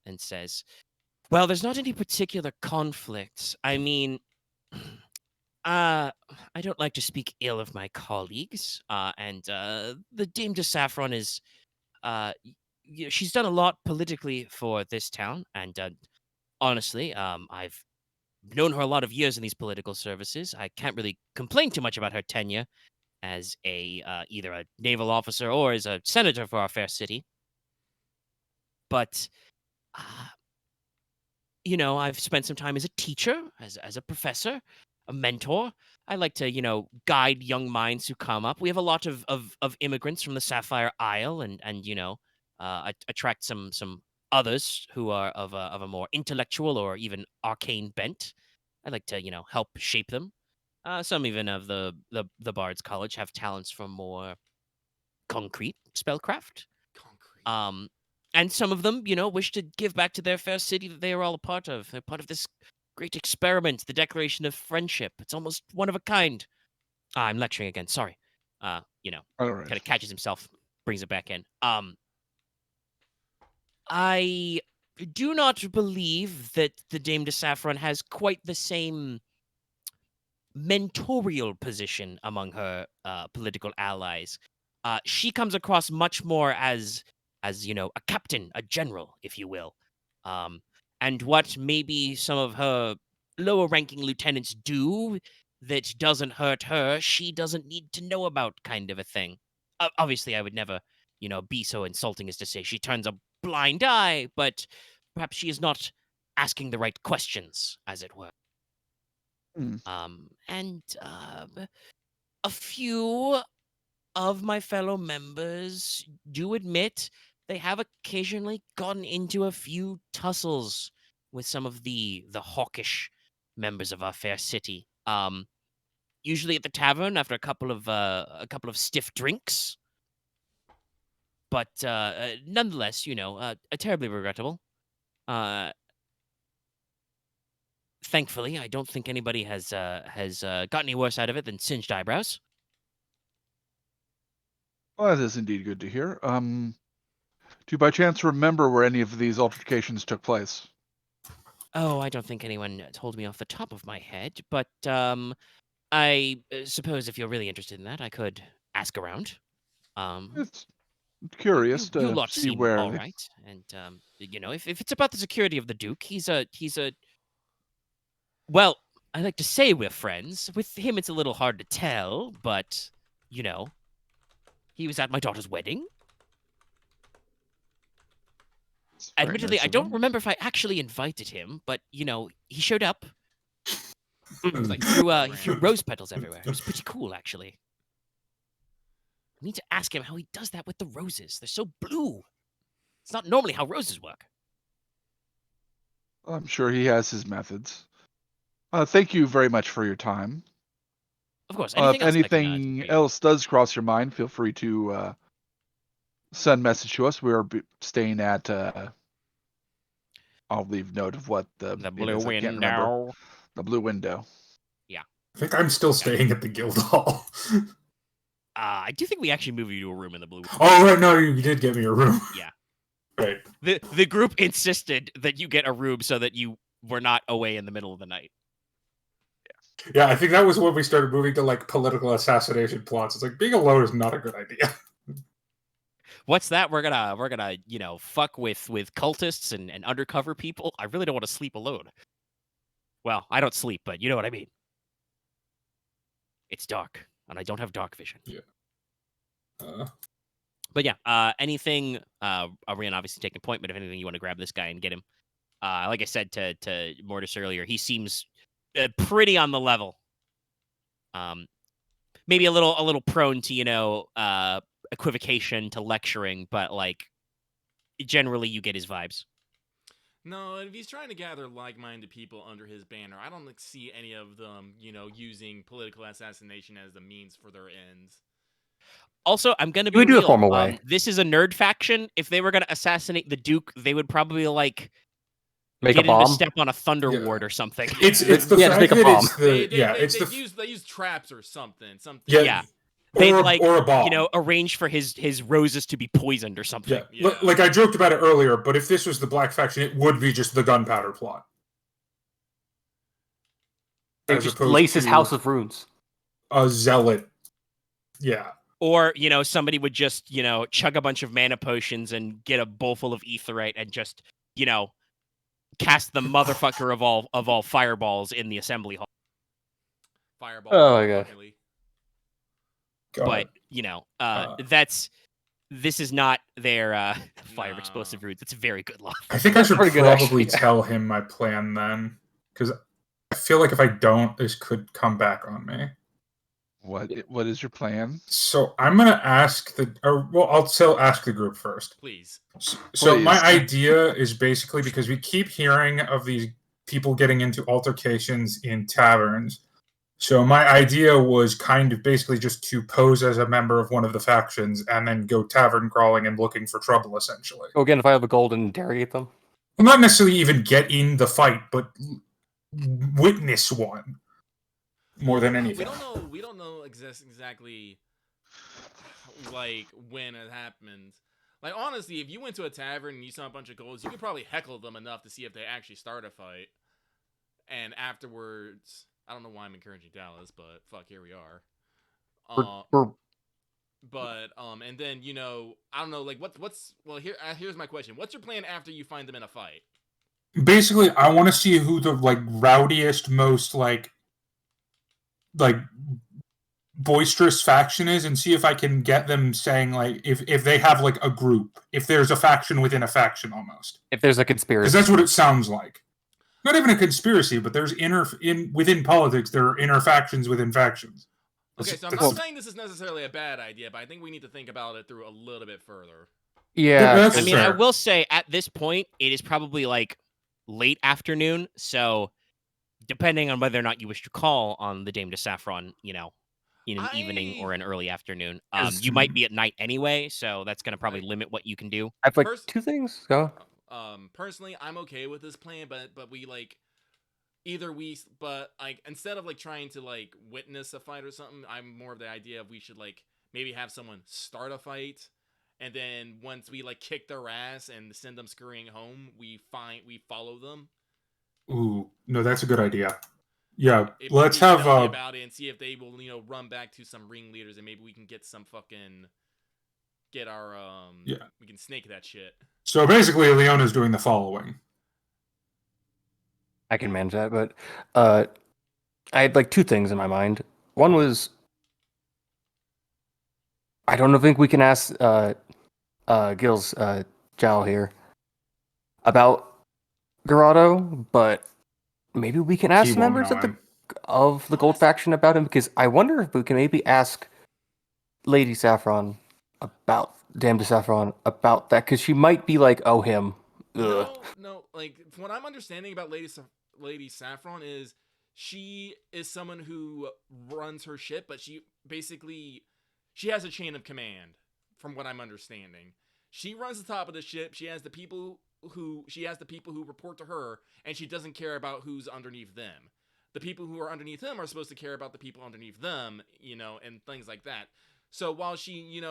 and says, well, there's not any particular conflicts. I mean, I don't like to speak ill of my colleagues, and the Dame de Saffron is, she's done a lot politically for this town, and honestly, I've known her a lot of years in these political services. I can't really complain too much about her tenure as either a naval officer or as a senator for our fair city. But I've spent some time as a teacher, as a professor, a mentor. I like to, guide young minds who come up. We have a lot of immigrants from the Sapphire Isle, and attract some others who are of a more intellectual or even arcane bent. I like to, help shape them. Some even of the Bard's College have talents for more concrete spellcraft. And some of them, wish to give back to their fair city that they are all a part of. They're part of this great experiment, the Declaration of Friendship. It's almost one of a kind. I'm lecturing again. Sorry. All right. Kind of catches himself, brings it back in. I do not believe that the Dame de Saffron has quite the same mentorial position among her political allies. She comes across much more as a captain, a general, if you will. And what maybe some of her lower ranking lieutenants do that doesn't hurt her, she doesn't need to know about, kind of a thing. Obviously, I would never, be so insulting as to say she turns a blind eye, but perhaps she is not asking the right questions, as it were. And a few of my fellow members do admit they have occasionally gotten into a few tussles with some of the hawkish members of our fair city. Usually at the tavern after a couple of stiff drinks. But nonetheless, terribly regrettable. Thankfully, I don't think anybody has got any worse out of it than singed eyebrows. Well, that is indeed good to hear. Do you by chance remember where any of these altercations took place? Oh, I don't think anyone told me off the top of my head, but I suppose if you're really interested in that, I could ask around. It's curious you to lot see seem where. all right, and if it's about the security of the Duke, he's a. Well, I like to say we're friends. With him, it's a little hard to tell, but he was at my daughter's wedding. Admittedly, nice I of don't him. remember if I actually invited him, but he showed up. It was like he threw rose petals everywhere. It was pretty cool, actually. I need to ask him how he does that with the roses. They're so blue. It's not normally how roses work. I'm sure he has his methods. Thank you very much for your time. Of course. If Anything else I can, anything do for you? else does cross your mind, feel free to send a message to us. We are staying at. I'll leave note of what the Blue is. I can't remember. window. The Blue Window. I think I'm still staying at the guild hall. I do think we actually moved you to a room in the blue window. Oh right, no, you did get me a room. Yeah. Right. The group insisted that you get a room so that you were not away in the middle of the night. Yeah, I think that was when we started moving to like political assassination plots. It's like being alone is not a good idea. What's that? We're gonna fuck with cultists and undercover people. I really don't want to sleep alone. Well, I don't sleep, but you know what I mean. It's dark, and I don't have dark vision. Yeah. But yeah, anything, Aren obviously taking point, but if anything, you want to grab this guy and get him. Like I said to Mortis earlier, he seems pretty on the level. Maybe a little prone to, equivocation, to lecturing, but like generally you get his vibes. No, if he's trying to gather like-minded people under his banner, I don't see any of them, using political assassination as the means for their ends. Also, I'm gonna be We do real. a formal way. This is a nerd faction. If they were gonna assassinate the Duke, they would probably Make get a bomb. him to step on a thunder ward or something. It's the Yeah, just fact make a that bomb. it's the They use traps or something. Yeah. They'd or a bomb. Arrange for his roses to be poisoned or something. Yeah. Like I joked about it earlier, but if this was the Black Faction, it would be just the gunpowder plot. They As just opposed lace his to house of runes. A zealot. Yeah. Or, somebody would just, chug a bunch of mana potions and get a bowl full of aetherite and just, cast the motherfucker of all fireballs in the assembly hall. Fireball. Oh my gosh. But, this is not their fire explosive routes. It's very good luck. I think I should pretty good, probably actually. tell him my plan then, because I feel like if I don't, this could come back on me. What is your plan? So I'm gonna ask I'll still ask the group first. Please. So Please. my idea is basically because we keep hearing of these people getting into altercations in taverns. So my idea was kind of basically just to pose as a member of one of the factions and then go tavern crawling and looking for trouble, essentially. So again, if I have a gold and interrogate them. Well, not necessarily even get in the fight, but witness one more than anything. We don't know exactly like when it happened. Like honestly, if you went to a tavern and you saw a bunch of golds, you could probably heckle them enough to see if they actually start a fight. And afterwards, I don't know why I'm encouraging Dallas, but fuck, here we are. And then I don't know, like here's my question: what's your plan after you find them in a fight? Basically, I want to see who the rowdiest, most like boisterous faction is, and see if I can get them saying if they have a group, if there's a faction within a faction, almost. If there's a conspiracy, because that's what it sounds like. Not even a conspiracy, but there's within politics, there are inner factions within factions. Okay, so I'm not saying this is necessarily a bad idea, but I think we need to think about it through a little bit further. Yeah, I mean, I will say at this point, it is probably late afternoon, so depending on whether or not you wish to call on the Dame de Saffron, in an evening or an early afternoon, you might be at night anyway, so that's going to probably limit what you can do. I have two things. Go. Personally, I'm okay with this plan, but we instead of trying to witness a fight or something, I'm more of the idea of we should maybe have someone start a fight, and then once we kick their ass and send them scurrying home, we follow them. Ooh, no, that's a good idea. Yeah, let's have about it and see if they will run back to some ringleaders, and maybe we can get some fucking we can snake that shit. So basically, Leona's doing the following. I can manage that, but I had two things in my mind. One was I don't think we can ask Gil's Zhao here about Garado, but maybe we can ask members of the Gold Faction about him, because I wonder if we can maybe ask Lady Saffron about Dame de Saffron about that, because she might be him. No. Like from what I'm understanding about Lady Saffron is she is someone who runs her ship, but she has a chain of command. From what I'm understanding, she runs the top of the ship. She has the people who report to her, and she doesn't care about who's underneath them. The people who are underneath them are supposed to care about the people underneath them, and things like that. So while she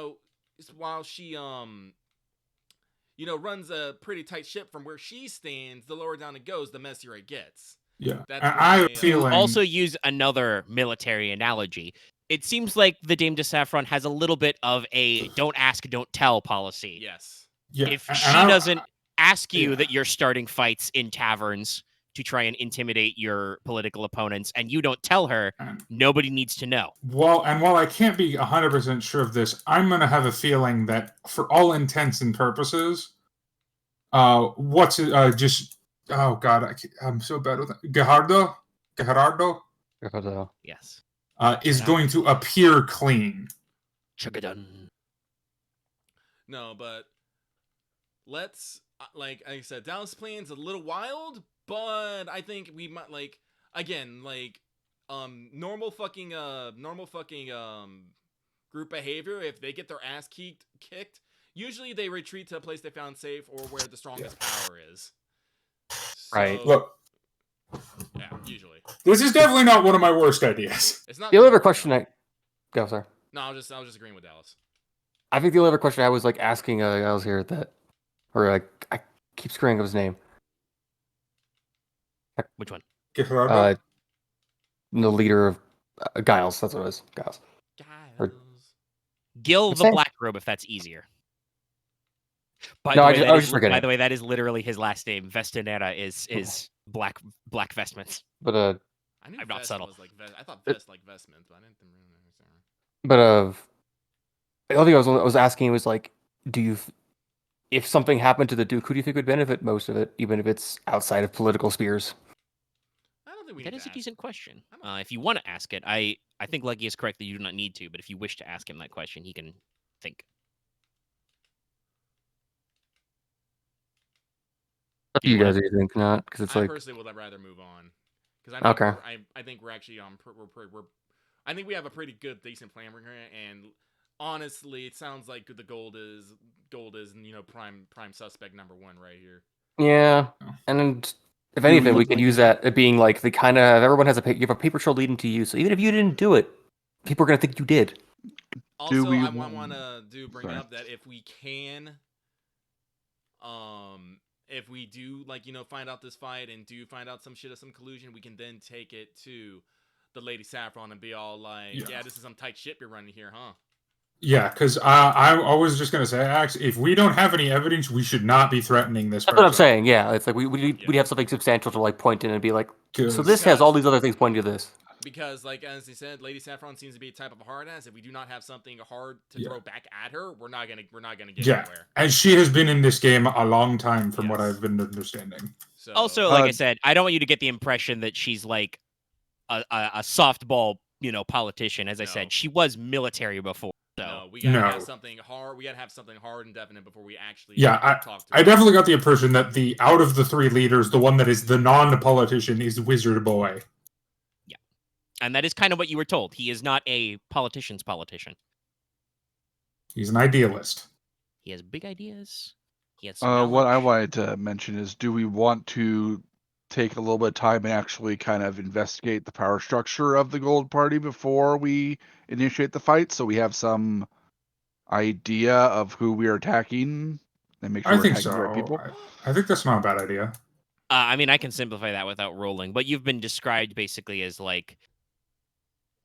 runs a pretty tight ship from where she stands, the lower down it goes, the messier it gets. Yeah, That's I have a To feeling. also use another military analogy, it seems like the Dame de Saffron has a little bit of a don't ask, don't tell policy. Yes. Yeah, If and she doesn't ask you yeah. that you're starting fights in taverns to try and intimidate your political opponents, and you don't tell her, nobody needs to know. While I can't be 100% sure of this, I'm going to have a feeling that for all intents and purposes, oh God, I'm so bad with it. Gerardo Yes. is going to appear clean. Chugadun. No, but let's like I said, Dallas plan's a little wild, but I think we might normal fucking group behavior. If they get their ass kicked, usually they retreat to a place they found safe or where the strongest power is. Right. Look, yeah, usually. This is definitely not one of my worst ideas. It's not. The only other question go, sorry. No, I was just agreeing with Dallas. I think the only other question I was asking I was here I keep screwing up his name. Which one? Gerardo? The leader of Giles. That's what it is. Giles. Gil the Black Robe, if that's easier. By the way, that is literally his last name. Vestanera is black vestments. But I knew I'm not subtle. I thought vest like vestments, but I didn't really understand. But the other thing I was asking was if something happened to the Duke, who do you think would benefit most of it, even if it's outside of political spheres? I don't think we. That is a decent question. If you want to ask it, I think Leggy is correct that you do not need to. But if you wish to ask him that question, he can think. Up to you guys, you think not? Because it's I personally would rather move on. Because I think we're actually I think we have a pretty good, decent plan here, and honestly, it sounds like the gold is prime suspect number one right here. Yeah, and if anything, we could use that at being the kind of everyone has you have a paper trail leading to you, so even if you didn't do it, people are gonna think you did. Also, I want to bring up that if we can, if we do find out this fight and do find out some shit of some collusion, we can then take it to the Lady Saffron and be all like, yeah, this is some tight ship you're running here, huh? Yeah, because I was just going to say, actually, if we don't have any evidence, we should not be threatening this person. That's what I'm saying, yeah. It's we'd have something substantial to point in and be like, so this has all these other things pointing to this. Because, as they said, Lady Saffron seems to be a type of hard ass. If we do not have something hard to throw back at her, we're not gonna get anywhere. And she has been in this game a long time, from what I've been understanding. So, also, like I said, I don't want you to get the impression that she's like a softball, politician. As I said, she was military before. So. No, we gotta have something hard. We gotta have something hard and definite before we actually talk to her. I definitely got the impression that out of the three leaders, the one that is the non-politician is Wizard Boy. And that is kind of what you were told. He is not a politician's politician. He's an idealist. He has big ideas. He has what I wanted to mention is, do we want to take a little bit of time and actually kind of investigate the power structure of the Gold Party before we initiate the fight, so we have some idea of who we are attacking and make sure we're attacking the right people? I think that's not a bad idea. I mean, I can simplify that without rolling, but you've been described basically as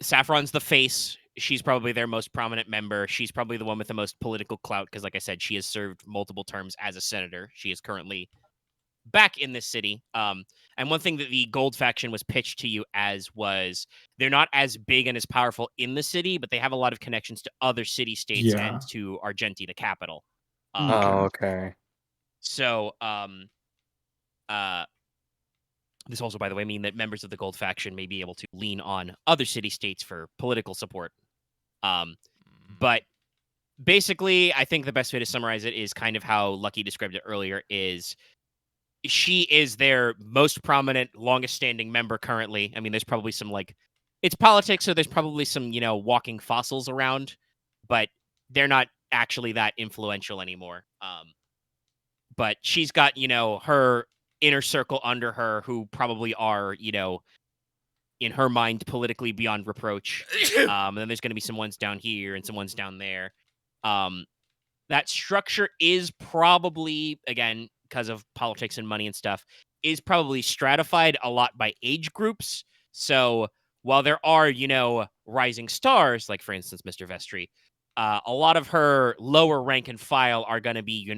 Saffron's the face. She's probably their most prominent member. She's probably the one with the most political clout because, like I said, she has served multiple terms as a senator. She is currently back in this city. And one thing that the Gold faction was pitched to you as was they're not as big and as powerful in the city, but they have a lot of connections to other city-states and to Argenti, the capital. Okay. So, this also, by the way, mean that members of the Gold faction may be able to lean on other city-states for political support. But basically, I think the best way to summarize it is kind of how Lucky described it earlier, is she is their most prominent, longest-standing member currently. I mean, there's probably some it's politics, so there's probably some walking fossils around, but they're not actually that influential anymore. But she's got her inner circle under her who probably are in her mind politically beyond reproach. And then there's going to be some ones down here and some ones down there. That structure is probably, again, because of politics and money and stuff, is probably stratified a lot by age groups. So while there are, rising stars, like, for instance, Mr. Vestry, a lot of her lower rank and file are going to be,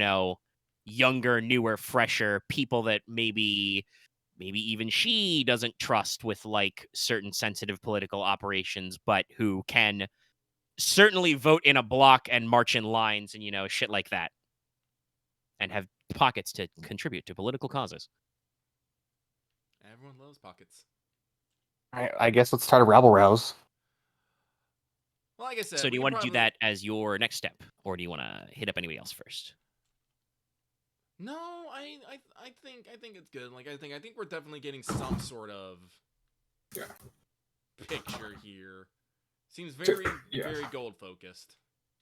younger, newer, fresher people that maybe even she doesn't trust with, like, certain sensitive political operations, but who can certainly vote in a block and march in lines and shit like that, and have pockets to contribute to political causes. Everyone loves pockets. I guess let's try to rabble rouse. Well, like I said, So do you want to do that as your next step, or do you want to hit up anybody else first? No, I think it's good. Like I think we're definitely getting some sort of picture here. Seems very gold focused.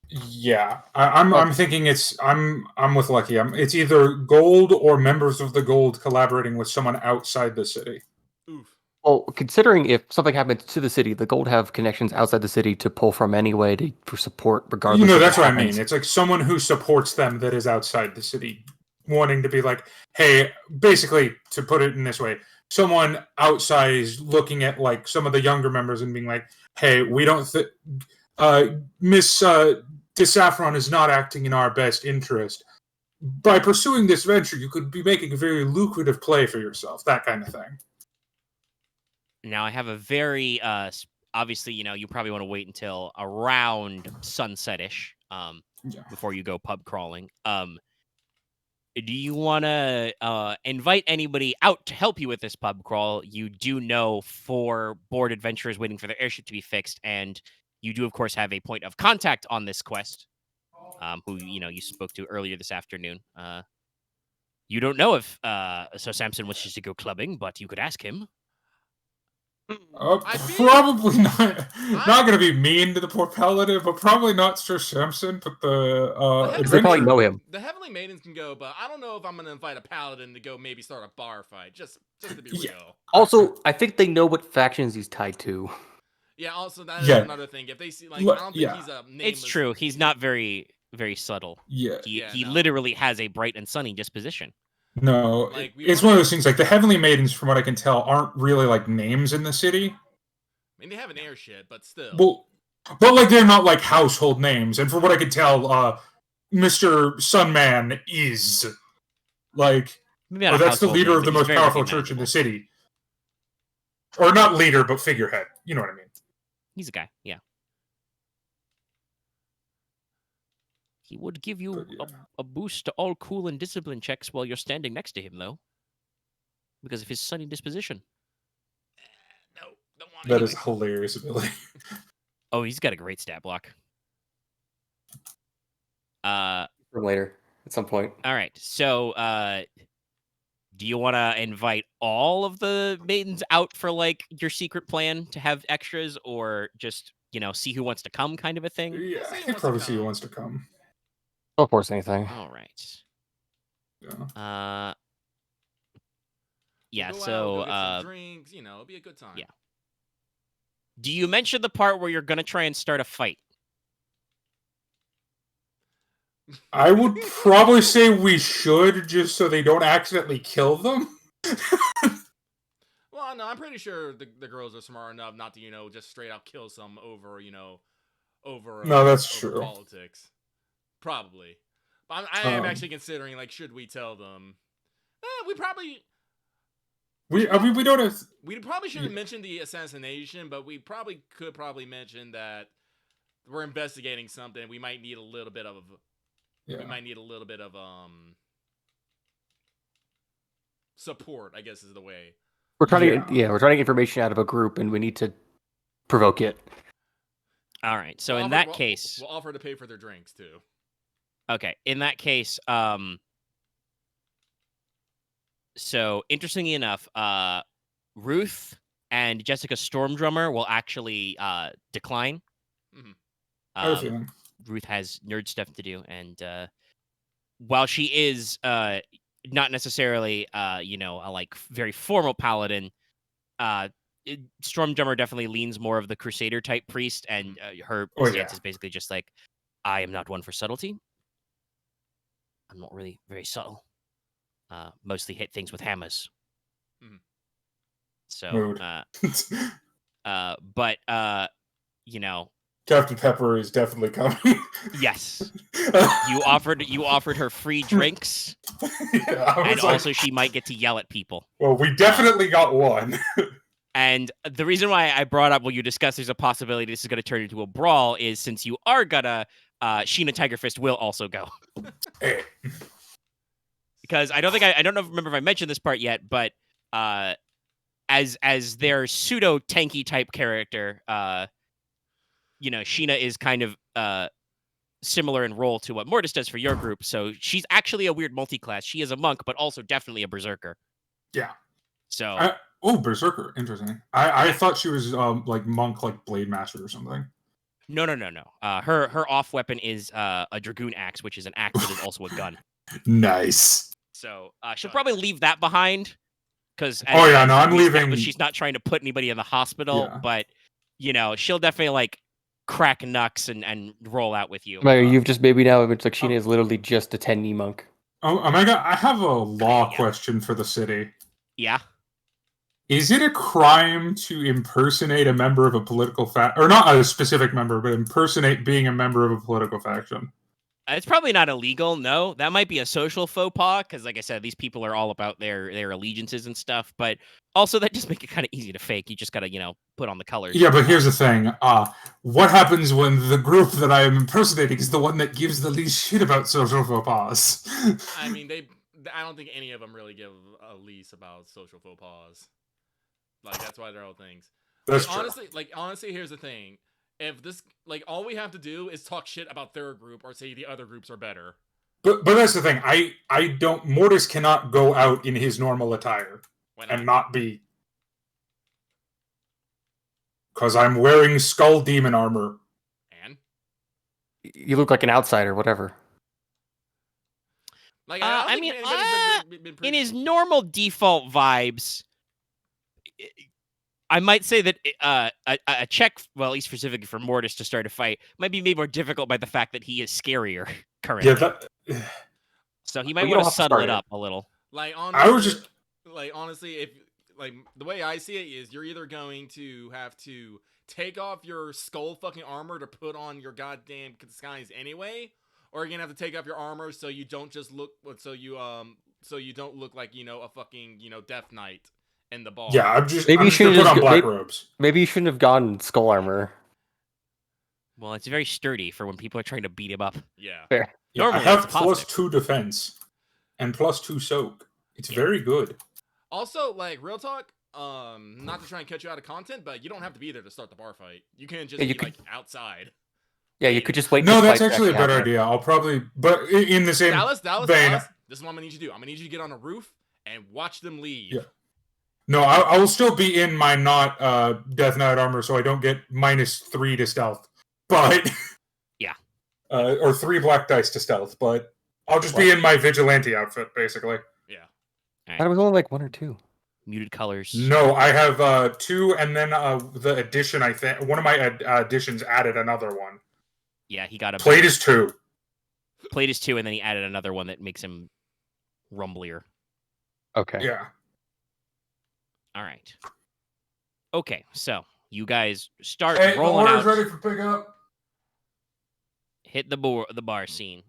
Yeah, I'm thinking I'm with Lucky. It's either gold or members of the gold collaborating with someone outside the city. Oof. Well, considering if something happens to the city, the gold have connections outside the city to pull from anyway for support, regardless. That's what I mean. It's like someone who supports them that is outside the city, wanting to be like, hey, basically, to put it in this way, someone outside is looking at like some of the younger members and being like, hey, we don't Miss DeSaffron is not acting in our best interest. By pursuing this venture, you could be making a very lucrative play for yourself, that kind of thing. Now, I have a very, obviously, you probably want to wait until around sunset-ish before you go pub crawling. Do you want to invite anybody out to help you with this pub crawl? You do know 4 bored adventurers waiting for their airship to be fixed, and you do, of course, have a point of contact on this quest, who, you spoke to earlier this afternoon. You don't know if Sir Samson wishes to go clubbing, but you could ask him. Probably not. Not going to be mean to the poor paladin, but probably not Sir Samson. But they probably know him. The Heavenly Maidens can go, but I don't know if I'm going to invite a paladin to go maybe start a bar fight. Just to be real. Also, I think they know what factions he's tied to. Yeah. Also, that is another thing. If they see, like, I don't think he's a nameless. It's true. He's not very, very subtle. Yeah. He literally has a bright and sunny disposition. No, like, it's one of those things, like, the Heavenly Maidens, from what I can tell, aren't really, like, names in the city. I mean, they have an airship, but still. Well, but, like, they're not, like, household names. And from what I can tell, Mr. Sunman is, like, that's the leader of the most powerful church in the city. Or not leader, but figurehead. You know what I mean? He's a guy, yeah. He would give you a boost to all cool and discipline checks while you're standing next to him, though. Because of his sunny disposition. No, don't want that is hilarious ability. Oh, he's got a great stat block. For later, at some point. All right, so do you want to invite all of the maidens out for, like, your secret plan to have extras, or just, see who wants to come kind of a thing? Yeah, I could probably see who wants to come. Don't force anything. All right. Yeah. We'll so go get some drinks, it'll be a good time. Yeah. Do you mention the part where you're gonna try and start a fight? I would probably say we should, just so they don't accidentally kill them. Well, no, I'm pretty sure the girls are smart enough not to, just straight up kill some over, over. No, that's over true. Politics. Probably. But I am actually considering, like, should we tell them? We probably... We don't have... We probably shouldn't mention the assassination, but we could mention that we're investigating something. We might need a little bit of... Yeah. We might need a little bit of, support, I guess is the way. We're trying to get information out of a group, and we need to provoke it. All right. So in that case... We'll offer to pay for their drinks, too. Okay, in that case, So interestingly enough, Ruth and Jessica Stormdrummer will actually decline. Mhm. I have a feeling. Ruth has nerd stuff to do, and while she is not necessarily a like very formal paladin, Stormdrummer definitely leans more of the crusader type priest, and her Oh, stance yeah. is basically just like, I am not one for subtlety. I'm not really very subtle. Mostly hit things with hammers. Mhm. So, Mood. but you know, Captain Pepper is definitely coming. yes, you offered her free drinks, Yeah, I and was like, also she might get to yell at people. well, we definitely got one. And the reason why I brought up when you discussed there's a possibility this is going to turn into a brawl is since you are gonna, Sheena Tigerfist will also go. Hey. Because I don't remember if I mentioned this part yet, but as their pseudo tanky type character, Sheena is kind of similar in role to what Mortis does for your group. So she's actually a weird multi-class. She is a monk, but also definitely a berserker. Yeah. So Berserker. Interesting. I thought she was like monk, like Blade Master or something. no. Her off weapon is a dragoon axe, which is an axe that is also a gun. Nice. So she'll probably leave that behind because I'm leaving. She's not trying to put anybody in the hospital, Yeah. but she'll definitely like crack knucks and roll out with you. You've just maybe now it's like Sheena is literally just a 10 monk. Omega, I have a law question for the city. Yeah. Is it a crime to impersonate a member of a political faction, or not a specific member, but impersonate being a member of a political faction? It's probably not illegal. No, that might be a social faux pas because, like I said, these people are all about their allegiances and stuff. But also, that just make it kind of easy to fake. You just gotta, put on the colors. Yeah, but here's the thing. What happens when the group that I am impersonating is the one that gives the least shit about social faux pas? I mean, I don't think any of them really give a lease about social faux pas. Like, that's why they're all things. That's like, true. Honestly, here's the thing. If this, all we have to do is talk shit about their group or say the other groups are better. But that's the thing. I don't. Mortis cannot go out in his normal attire and not be. Because I'm wearing Skull Demon armor. And? You look like an outsider, whatever. Like, in his normal default vibes, I might say that a check, well, at least specifically for Mortis to start a fight, might be made more difficult by the fact that he is scarier currently. Yeah, so he might want to subtle it up a little. Like, honestly, if the way I see it is, you're either going to have to take off your skull fucking armor to put on your goddamn disguise anyway, or you're gonna have to take off your armor so you don't just look so you don't look like a fucking Death Knight in the ball. Yeah, I'm just gonna put on black robes. Maybe you shouldn't have gone skull armor. Well, it's very sturdy for when people are trying to beat him up. Yeah. Fair. Yeah, I have +2 defense and +2 soak. It's very good. Also, like, real talk, not to try and cut you out of content, but you don't have to be there to start the bar fight. You can just be like outside. Yeah, you could just wait. No, that's actually a better idea. I'll probably, but in the same Dallas, vein, this is what I'm gonna need you to do. I'm gonna need you to get on a roof and watch them leave. Yeah. No, I will still be in my not Death Knight armor, so I don't get -3 to stealth. But yeah, or 3 black dice to stealth. But I'll just be in my vigilante outfit, basically. Yeah. Right. That was only like 1 or 2. Muted colors. No, I have 2, and then the addition. I think one of my additions added another one. Yeah, he got a plate is 2. Plate is 2, and then he added another one that makes him rumblier. Okay. Yeah. All right. Okay, so you guys start rolling out. Hey, the order's ready for pickup. Hit the bar scene.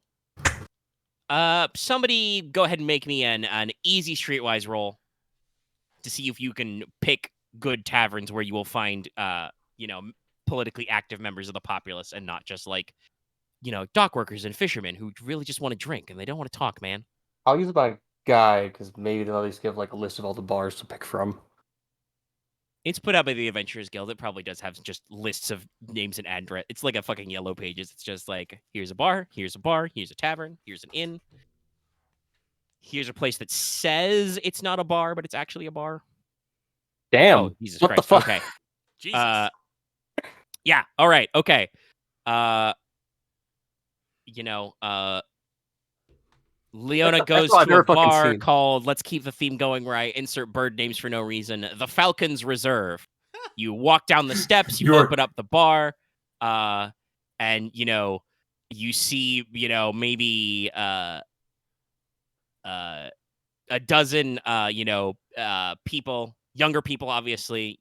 Somebody go ahead and make me an easy streetwise roll to see if you can pick good taverns where you will find politically active members of the populace and not just like dock workers and fishermen who really just want to drink and they don't want to talk, man. I'll use my guide because maybe they'll at least give like a list of all the bars to pick from. It's put out by the Adventurers Guild. It probably does have just lists of names and address. It's like a fucking Yellow Pages. It's just like, here's a bar, here's a tavern, here's an inn, Here's a place that says it's not a bar, but it's actually a bar. Damn. Oh, Jesus what Christ. the fuck? Okay. Jesus. Yeah. All right. Okay. Leona goes all I've to ever a fucking bar seen. called, let's keep the theme going where I insert bird names for no reason, the Falcon's Reserve. You walk down the steps, you open up the bar, and, you see, maybe a dozen, people, younger people, obviously,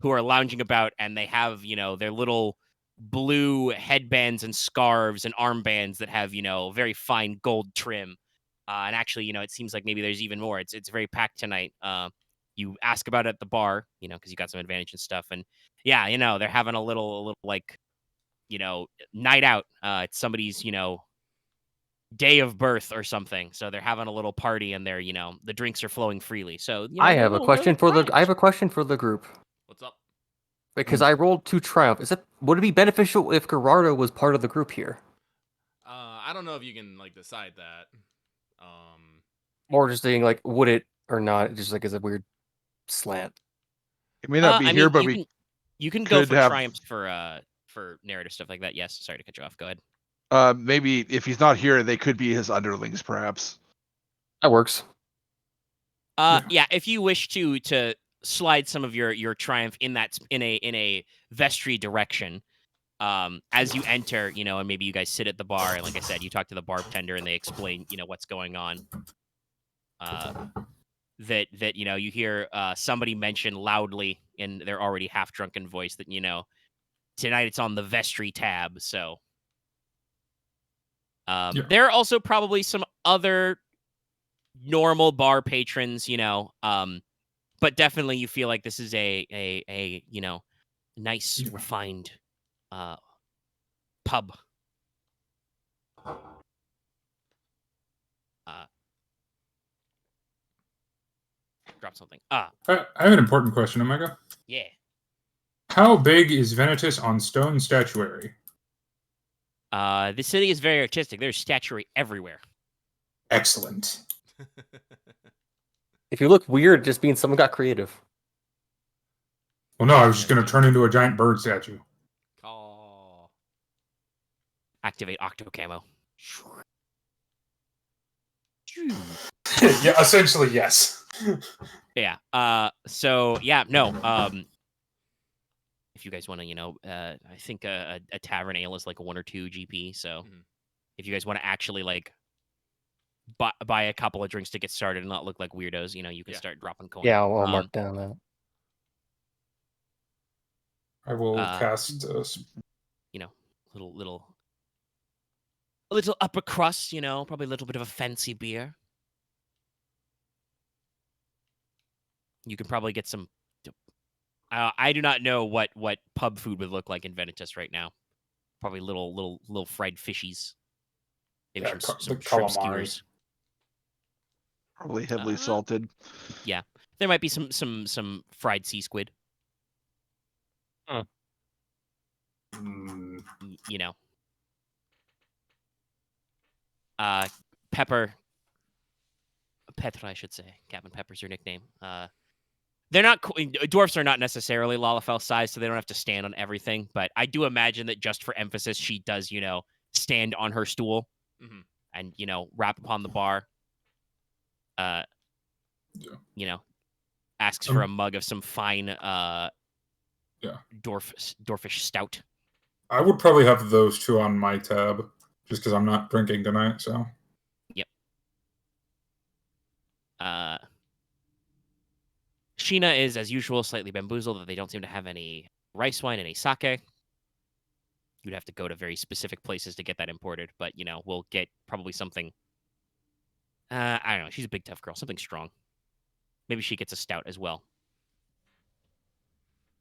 who are lounging about, and they have, their little blue headbands and scarves and armbands that have, very fine gold trim. And actually, it seems like maybe there's even more. It's very packed tonight. You ask about it at the bar, because you got some advantage and stuff. And yeah, they're having a little like, night out. It's somebody's, day of birth or something. So they're having a little party, and they're, the drinks are flowing freely. So I have a question for the group. What's up? Because I rolled 2 triumph. Would it be beneficial if Gerardo was part of the group here? I don't know if you can decide that. Or just saying would it or not? Just as a weird slant. It may not be here, but you can go for have... triumphs for narrative stuff like that. Yes, sorry to cut you off. Go ahead. Maybe if he's not here, they could be his underlings, perhaps. That works. Yeah. If you wish to slide some of your triumph in a vestry direction, as you enter, and maybe you guys sit at the bar, and like I said, you talk to the bartender, and they explain, what's going on. That you hear somebody mention loudly in their already half drunken voice that tonight it's on the vestry tab. So there are also probably some other normal bar patrons, but definitely you feel like this is a nice refined pub. Drop something. I have an important question, Omega. Yeah. How big is Venetus on stone statuary? The city is very artistic. There's statuary everywhere. Excellent. If you look weird, just means someone got creative. Well, no, I was just going to turn into a giant bird statue. Activate Octo Camo. Yeah, essentially, yes. Yeah. So yeah, no. If you guys want to, I think a tavern ale is like a 1 or 2 GP. So if you guys want to actually buy a couple of drinks to get started and not look like weirdos, you can start dropping coins. Yeah, I'll mark down that. I will cast. Little upper crust, probably a little bit of a fancy beer. You can probably get some. I do not know what pub food would look like in Venetus right now. Probably little fried fishies. Maybe some shrimp skewers. Probably heavily salted. Yeah, there might be some fried sea squid. Pepper. Petra, I should say. Captain Pepper's your nickname. They're not dwarfs are not necessarily Lalafell size, so they don't have to stand on everything. But I do imagine that just for emphasis, she does, stand on her stool and rap upon the bar. Asks for a mug of some fine dwarfish stout. I would probably have those 2 on my tab, just because I'm not drinking tonight. So. Yep. Sheena is, as usual, slightly bamboozled that they don't seem to have any rice wine, any sake. You'd have to go to very specific places to get that imported, but, we'll get probably something. I don't know. She's a big, tough girl. Something strong. Maybe she gets a stout as well.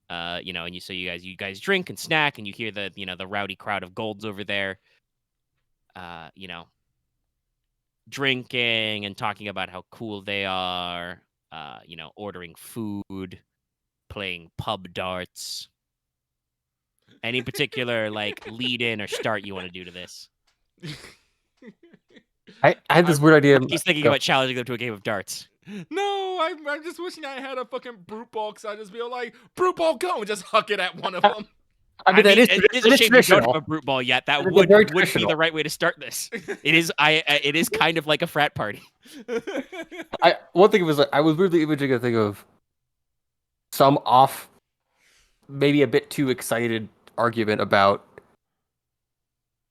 And you guys drink and snack, and you hear the rowdy crowd of golds over there, drinking and talking about how cool they are. Ordering food, playing pub darts. Any particular lead in or start you want to do to this? I had this weird idea. He's thinking Go. about challenging them to a game of darts. No, I'm just wishing I had a fucking brute ball, because I'd just be like, brute ball, go, and just huck it at one of them. I mean, that is it is a shame you don't traditional. have a brute ball yet. That It is would very be traditional. the right way to start this. It is it is kind of like a frat party. One thing was like, I was weirdly imaging a thing of some off, maybe a bit too excited argument about.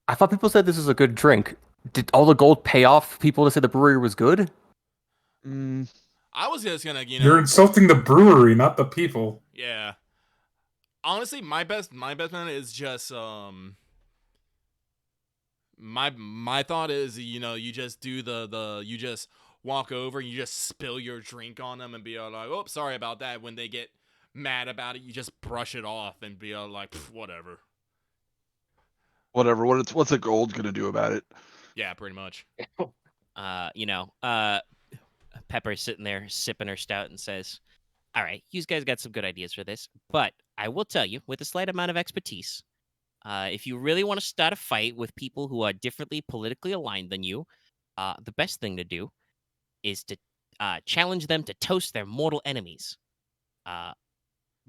I thought people said this is a good drink. Did all the gold pay off people to say the brewery was good? I was just gonna, You're insulting the brewery, not the people. Yeah. Honestly, my best man is just my thought is, you just do you just walk over and you just spill your drink on them and be all like, oh, sorry about that. When they get mad about it, you just brush it off and be all like, whatever. Whatever. What's a gold gonna do about it? Yeah, pretty much. Pepper's sitting there sipping her stout and says, all right, you guys got some good ideas for this, but I will tell you, with a slight amount of expertise, if you really want to start a fight with people who are differently politically aligned than you, the best thing to do is to challenge them to toast their mortal enemies.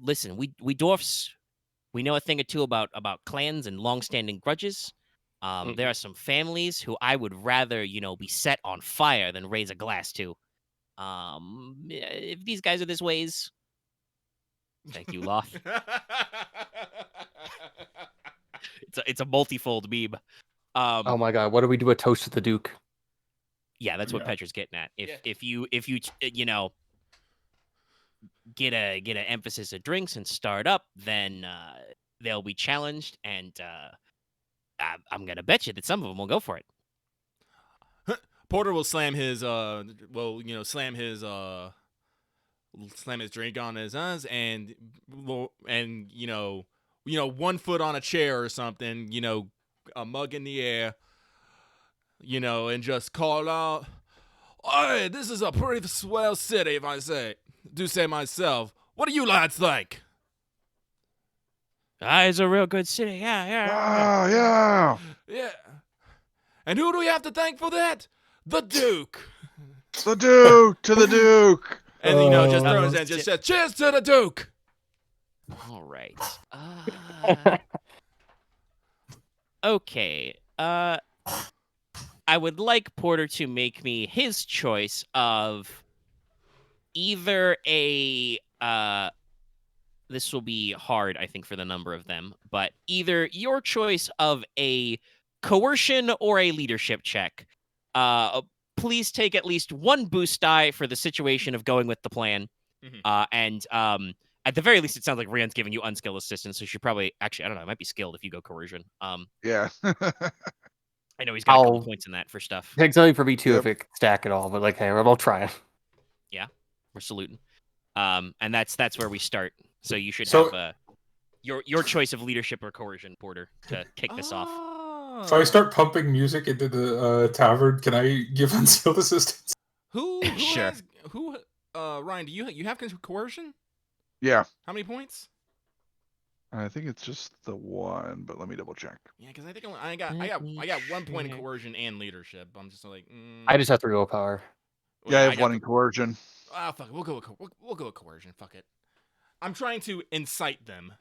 Listen, we dwarfs, we know a thing or two about clans and long-standing grudges. There are some families who I would rather, be set on fire than raise a glass to. If these guys are this ways, thank you, Loth. It's a multifold meme. Oh my god, what do we do? A toast to the Duke? Yeah, that's what Petra's getting at. If you get an emphasis of drinks and start up, then they'll be challenged, and I'm gonna bet you that some of them will go for it. Porter will slam his slam his drink on his eyes, and 1 foot on a chair or something, a mug in the air, and just call out, "Hey, this is a pretty swell city, if I do say myself. What do you lads think?" It's a real good city. Yeah. Yeah. And who do we have to thank for that? The Duke. The Duke to the Duke. And just throws in, just says, "Cheers to the Duke." All right. Okay. I would like Porter to make me his choice of either a this will be hard, I think, for the number of them, but either your choice of a coercion or a leadership check. Please take at least 1 boost die for the situation of going with the plan. And at the very least, it sounds like Ryann's giving you unskilled assistance, so you should probably actually, I don't know, it might be skilled if you go coercion. Yeah. I know he's got a couple points in that for stuff. It's only for me too if it can stack at all, but like, hey, we'll try it. Yeah, we're saluting. And that's where we start. So you should have your choice of leadership or coercion, Porter, to kick this off. So I start pumping music into the tavern. Can I give unskilled assistance? Sure. Ryahn, do you have coercion? Yeah. How many points? I think it's just the 1, but let me double check. Yeah, because I think I got 1 point in coercion and leadership. I'm just like, I just have 3 willpower. Yeah, I have 1 in coercion. Ah, fuck it. We'll go with coercion. Fuck it. I'm trying to incite them.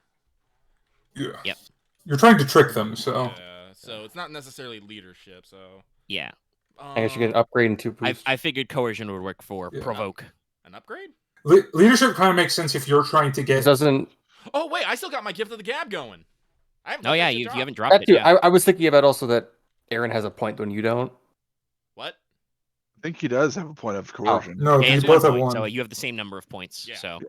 Yeah. Yep. You're trying to trick them, so. Yeah, so it's not necessarily leadership, so. Yeah. I guess you get an upgrade in 2 boosts. I figured coercion would work for provoke. An upgrade? Leadership kind of makes sense if you're trying to get. It doesn't. Oh wait, I still got my gift of the gab going. You haven't dropped That it. too. Yeah. I was thinking about also that Aren has a point when you don't. What? I think he does have a point of coercion. No, He you has both have point, 1. so you have the same number of points. Yeah. So.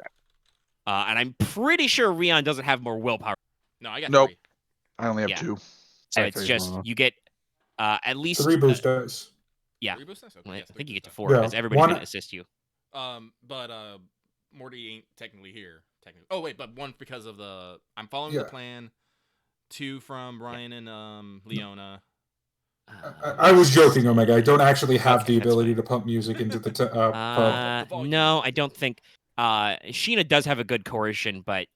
And I'm pretty sure Ryahn doesn't have more willpower. No, I got 3. I only have 2. So I it's have just 3. you get at least 3 boost dice. Yeah. 3 boost dice? Okay, I yes, think you get to 4 4 because everybody's going to assist you. But Morty ain't technically here. Oh wait, but 1 because of I'm following the plan. 2 from Ryahn and Leona. I was joking, Omega. I don't actually have the ability to pump music into the pub. No, I don't think. Sheena does have a good coercion, but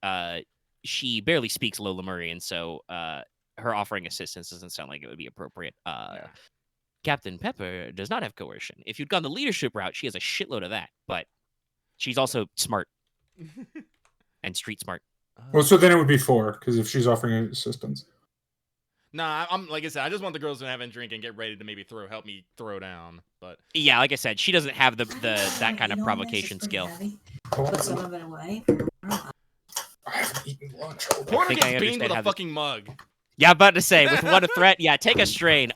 she barely speaks Low Lemurian, so her offering assistance doesn't sound like it would be appropriate. Captain Pepper does not have coercion. If you'd gone the leadership route, she has a shitload of that. But she's also smart and street smart. Well, so then it would be 4, because if she's offering assistance. Nah, I'm like I said, I just want the girls to have a drink and get ready to maybe help me throw down. But Yeah, like I said, she doesn't have that kind of provocation skill. Put some of it away. I haven't eaten lunch. Porter think I gets beamed understand with how a fucking mug. Yeah, I'm about to say, with one threat, yeah, take a strain.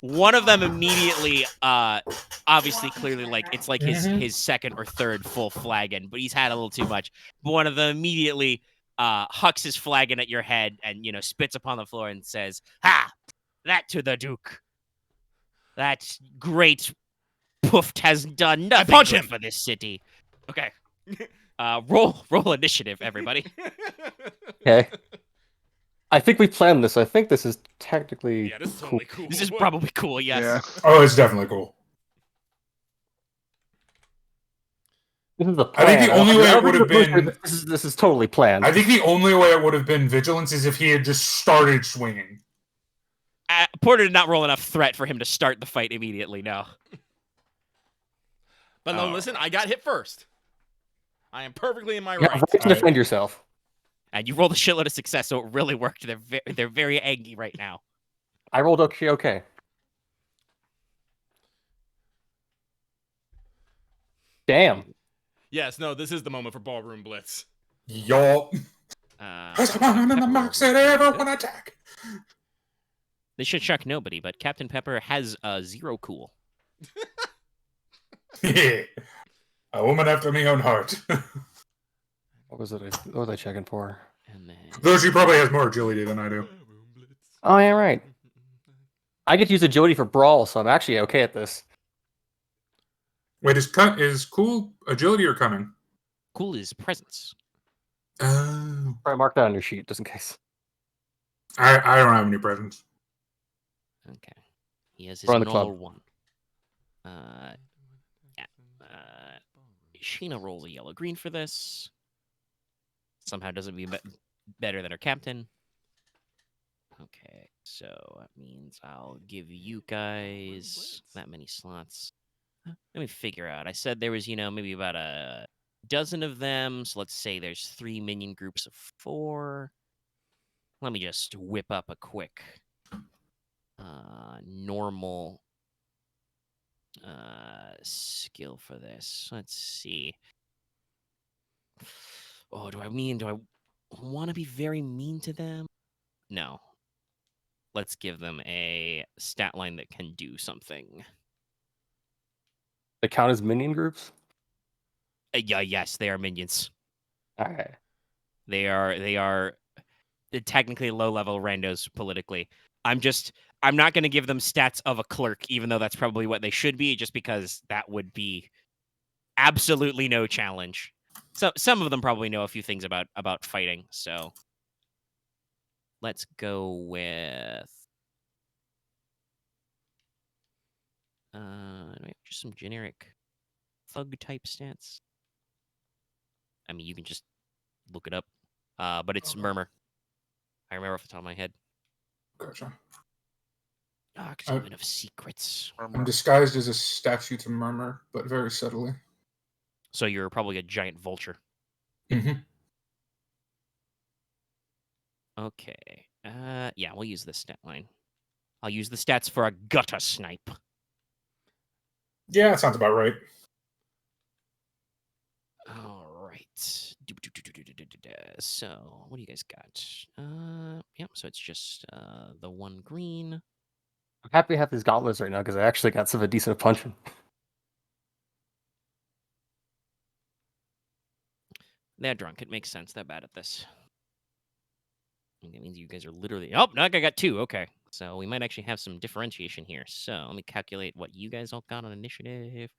One of them immediately, obviously, clearly, like, it's like his second or third full flagon, but he's had a little too much. But one of them immediately hucks his flagon at your head and, spits upon the floor and says, "Ha! That to the Duke. That great Pooft has done nothing punch good him. for this city." Okay. Roll initiative, everybody. Okay. I think we planned this. I think this is technically Yeah, this is totally cool. This is probably cool, yes. Yeah. Oh, it's definitely cool. This is a I plan. think the only way it would have been... This is totally planned. I think the only way it would have been vigilance is if he had just started swinging. Porter did not roll enough threat for him to start the fight immediately, no. But no, listen, I got hit first. I am perfectly in my You right. have right to defend yourself. And you rolled a shitload of success, so it really worked. They're very angry right now. I rolled okay. Damn. Yes, no, this is the moment for Ballroom Blitz. Yup. Press a button on the mark, said everyone attack. They should shock nobody, but Captain Pepper has 0 cool. Yeah. A woman after my own heart. What was I checking for? And then Though she probably has more agility than I do. Oh yeah, right. I get to use agility for brawl, so I'm actually okay at this. Wait, is cool agility or cunning? cool is presence. Oh. Probably mark that on your sheet just in case. I don't have any presents. Okay. He has his We're on the normal club. one. Yeah. Sheena rolls a yellow-green for this. Somehow doesn't be better than her captain. Okay, so that means I'll give you guys that many slots. Let me figure out. I said there was, maybe about a dozen of them. So let's say there's 3 minion groups of 4. Let me just whip up a quick normal skill for this. Let's see. Oh, do I want to be very mean to them? No. Let's give them a stat line that can do something. They count as minion groups? Yes, they are minions. Alright. They are technically low-level randos politically. I'm not going to give them stats of a clerk, even though that's probably what they should be, just because that would be absolutely no challenge. So some of them probably know a few things about fighting, so let's go with just some generic thug type stats. I mean, you can just look it up, but it's murmur. I remember off the top of my head. Gotcha. Marksman of secrets. I'm disguised as a statue to murmur, but very subtly. So you're probably a giant vulture. Mm-hmm. Okay. Yeah, we'll use this stat line. I'll use the stats for a gutter snipe. Yeah, that sounds about right. All right. So, what do you guys got? Yep, so it's just the 1 green. I'm happy to have these gauntlets right now because I actually got some of a decent punching. They're drunk. It makes sense. They're bad at this. That means you guys are literally... Oh, no, I got 2. Okay. So we might actually have some differentiation here. So let me calculate what you guys all got on initiative.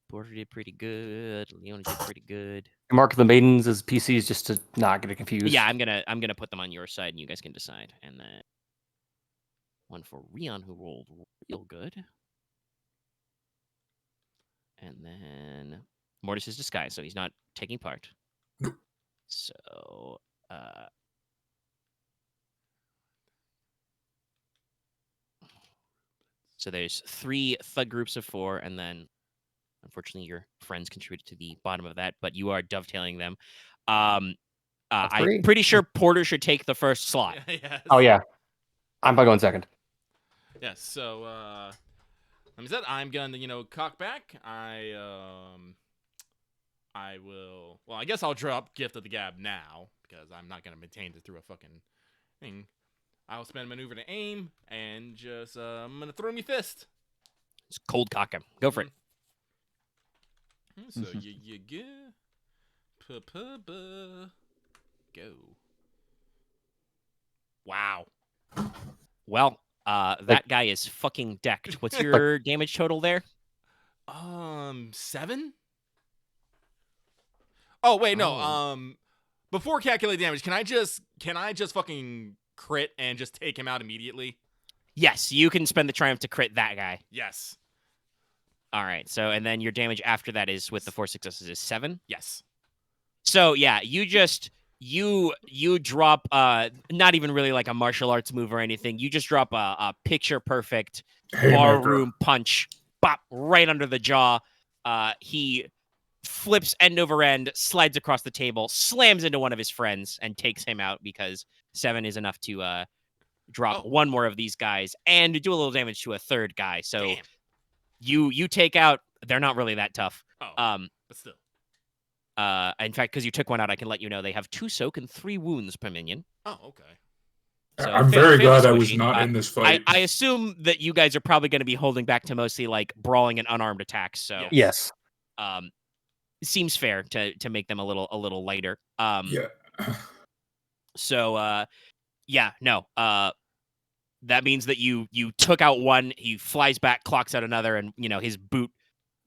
Porter did pretty good. Leona did pretty good. Mark the maidens as PCs just to not get confused. Yeah, I'm gonna put them on your side and you guys can decide. And then one for Ryahn, who rolled real good. And then Mortis is disguised, so he's not taking part. So So there's 3 thug groups of 4, and then unfortunately your friends contributed to the bottom of that, but you are dovetailing them. I'm pretty sure Porter should take the first slot. Yes. Oh yeah, I'm about going second. Yes. So let me say I'm gonna cock back. I will. Well, I guess I'll drop Gift of the Gab now because I'm not gonna maintain it through a fucking thing. I'll spend maneuver to aim and just I'm gonna throw me fist. Just cold cock him. Go for it. So you go. Wow. Well, that guy is fucking decked. What's your damage total there? 7? Oh wait, no. Before calculating damage, can I just fucking crit and just take him out immediately? Yes, you can spend the triumph to crit that guy. Yes. All right. So, and then your damage after that is with the 4 successes is 7. Yes. So yeah, you just you drop not even really like a martial arts move or anything. You just drop a picture perfect barroom punch, bop, right under the jaw. He flips end over end, slides across the table, slams into one of his friends, and takes him out because 7 is enough to drop one more of these guys and do a little damage to a third guy. So Damn. you take out. They're not really that tough. But still. In fact, because you took one out, I can let you know they have 2 soak and 3 wounds per minion. Oh, okay. So, I'm very glad I was squishy. not in this fight. I assume that you guys are probably going to be holding back to mostly like brawling and unarmed attacks. So Yes. It seems fair to make them a little lighter. Yeah. So that means that you took out one, he flies back, clocks out another, and his boot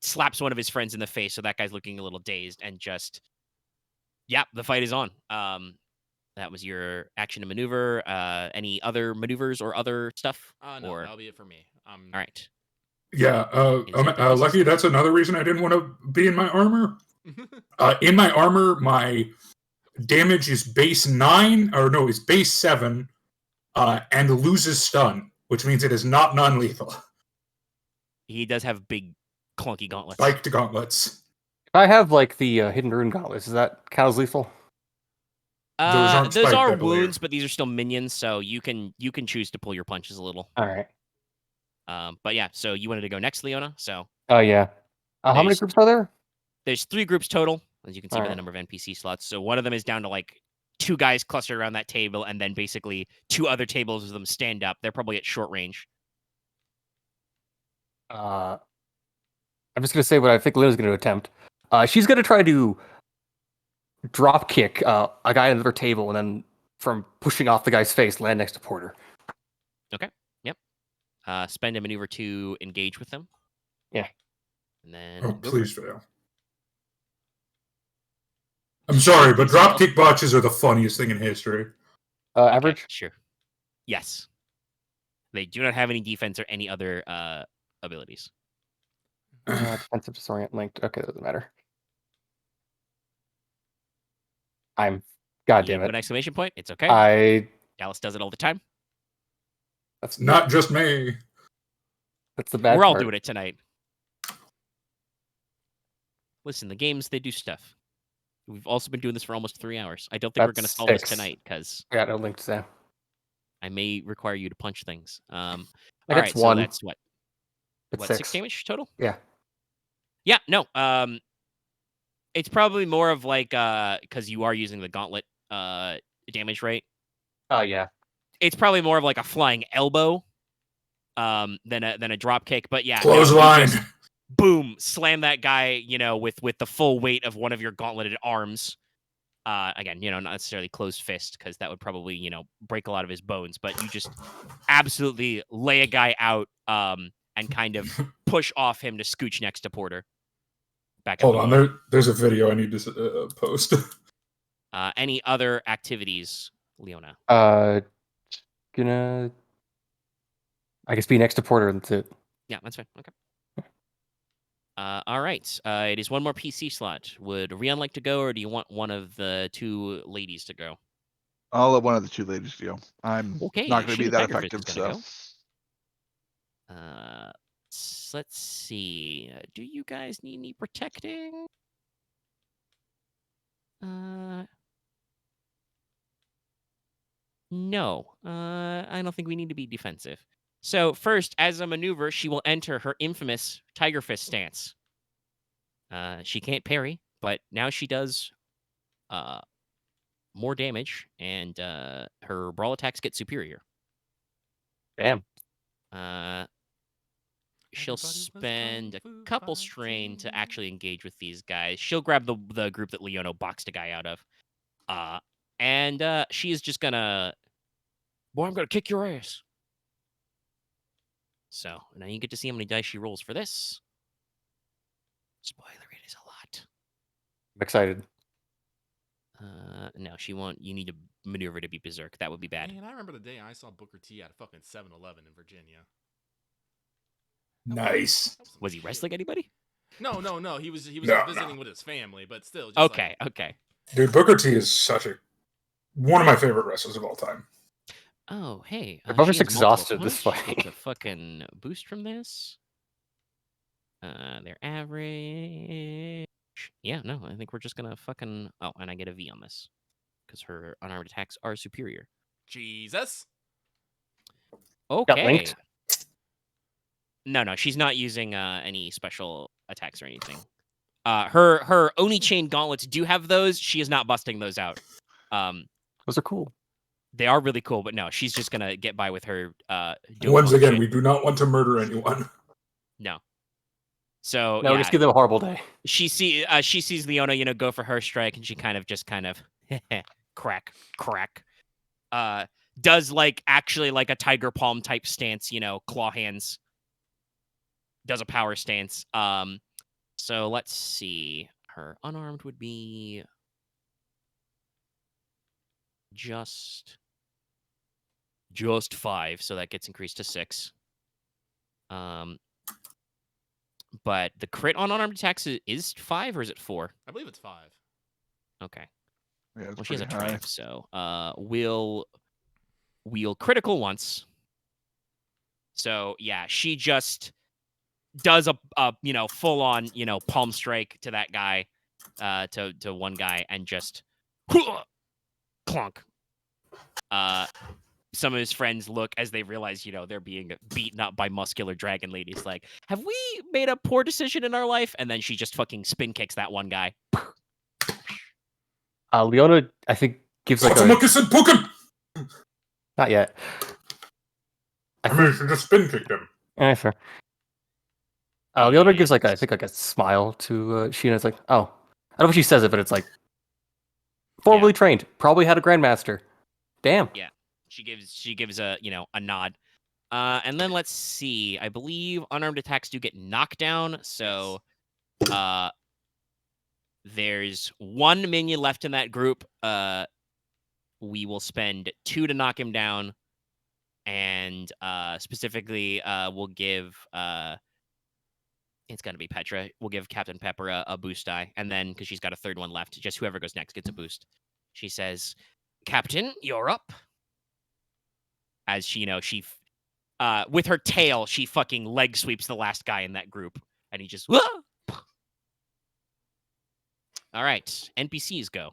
slaps one of his friends in the face, so that guy's looking a little dazed, and just the fight is on. That was your action and maneuver. Any other maneuvers or other stuff? No, that'll be it for me. All right. Yeah, Lucky, that's another reason I didn't want to be in my armor. In my armor, my damage is base 9, or no, it's base 7, and loses stun, which means it is not non-lethal. He does have big, clunky gauntlets. Spiked gauntlets. If I have like the hidden rune gauntlets, does that count as lethal? Those are wounds, but these are still minions, so you can choose to pull your punches a little. All right. But yeah, so you wanted to go next, Leona. So. Oh yeah. How many groups are there? There's 3 groups total, as you can see by the right. number of NPC slots. So one of them is down to like 2 guys clustered around that table, and then basically 2 other tables of them stand up. They're probably at short range. I'm just gonna say what I think Leona's gonna attempt. She's gonna try to drop kick a guy at another table, and then from pushing off the guy's face, land next to Porter. Okay. Yep. Spend a maneuver to engage with them. Yeah. And then. Oh, please fail. I'm sorry, but dropkick botches are the funniest thing in history. Average? Okay, sure. Yes. They do not have any defense or any other abilities. Defensive disorient linked. Okay, that doesn't matter. God damn it. An exclamation point? It's okay. Dallas does it all the time. That's not just me. That's the bad We're all part. doing it tonight. Listen, the games, they do stuff. We've also been doing this for almost 3 hours. I don't think we're going to solve this tonight because I got no link to that. I may require you to punch things. All right, right, one. so that's what? It's 6 damage total? Yeah. Yeah, no. It's probably more of like because you are using the gauntlet damage, right? Oh yeah. It's probably more of like a flying elbow than a drop kick. But yeah, Clothesline. Boom! Slam that guy, with the full weight of one of your gauntleted arms. Again, not necessarily closed fist because that would probably, break a lot of his bones. But you just absolutely lay a guy out and kind of push off him to scooch next to Porter. Hold on, there's a video I need to post. Any other activities, Leona? Gonna, I guess, be next to Porter. That's it. Yeah, that's fine. Okay. All right. It is one more PC slot. Would Ryahn like to go, or do you want one of the 2 ladies to go? I'll let one of the 2 ladies go. I'm okay, not going to be that Tigerfist effective, is gonna so. Let's see. Do you guys need any protecting? No. I don't think we need to be defensive. So first, as a maneuver, she will enter her infamous Tiger Fist stance. She can't parry, but now she does more damage, and her brawl attacks get superior. Damn. She'll Everybody was spend kung a fu couple strain to fighting. actually engage with these guys. She'll grab the group that Leona boxed a guy out of. And she is just gonna... Boy, I'm gonna kick your ass. So, now you get to see how many dice she rolls for this. Spoiler, it is a lot. I'm excited. No, she won't. You need to maneuver to be berserk. That would be bad. Man, I remember the day I saw Booker T at a fucking 7-Eleven in Virginia. Nice. That some Was he shit. wrestling anybody? No. He was No, visiting no. with his family, but still. Just Okay, like, okay. Dude, Booker T is one of my favorite wrestlers of all time. Oh, hey. They're both she just has multiple exhausted this punch. fight. Gets a fucking boost from this. They're average. Yeah, no, I think we're just gonna fucking... Oh, and I get a V on this. Because her unarmed attacks are superior. Jesus. Okay. linked? No, she's not using any special attacks or anything. Her Oni chain gauntlets do have those. She is not busting those out. Those are cool. They are really cool, but no, she's just gonna get by with her. Doing Once again, bullshit. we do not want to murder anyone. No. So No, yeah, just give them a horrible day. she sees Leona, go for her strike, and she kind of crack. Does actually a tiger palm type stance, claw hands. Does a power stance. So let's see. Her unarmed would be just 5, so that gets increased to 6. But the crit on unarmed attacks is 5, or is it 4? I believe it's 5. Okay. Yeah, it's Well, she has a pretty high. triumph, so we'll critical once. So yeah, she just does a full on palm strike to that guy, to one guy, and just clunk. Some of his friends look as they realize, they're being beaten up by muscular dragon ladies. Like, have we made a poor decision in our life? And then she just fucking spin kicks that one guy. Leona, I think, gives a... Not yet. I mean, she just spin kicked him. Fair. Leona gives I think a smile to Sheena. It's like, oh, I don't know if she says it, but it's like, formerly trained, probably had a grandmaster. Damn. Yeah, she gives a a nod. And then let's see. I believe unarmed attacks do get knocked down. So, there's one minion left in that group. We will spend 2 to knock him down, and specifically, we'll give it's gonna be Petra. We'll give Captain Pepper a boost die, and then because she's got a third one left, just whoever goes next gets a boost. She says, "Captain, you're up." As she, with her tail, she fucking leg sweeps the last guy in that group, and he just... Whoa! All right, NPCs go.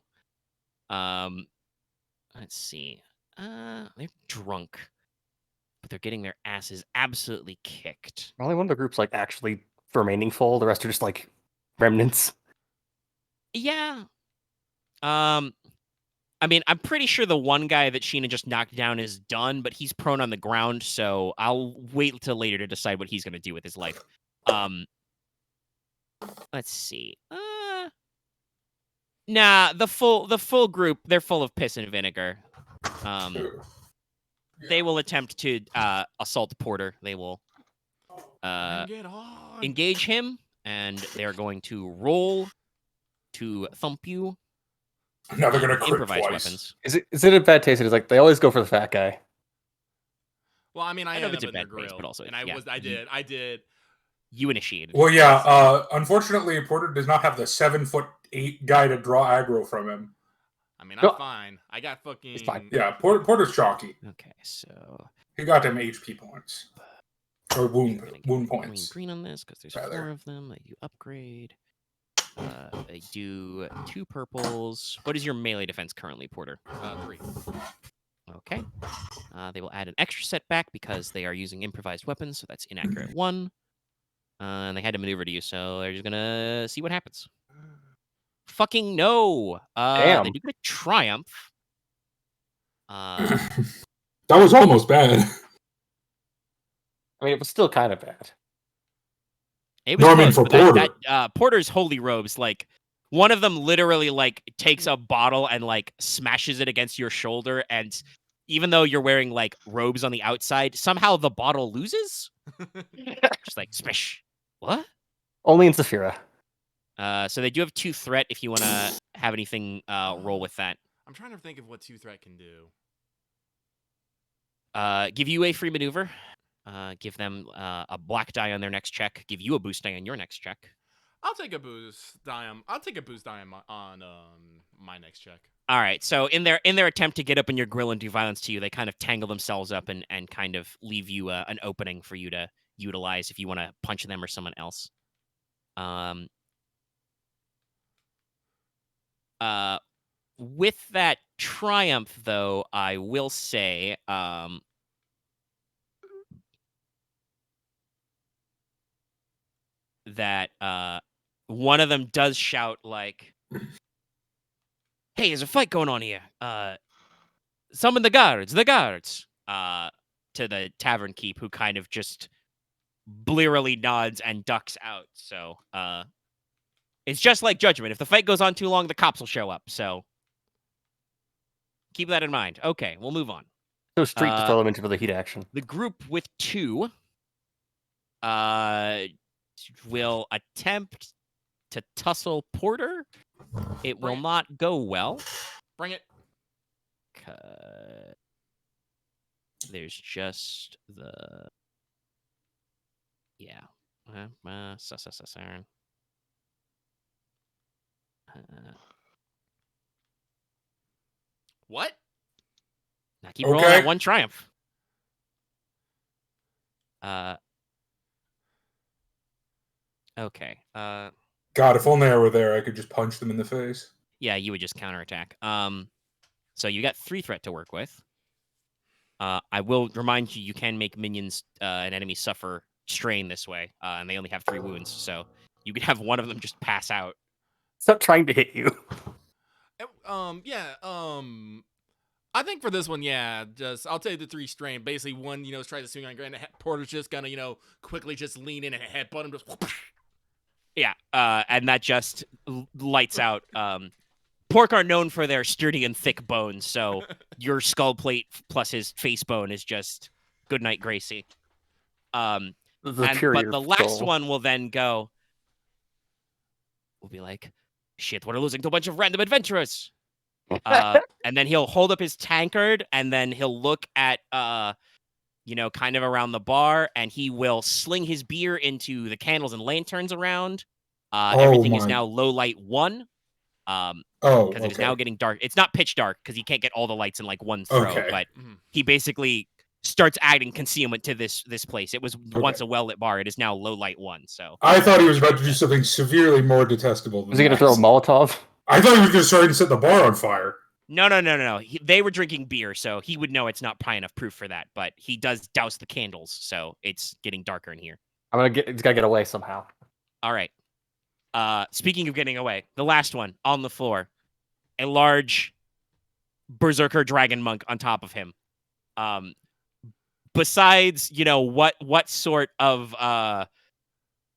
Let's see. They're drunk, but they're getting their asses absolutely kicked. Only one of the groups actually remaining full. The rest are just remnants. Yeah. I mean, I'm pretty sure the one guy that Sheena just knocked down is done, but he's prone on the ground, so I'll wait till later to decide what he's going to do with his life. Let's see. Nah, the full group, they're full of piss and vinegar. They will attempt to assault Porter. They will engage him, and they're going to roll to thump you. Now they're gonna crit improvise twice. weapons. Is it a bad taste? It's they always go for the fat guy. Well, I mean, I know ended it's up a in their bad taste, grill, but also, and yeah, I did. You initiated. Well, yeah. Unfortunately, Porter does not have the 7'8" guy to draw aggro from him. I mean, I'm fine. I got fucking... It's fine. Yeah, Porter's chalky. Okay, so He got them HP points. Or wound You're gonna get points. green on this because there's rather. 4 of them that you upgrade. They do 2 purples. What is your melee defense currently, Porter? 3. Okay. They will add an extra setback because they are using improvised weapons, so that's inaccurate 1. And they had to maneuver to you, so they're just gonna see what happens. Fucking no! Damn. They do get a triumph. That was almost bad. I mean, it was still kind of bad. It was No, I mean, close, for but Porter. Porter's holy robes, like, one of them literally, like, takes a bottle and, like, smashes it against your shoulder, and even though you're wearing, like, robes on the outside, somehow the bottle loses? Just like, smash. What? Only in Saphira. So they do have 2 threat if you want to have anything roll with that. I'm trying to think of what 2 threat can do. Give you a free maneuver. Give them a black die on their next check. Give you a boost die on your next check. I'll take a boost die on my next check. All right. So in their attempt to get up in your grill and do violence to you, they kind of tangle themselves up and kind of leave you an opening for you to utilize if you want to punch them or someone else. With that triumph, though, I will say, that one of them does shout like, "Hey, there's a fight going on here. Summon the guards, to the tavern keep, who kind of just blearily nods and ducks out. So, it's just like Judgment. If the fight goes on too long, the cops will show up. So, keep that in mind. Okay, we'll move on. So street to throw them into the heat action. The group with 2 will attempt to tussle Porter. It will not go well. Bring it. There's just the... Yeah. Aren. What? Now keep rolling that 1 triumph. Okay. God, if only I were there, I could just punch them in the face. Yeah, you would just counterattack. So you got 3 threat to work with. I will remind you, you can make minions and enemies suffer strain this way, and they only have 3 wounds, so you could have one of them just pass out. Stop trying to hit you. I think for this one, I'll take the 3 strain. Basically, one, tries to swing on Grand. Porter's just gonna, quickly just lean in and headbutt him. Just yeah, and that just lights out. Porq are known for their sturdy and thick bones, so your skull plate plus his face bone is just good night, Gracie. But the last one will then go. We'll be like, shit, we're losing to a bunch of random adventurers. And then he'll hold up his tankard, and then he'll look at, kind of around the bar, and he will sling his beer into the candles and lanterns around. Everything is now low light 1. Because it is now getting dark. It's not pitch dark because he can't get all the lights in like one throw, but he basically starts adding concealment to this place. It was once a well-lit bar. It is now low light 1. So I thought he was about to do something severely more detestable. Was he going to throw a Molotov? I thought he was going to start and set the bar on fire. No. They were drinking beer, so he would know it's not high enough proof for that. But he does douse the candles, so it's getting darker in here. He's got to get away somehow. All right. Speaking of getting away, the last one on the floor, a large berserker dragon monk on top of him. Besides, what sort of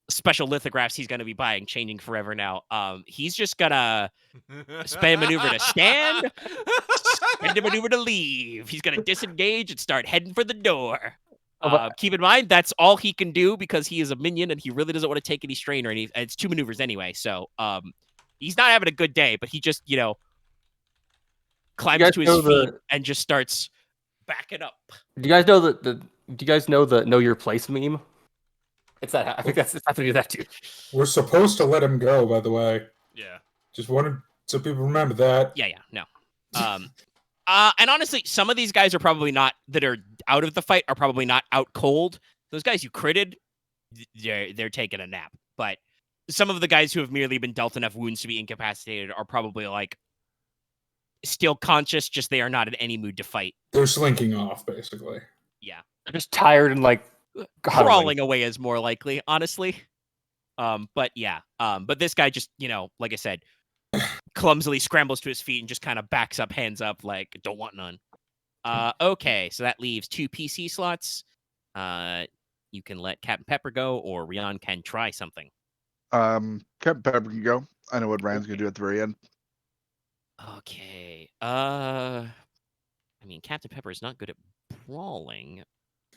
special lithographs he's going to be buying, changing forever now. He's just gonna spend a maneuver to stand, spend a maneuver to leave. He's gonna disengage and start heading for the door. Keep in mind, that's all he can do because he is a minion and he really doesn't want to take any strain or anything. It's 2 maneuvers anyway, so he's not having a good day, but he just, climbs to his feet and just starts backing up. Do you guys know the know your place meme? It's that. I think that's have to do that too. We're supposed to let him go, by the way. Yeah. Just wanted so people remember that. Yeah, no. And honestly, some of these guys are probably not, that are out of the fight, are probably not out cold. Those guys you critted, they're taking a nap. But some of the guys who have merely been dealt enough wounds to be incapacitated are probably like still conscious, just they are not in any mood to fight. They're slinking off, basically. Yeah. They're just tired and like Crawling away is more likely, honestly. But yeah. But this guy just, like I said, clumsily scrambles to his feet and just kind of backs up, hands up, like, don't want none. Okay, so that leaves 2 PC slots. You can let Captain Pepper go, or Ryahn can try something. Captain Pepper can go. I know what Ryan's gonna do at the very end. Okay. I mean, Captain Pepper is not good at brawling,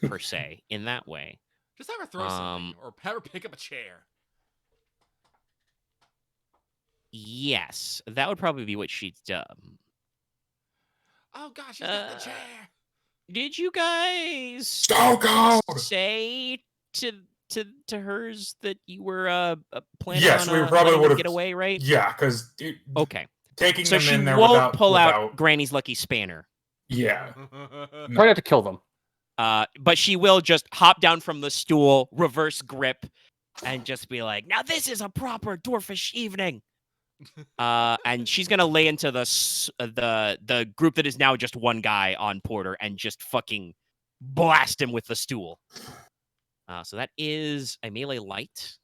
per se, in that way. Just have her throw something, or have her pick up a chair. Yes, that would probably be what she's done. Oh gosh, she's got the chair. Did you guys say to hers that you were planning yes, on we probably would have get away, right? Yeah, because okay, taking so them she in there won't pull without out Granny's lucky spanner. Yeah, try not to kill them. But she will just hop down from the stool, reverse grip, and just be like, "Now this is a proper dwarfish evening." And she's gonna lay into the group that is now just one guy on Porter and just fucking blast him with the stool. So that is a melee light.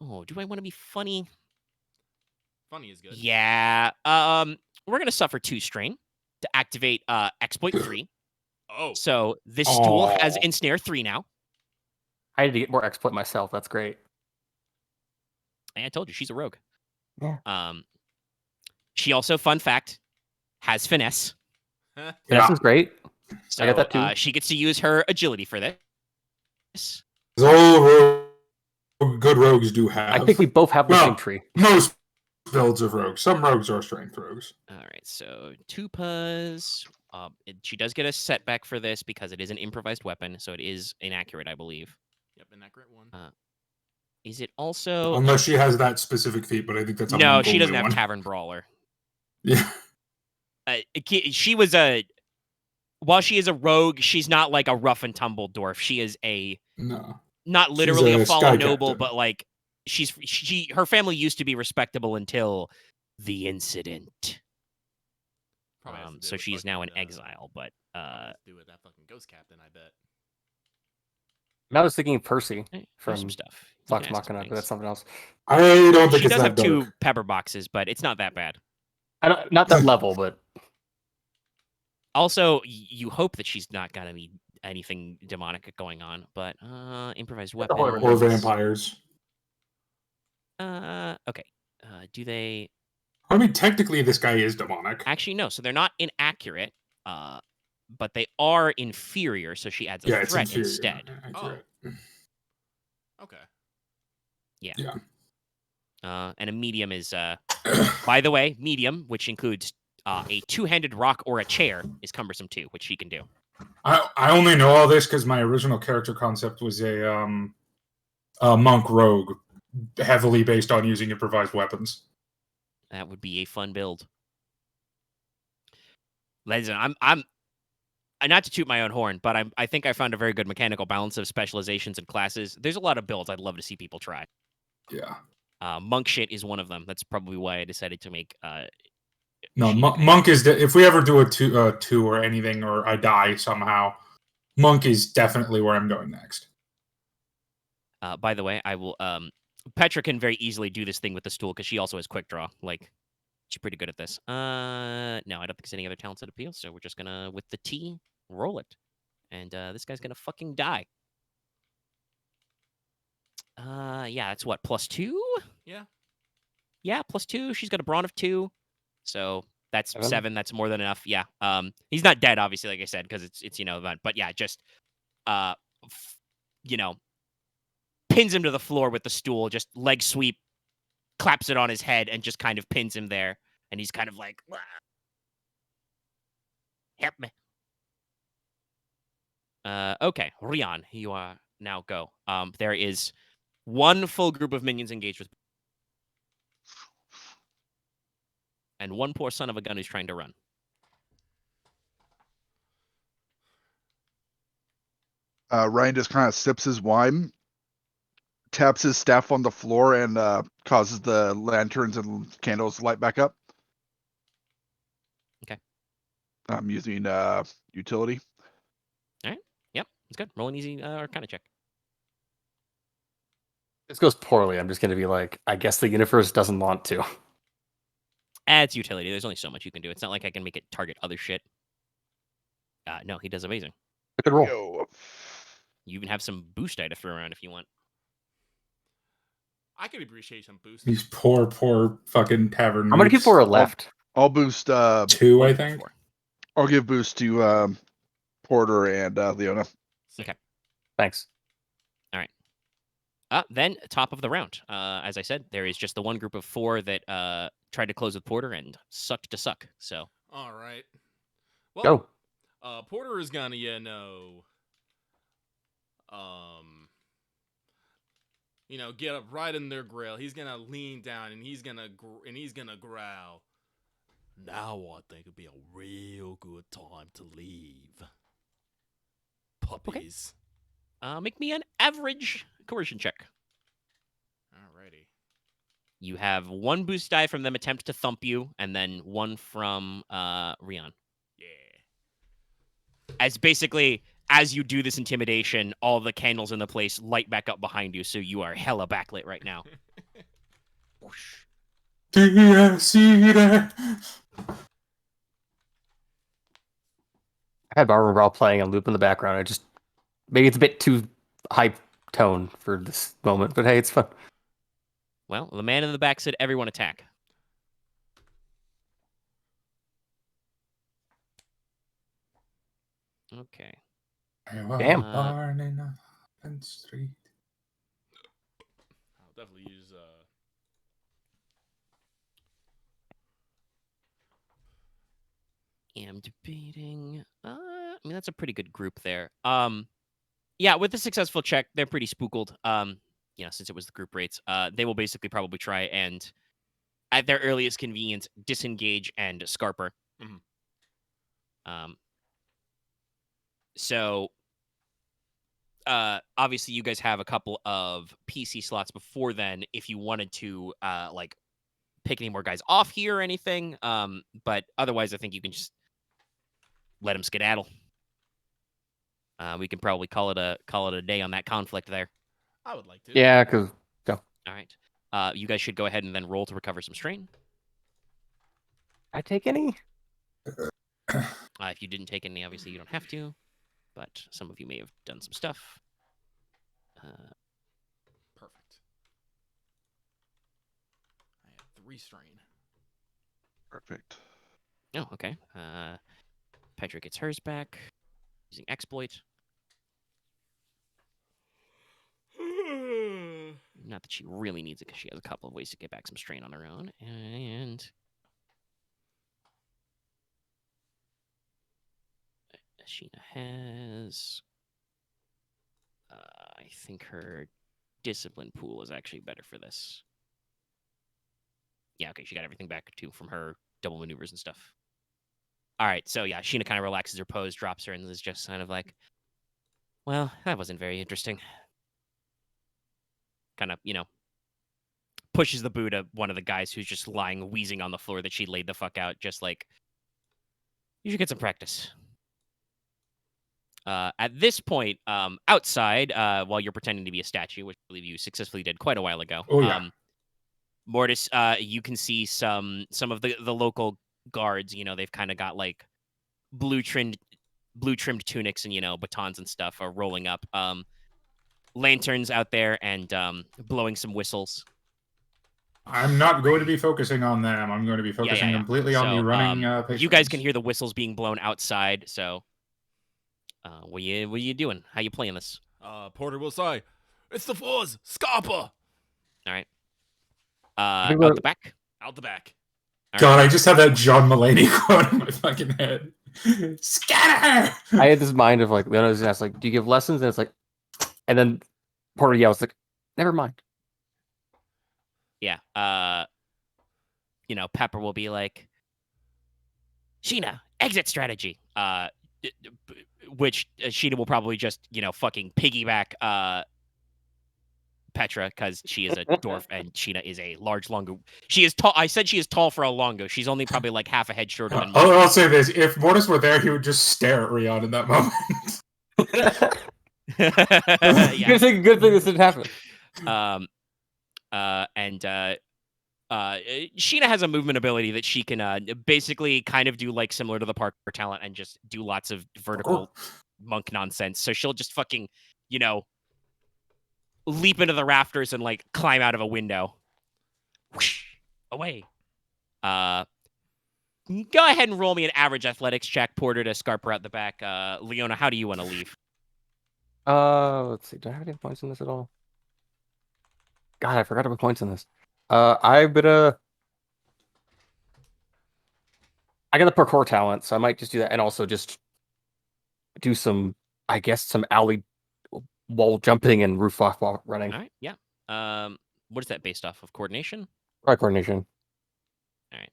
Oh, do I want to be funny? Funny is good. Yeah. We're gonna suffer 2 strain to activate exploit 3. Oh. So this stool has ensnare 3 now. I need to get more exploit myself. That's great. And I told you she's a rogue. Yeah. She also, fun fact, has finesse. Finesse is great. So, I got that too. she gets to use her agility for this. All good rogues do have. I think we both have the same tree. Most builds of rogues. Some rogues are strength rogues. All right, so 2 puzz. She does get a setback for this because it is an improvised weapon, so it is inaccurate, I believe. Yep, inaccurate 1. Is it also... Unless she has that specific feat, but I think that's a No, she doesn't one. have Tavern Brawler. Yeah. She was a... While she is a rogue, she's not like a rough and tumble dwarf. She is a... No. Not literally a fallen noble, captain. but like her family used to be respectable until the incident. So she's now in exile, but do with that fucking ghost captain, I bet. I was thinking Percy from some stuff. Vox Machina, but that's something else. I don't think she it's does that have dark. 2 pepper boxes, but it's not that bad. Not that level, but also you hope that she's not got anything demonic going on, but improvised weapon or vampires. Okay. Do they? I mean, technically, this guy is demonic. Actually, no. So they're not inaccurate. But they are inferior. So she adds a threat instead. Accurate. Okay. Yeah. Yeah. And a medium is, by the way, medium, which includes a 2-handed rock or a chair, is cumbersome too, which she can do. I only know all this because my original character concept was a monk rogue, heavily based on using improvised weapons. That would be a fun build. Listen, I'm not to toot my own horn, but I think I found a very good mechanical balance of specializations and classes. There's a lot of builds I'd love to see people try. Yeah. Monk shit is one of them. That's probably why I decided to make. No, monk is if we ever do a two or anything, or I die somehow, monk is definitely where I'm going next. By the way, I will. Petra can very easily do this thing with the stool because she also has quick draw. Like, she's pretty good at this. No, I don't think there's any other talents that appeal, so we're just gonna, with the T, roll it. And this guy's gonna fucking die. Yeah, that's what, +2? Yeah. Yeah, +2. She's got a brawn of 2. So that's 7. That's more than enough. Yeah. He's not dead, obviously, like I said, because it's event. But yeah, just pins him to the floor with the stool, just leg sweep, claps it on his head, and just kind of pins him there. And he's kind of like, "Wah. Help me." Okay, Ryahn, you are now go. There is one full group of minions engaged with. and one poor son of a gun who's trying to run. Ryahn just kind of sips his wine, taps his staff on the floor, and causes the lanterns and candles to light back up. Okay. I'm using utility. All right. Yep. It's good. Roll an easy Arcana check. This goes poorly. I'm just going to be like, I guess the universe doesn't want to. It's utility. There's only so much you can do. It's not like I can make it target other shit. No, he does amazing. Good roll. Yo. You even have some boost die to throw around if you want. I could appreciate some boost. These poor fucking tavern. How many noobs. people are left? I'll boost. 2, I One, think. 4. I'll give boost to Porter and Leona. Okay. Thanks. Then top of the round. As I said, there is just the one group of 4 that tried to close with Porter and sucked to suck. So All right. Well, Go. Porter is gonna, get up right in their grill. He's gonna lean down and he's gonna growl. Now I think it'd be a real good time to leave. Puppies. make me an average coercion check. Alrighty. You have 1 boost die from them attempt to thump you, and then 1 from Ryahn. Yeah. As basically, as you do this intimidation, all the candles in the place light back up behind you, so you are hella backlit right now. Whoosh. Do you see that? I had Barbara Brawl playing on loop in the background. Maybe it's a bit too high tone for this moment, but hey, it's fun. Well, the man in the back said everyone attack. Okay. Damn. Barn in Open Street. I'll definitely use I'm debating. That's a pretty good group there. Yeah, with the successful check, they're pretty spooked. Since it was the group rates, they will basically probably try and, at their earliest convenience, disengage and scarper. Mhm. So, obviously, you guys have a couple of PC slots before then if you wanted to, pick any more guys off here or anything. But otherwise, I think you can just let them skedaddle. We can probably call it a day on that conflict there. I would like to. Yeah, because go. All right. You guys should go ahead and then roll to recover some strain. I take any? If you didn't take any, obviously you don't have to, but some of you may have done some stuff. Perfect. I have 3 strain. Perfect. Oh, okay. Petra gets hers back using exploit. Not that she really needs it because she has a couple of ways to get back some strain on her own. And Sheena has... I think her discipline pool is actually better for this. Yeah, okay, she got everything back too from her double maneuvers and stuff. All right, so yeah, Sheena kind of relaxes her pose, drops her, and is just kind of like, well, that wasn't very interesting. Kind of, pushes the boot of one of the guys who's just lying, wheezing on the floor that she laid the fuck out, just like, you should get some practice. At this point, outside, while you're pretending to be a statue, which I believe you successfully did quite a while ago. Oh, yeah. Mortis, you can see some of the local guards. They've kind of got like blue trimmed tunics and batons and stuff are rolling up. Lanterns out there and blowing some whistles. I'm not going to be focusing on them. I'm going to be focusing completely on the running patrons. You guys can hear the whistles being blown outside. So, what are you doing? How you playing this? Porter will say, "It's the Fours, Scarpa." All right. Out the back. Out the back. All God, right. I just have that John Mulaney quote in my fucking head. Scatter! I had this mind of like, Leona's asked, like, do you give lessons? And it's like, and then Porter yells, like, never mind. Yeah. Pepper will be like, Sheena, exit strategy. Which Sheena will probably just, fucking piggyback Petra, because she is a dwarf and Sheena is a large Longu. She is tall. I said she is tall for a Longu. She's only probably like half a head shorter than me. I'll say this: if Mortis were there, he would just stare at Ryahn in that moment. Yeah. Good thing this didn't happen. Sheena has a movement ability that she can basically kind of do like similar to the Porq talent and just do lots of vertical monk nonsense. So she'll just fucking, leap into the rafters and like climb out of a window. Whoosh, away. Go ahead and roll me an average athletics check, Porter, to scarp her out the back. Leona, how do you want to leave? Let's see. Do I have any points in this at all? God, I forgot to put points in this. I got the parkour talent, so I might just do that, and also just do some alley wall jumping and roof off wall running. All right, yeah. What is that based off of? Coordination? Right, coordination. All right.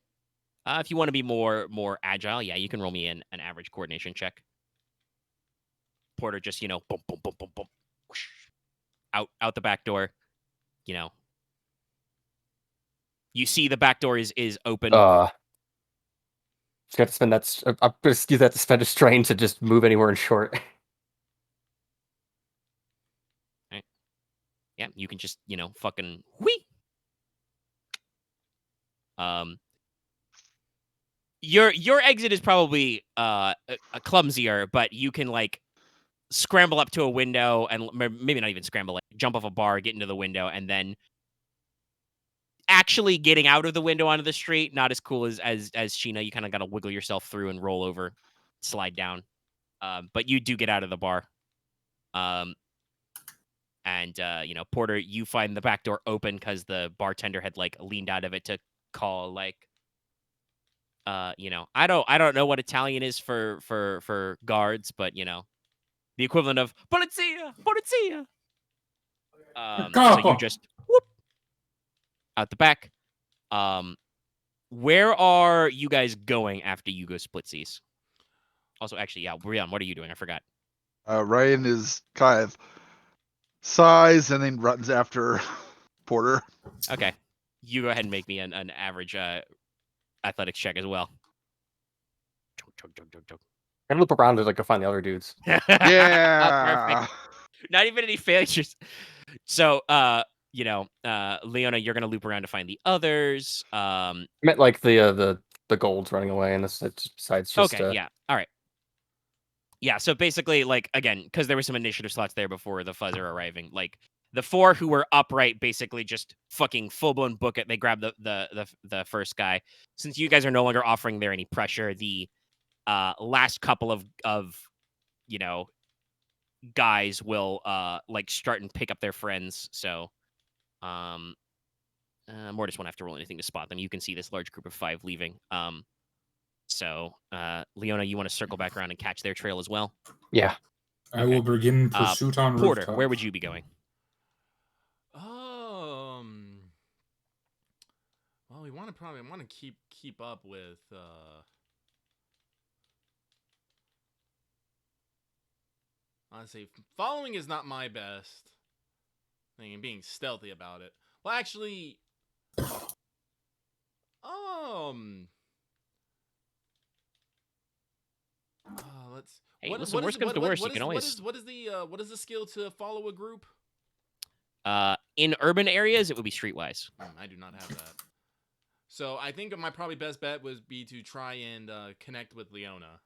If you want to be more agile, yeah, you can roll me an average coordination check. Porter just, boom, boom, boom, boom, boom, whoosh, out the back door. You see the back door is open. Just got to spend that. I'm just use that to spend a strain to just move anywhere in short. Right. Yeah, you can just fucking whee. Your exit is probably a clumsier, but you can like scramble up to a window and maybe not even scramble, like jump off a bar, get into the window, and then actually getting out of the window onto the street, not as cool as Sheena. You kind of got to wiggle yourself through and roll over, slide down. But you do get out of the bar. Porter, you find the back door open because the bartender had like leaned out of it to call like, I don't know what Italian is for guards, but the equivalent of polizia, polizia. So you just whoop out the back. Where are you guys going after you go splitsies? Also, actually, yeah, Ryahn, what are you doing? I forgot. Ryahn is kind of sighs and then runs after Porter. Okay, you go ahead and make me an average athletics check as well. And loop around to find the other dudes. Yeah. Perfect. Not even any failures. So, Leona, you're gonna loop around to find the others. I meant like the golds running away, and this besides just. Okay, yeah, all right. Yeah, so basically, like again, because there were some initiative slots there before the fuzzer arriving. Like the 4 who were upright, basically just fucking full blown book it. They grab the first guy. Since you guys are no longer offering there any pressure, the last couple of guys will like start and pick up their friends. So Mortis won't have to roll anything to spot them. You can see this large group of 5 leaving. So Leona, you want to circle back around and catch their trail as well? Yeah. I will begin pursuit on Porter, rooftop. where would you be going? Well, we want to keep up with honestly, following is not my best thing, and being stealthy about it. Well, actually, let's. Hey, listen, worst comes to worst, you can always. What is the skill to follow a group? In urban areas, it would be streetwise. I do not have that. So I think my probably best bet would be to try and connect with Leona.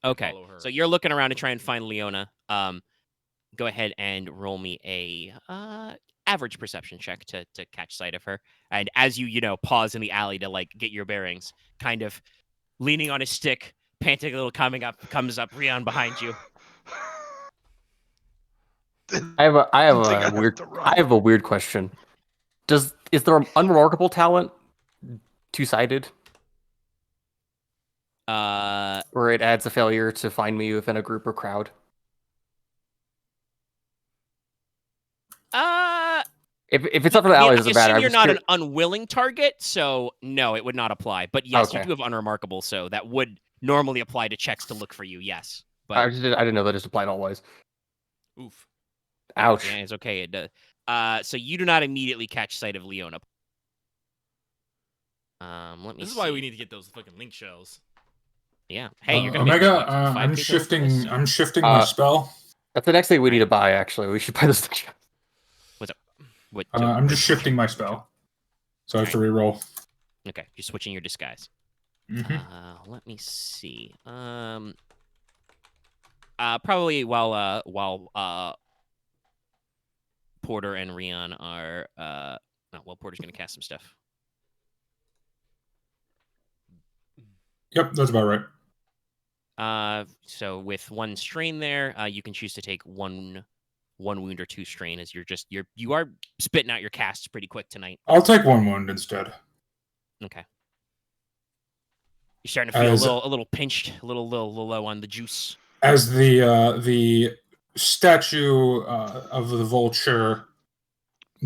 Okay, so you're looking around to try and find Leona. Go ahead and roll me a average perception check to catch sight of her. And as you pause in the alley to like get your bearings, kind of leaning on his stick, panting a little, comes up Ryahn behind you. I have a weird question. Is there an unremarkable talent 2-sided? Where it adds a failure to find me within a group or crowd? If it's up for the allies, it doesn't matter. Assume I'm you're just not curious. an unwilling target, so no, it would not apply. But yes, you Okay. do have unremarkable, so that would normally apply to checks to look for you. Yes, but I didn't know that just applied always. Oof. Ouch. yeah, it's okay. It does. So you do not immediately catch sight of Leona. Let me. This is see. why we need to get those fucking link shells. Yeah. Hey, you're gonna Omega. make what, 5K I'm total for this? shifting. I'm shifting my spell. That's the next thing we need to buy. Actually, we should buy this. What's up? What? I'm just shifting my spell, so I have to reroll. Okay, you're switching your disguise. Let me see. Probably while Porter and Ryahn are well, Porter's gonna cast some stuff. Yep, that's about right. So with 1 strain there, you can choose to take one wound or 2 strain, as you are spitting out your casts pretty quick tonight. I'll take 1 wound instead. Okay. You're starting to feel a little pinched, a little low on the juice. As the statue of the vulture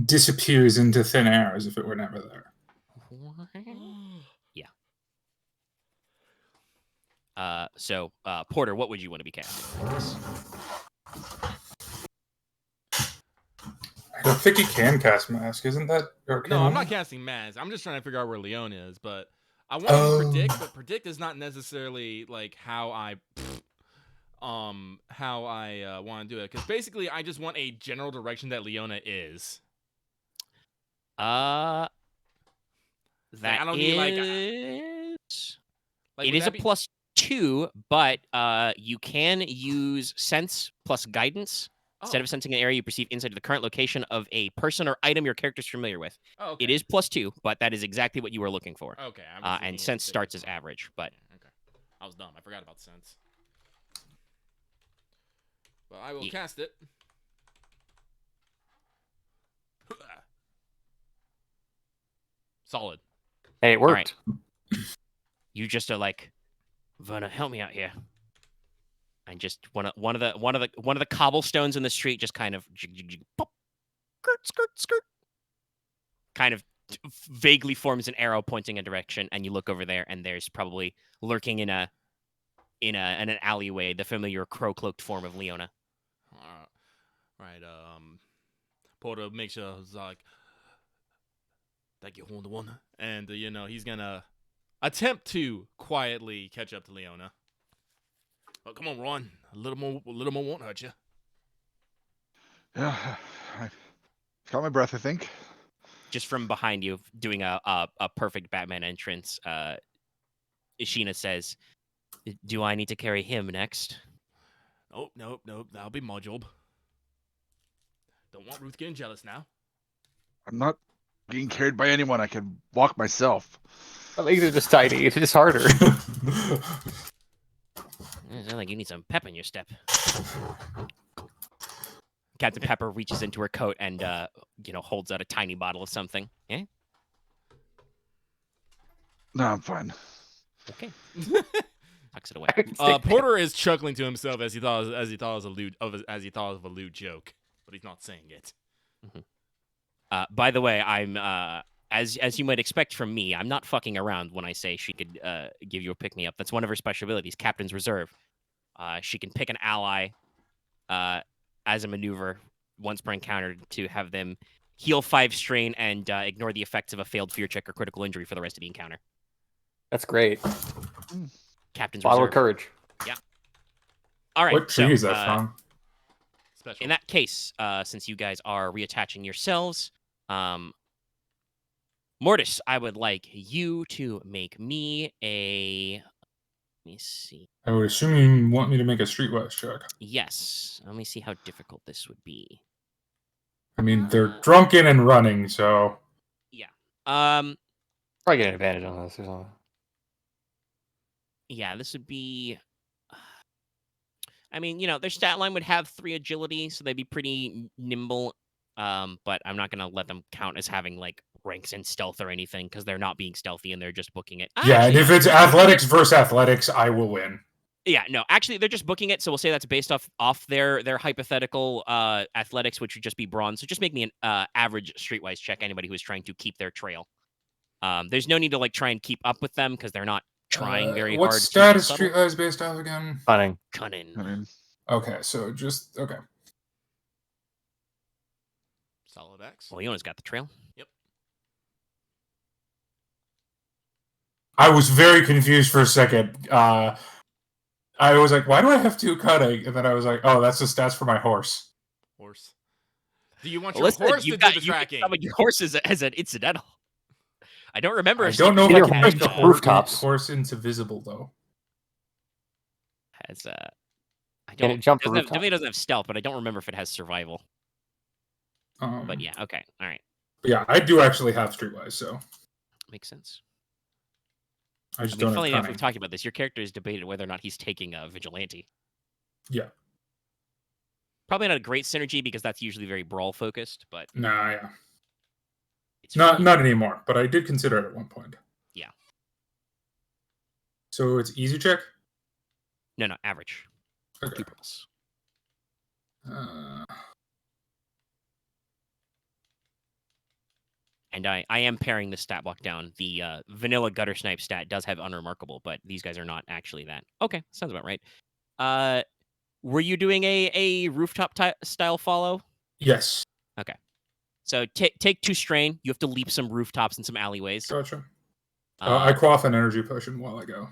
disappears into thin air as if it were never there. Yeah. So Porter, what would you want to be casting? I don't think he can cast Mask, isn't that? No, I'm not casting Mask. I'm just trying to figure out where Leona is, but I want to predict, but predict is not necessarily like how I want to do it, because basically I just want a general direction that Leona is. That I don't need it is a +2, but you can use sense plus guidance. Instead of sensing an area you perceive inside of the current location of a person or item your character is familiar with. Oh, okay. It is +2, but that is exactly what you were looking for. Okay. And sense starts as average, but okay. I was dumb. I forgot about sense. Well, I will cast it. Solid. Hey, it worked. Right. You just are like, Verna, help me out here. And just one of the cobblestones in the street just kind of pop, skirt, kind of vaguely forms an arrow pointing a direction, and you look over there, and there's probably lurking in an alleyway the familiar crow-cloaked form of Leona. Right. Porter makes sure it's like, thank you, one, and he's gonna attempt to quietly catch up to Leona. Oh, come on, Ron. A little more won't hurt you. Yeah, I got my breath, I think. Just from behind you, doing a perfect Batman entrance, Ishina says, "Do I need to carry him next?" Nope. That'll be my job. Don't want Ruth getting jealous now. I'm not being carried by anyone. I can walk myself. I think it's just tiny. It's just harder. It sounds like you need some pep in your step. Captain Pepper reaches into her coat and holds out a tiny bottle of something. Yeah. No, I'm fine. Okay. Tucks it away. Porter is chuckling to himself as he thought of a lewd joke, but he's not saying it. Mm-hmm. By the way, I'm as you might expect from me, I'm not fucking around when I say she could give you a pick me up. That's one of her special abilities, Captain's Reserve. She can pick an ally as a maneuver once per encounter to have them heal 5 strain and ignore the effects of a failed fear check or critical injury for the rest of the encounter. That's great. Captain's Bottle Reserve. of courage. Yeah. All right. What tree is that from? Special. In that case, since you guys are reattaching yourselves, Mortis, I would like you to make me a... Let me see. I would assume you want me to make a streetwise check. Yes. Let me see how difficult this would be. I mean, they're drunken and running, so... Yeah. Probably get an advantage on this or something. Yeah, this would be... I mean, their stat line would have 3 agility, so they'd be pretty nimble. But I'm not going to let them count as having, ranks in stealth or anything, because they're not being stealthy and they're just booking it. Yeah, and if it's athletics versus athletics, I will win. Yeah, no, actually, they're just booking it, so we'll say that's based off their hypothetical athletics, which would just be bronze. So just make me an average streetwise check. Anybody who is trying to keep their trail. There's no need to like try and keep up with them because they're not trying very what hard. stat to is Streetwise based off again? Cunning. Cunning. Okay, so just okay. Solid X. Well, Leona's got the trail. Yep. I was very confused for a second. I was like, why do I have 2 cutting? And then I was like, oh, that's the stats for my horse. Horse. Do you want Well, your listen, horse to do the you tracking? can your horse as an incidental. I don't remember. I if don't know if Secret I can has, make the rooftops. horse into visible, though. has I Can don't. it jump the Definitely rooftop? doesn't have stealth, but I don't remember if it has survival. But yeah, okay, all right, Yeah, I do actually have Streetwise, so makes sense. I just I mean, don't funny have enough, cunning. we've talked about this. Your character is debated whether or not he's taking a vigilante. Yeah. Probably not a great synergy because that's usually very brawl focused, but Nah, yeah. it's Not fun. anymore, but I did consider it at one point. Yeah. So it's easy check? No, average. Okay. 2 rolls. And I am paring the stat block down. The vanilla gutter snipe stat does have unremarkable, but these guys are not actually that. Okay, sounds about right. Were you doing a rooftop style follow? Yes. Okay. So take 2 strain. You have to leap some rooftops and some alleyways. Gotcha. I quaff an energy potion while I go.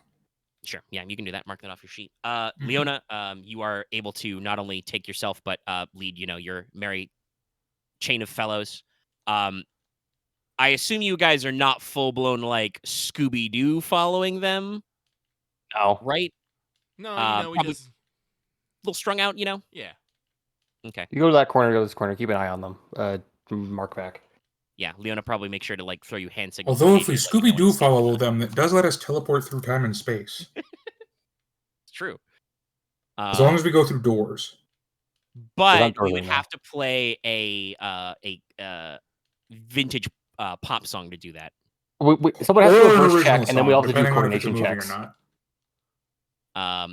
Sure. Yeah, you can do that. Mark that off your sheet. Leona, you are able to not only take yourself, but lead, your merry chain of fellows. I assume you guys are not full-blown, like, Scooby-Doo following them, No. right? No, we probably just... a little strung out, Yeah. Okay. You go to that corner, go to this corner. Keep an eye on them. Mark back. Yeah, Leona probably make sure to, like, throw you hand signals. Although if we occasionally to let you know when Scooby-Doo it's safe. follow them, it does let us teleport through time and space. It's true. As long as we go through doors. But doors we would right now. have to play a vintage pop song to do that. Someone has to do Or a an verse original check, and then we song, all have to do depending on if it's a coordination movie checks. or not.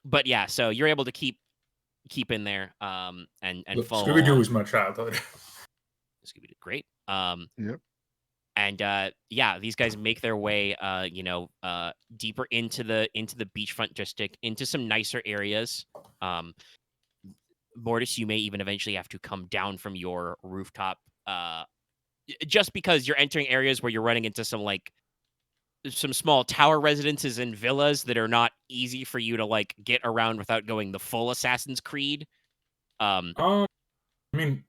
But yeah, so you're able to keep in there and Look, follow Scooby-Doo along. was my childhood. Scooby-Doo, great. Yep. And yeah, these guys make their way, deeper into the beachfront district, into some nicer areas. Mortis, you may even eventually have to come down from your rooftop, just because you're entering areas where you're running into some small tower residences and villas that are not easy for you to like get around without going the full Assassin's Creed. I mean,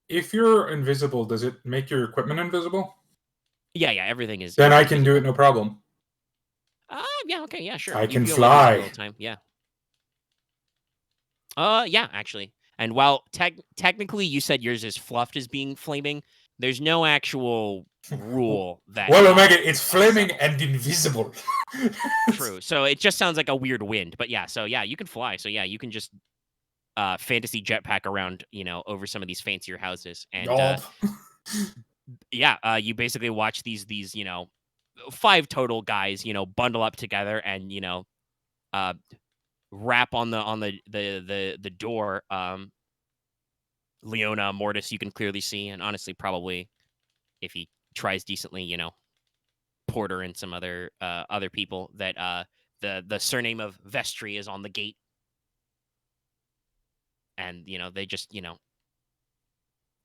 if you're invisible, does it make your equipment invisible? Yeah, everything is. Then I can do it, no problem. Yeah, okay, yeah, sure. I You can feel like fly. this all the time, yeah. Yeah, actually. And while technically you said yours is fluffed as being flaming, there's no actual rule that. Well, Omega, it's flaming and invisible. True. So it just sounds like a weird wind, but yeah. So yeah, you can fly. So yeah, you can just fantasy jetpack around, over some of these fancier houses, and yeah, you basically watch these 5 total guys, bundle up together and rap on the door. Leona, Mortis, you can clearly see, and honestly, probably if he tries decently, Porter and some other people that the surname of Vestry is on the gate, and they just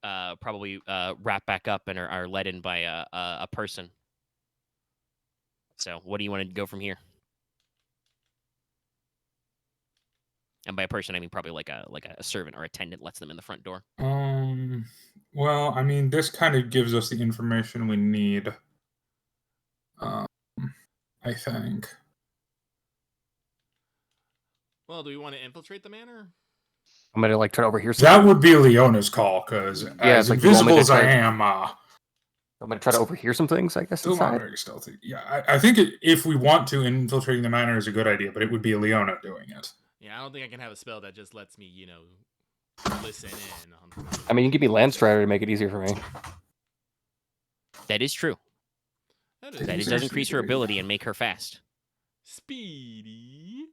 probably wrap back up and are led in by a person. So, what do you want to go from here? And by a person, I mean probably like a servant or attendant lets them in the front door. Well, I mean, this kind of gives us the information we need. I think. Well, do we want to infiltrate the manor? I'm gonna try to overhear something. That would be Leona's call, because as it's you want me invisible to as I try- am, I'm gonna try to overhear some things, I guess, still not inside. very stealthy. Yeah, I think if we want to, infiltrating the manor is a good idea, but it would be Leona doing it. Yeah, I don't think I can have a spell that just lets me, listen in. I mean, you can give me Land Strider to make it easier for me. That is true. That That it does increase her ability and make her fast. Speedy.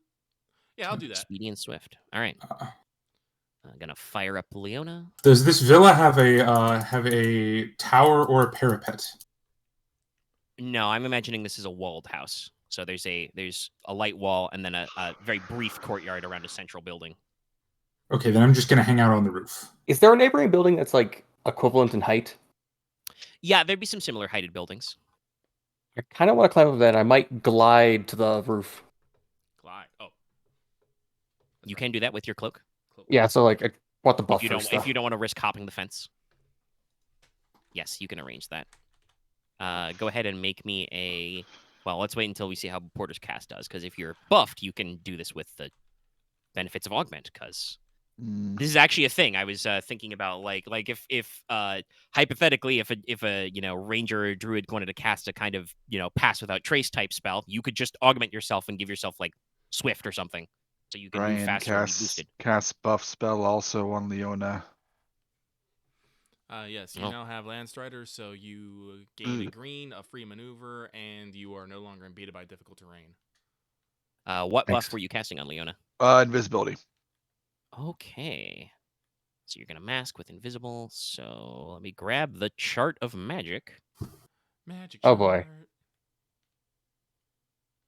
Yeah, I'll do that. Speedy and swift. All right. I'm gonna fire up Leona. Does this villa have a tower or a parapet? No, I'm imagining this is a walled house. So there's a light wall and then a very brief courtyard around a central building. Okay, then I'm just gonna hang out on the roof. Is there a neighboring building that's like equivalent in height? Yeah, there'd be some similar heighted buildings. I kind of want to climb up that. I might glide to the roof. Glide. Oh. You can do that with your cloak. Yeah, so like I want the If buffer you don't stuff. want to risk hopping the fence. Yes, you can arrange that. Go ahead and make me a. Well, let's wait until we see how Porter's cast does, because if you're buffed, you can do this with the benefits of augment. Because this is actually a thing. I was thinking about like if hypothetically if a ranger or druid wanted to cast a kind of pass without trace type spell, you could just augment yourself and give yourself like swift or something, so you can move Ryahn faster and be boosted. cast buff spell also on Leona. Yes, you now have Landstrider, so you gain a green, a free maneuver, and you are no longer impeded by difficult terrain. What Thanks. buff were you casting on Leona? Invisibility. Okay. So you're going to mask with invisible. So let me grab the chart of magic. Magic. Oh, boy. chart.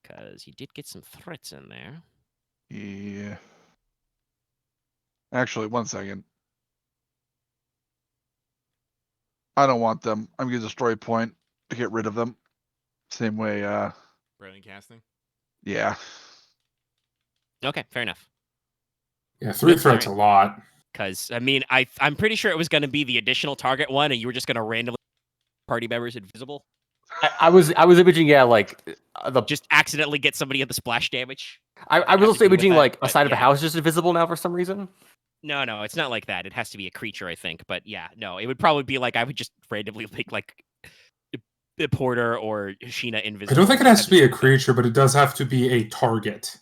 Because you did get some threats in there. Yeah. Actually, 1 second. I don't want them. I'm gonna destroy point to get rid of them. Same way. Brilliant casting. Yeah. Okay, fair enough. Yeah, 3 threats a lot. Because, I mean, I'm pretty sure it was going to be the additional target one, and you were just going to randomly party members invisible. I was imaging, yeah, like Just accidentally get somebody at the splash damage. I was also deal with imaging that, like a but side of a yeah. house just invisible now for some reason. No, it's not like that. It has to be a creature, I think. But yeah, no, it would probably be like I would just randomly make like the Porter or Sheena invisible. I don't think it has to be a creature, but it does have to be a target.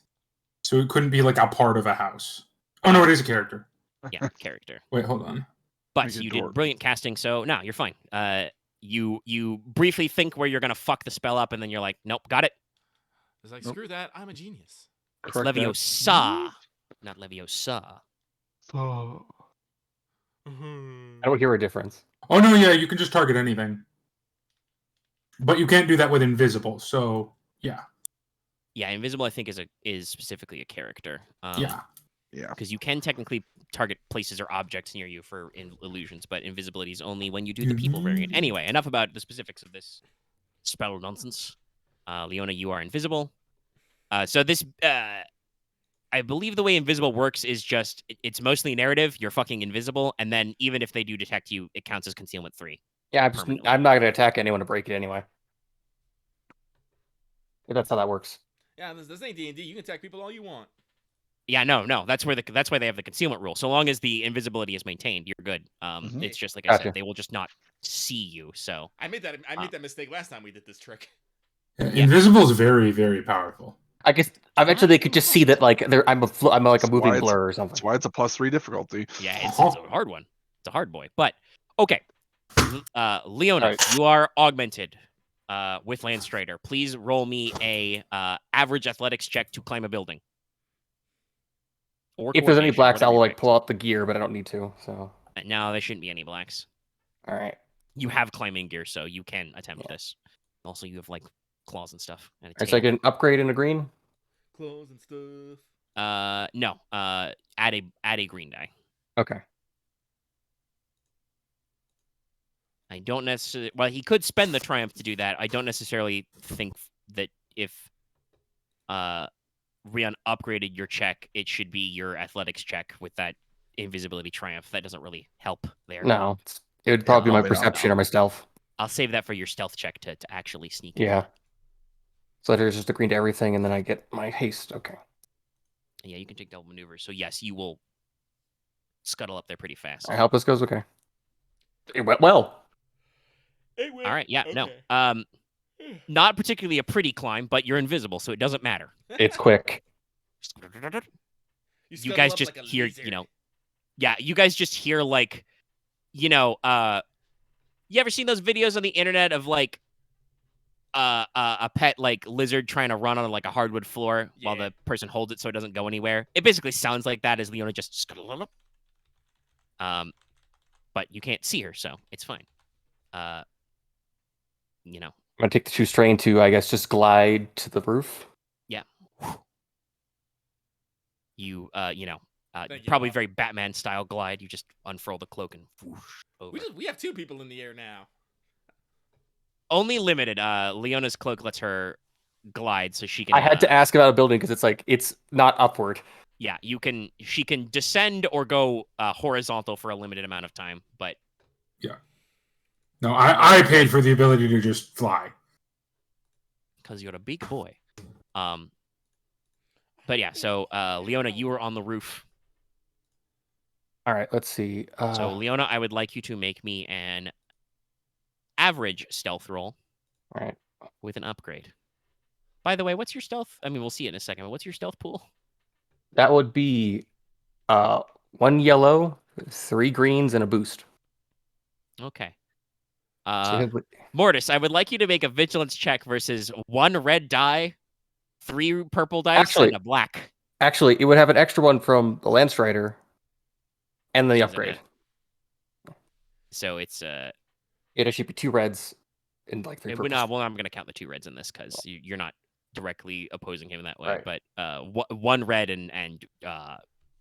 So it couldn't be like a part of a house. Oh no, it is a character. Yeah, character. Wait, hold on. But Make it you dork. did brilliant casting, so no, you're fine. You briefly think where you're gonna fuck the spell up, and then you're like, nope, got it. It's like, Nope. screw that, I'm a genius. It's Correct that. Leviosa, not Leviosa. Oh. I don't hear a difference. Oh no, yeah, you can just target anything. But you can't do that with invisible, so yeah. Yeah, invisible I think is specifically a character. Yeah. Yeah. Because you can technically target places or objects near you for illusions, but invisibility is only when you do the people variant. Anyway, enough about the specifics of this spell nonsense. Leona, you are invisible. So this, I believe the way invisible works is just, it's mostly narrative, you're fucking invisible, and then even if they do detect you, it counts as concealment 3. Yeah, Permanently. I'm not going to attack anyone to break it anyway. If that's how that works. Yeah, this ain't D&D. You can attack people all you want. Yeah, no, that's why they have the concealment rule. So long as the invisibility is maintained, you're good. It's just like I Gotcha. said, they will just not see you. So I made that mistake last time we did this trick. Yeah, invisible is very, very powerful. I guess eventually they could just see that like I'm like a moving why it's- blur or something. That's why it's a +3 difficulty. yeah, it's a hard one. It's a hard boy. But okay, Leona, Alright. you are augmented with Landstrider. Please roll me a average athletics check to climb a building. Or If there's any coordination, blacks, whatever I'll you like picked. pull out the gear, but I don't need to. So No, there shouldn't be any blacks. all right. You have climbing gear, so you can attempt this. Also, you have like claws and stuff. And a All right, so I tail. get an upgrade in a green. Clothes and stuff. No. Add a green die. Okay. I don't necessarily. Well, he could spend the triumph to do that. I don't necessarily think that if Ryahn upgraded your check, it should be your athletics check with that invisibility triumph. That doesn't really help there. No, it would probably be my probably not, perception no. or my stealth. I'll save that for your stealth check to actually sneak in. Yeah. So there's just a green to everything, and then I get my haste. Okay. Yeah, you can take double maneuvers. So yes, you will scuttle up there pretty fast. I hope this goes okay. It went well. All right, yeah, no. Not particularly a pretty climb, but you're invisible, so it doesn't matter. It's quick. You scuttle guys up just like a hear, lizard. yeah, you guys just hear like, you ever seen those videos on the internet of like a pet like lizard trying to run on like a hardwood floor while Yeah. the person holds it so it doesn't go anywhere. It basically sounds like that as Leona just but you can't see her, so it's fine. You know. I'm gonna take the 2 strain to, I guess, just glide to the roof. Yeah. You Thank you, probably Bob. very Batman style glide. You just unfurl the cloak and whoosh over. We have 2 people in the air now. Only limited. Leona's cloak lets her glide, so she can. I had to ask about a building because it's not upward. Yeah, she can descend or go horizontal for a limited amount of time, but No, I paid for the ability to just fly. because you're a big boy. But yeah, so Leona, you were on the roof. All right, let's see. So Leona, I would like you to make me an average stealth roll. All right. With an upgrade. By the way, what's your stealth? I mean, we'll see it in a second. But what's your stealth pool? That would be 1 yellow, 3 greens, and a boost. Okay. So Mortis, I would like you to make a vigilance check versus 1 red die, 3 purple dice, and a black. Actually, it would have an extra one from the Lance Rider and the upgrade. So it's It'd actually be 2 reds and like 3 purples. Well, I'm going to count the 2 reds in this because you're not directly opposing him in that way. Right. But 1 red and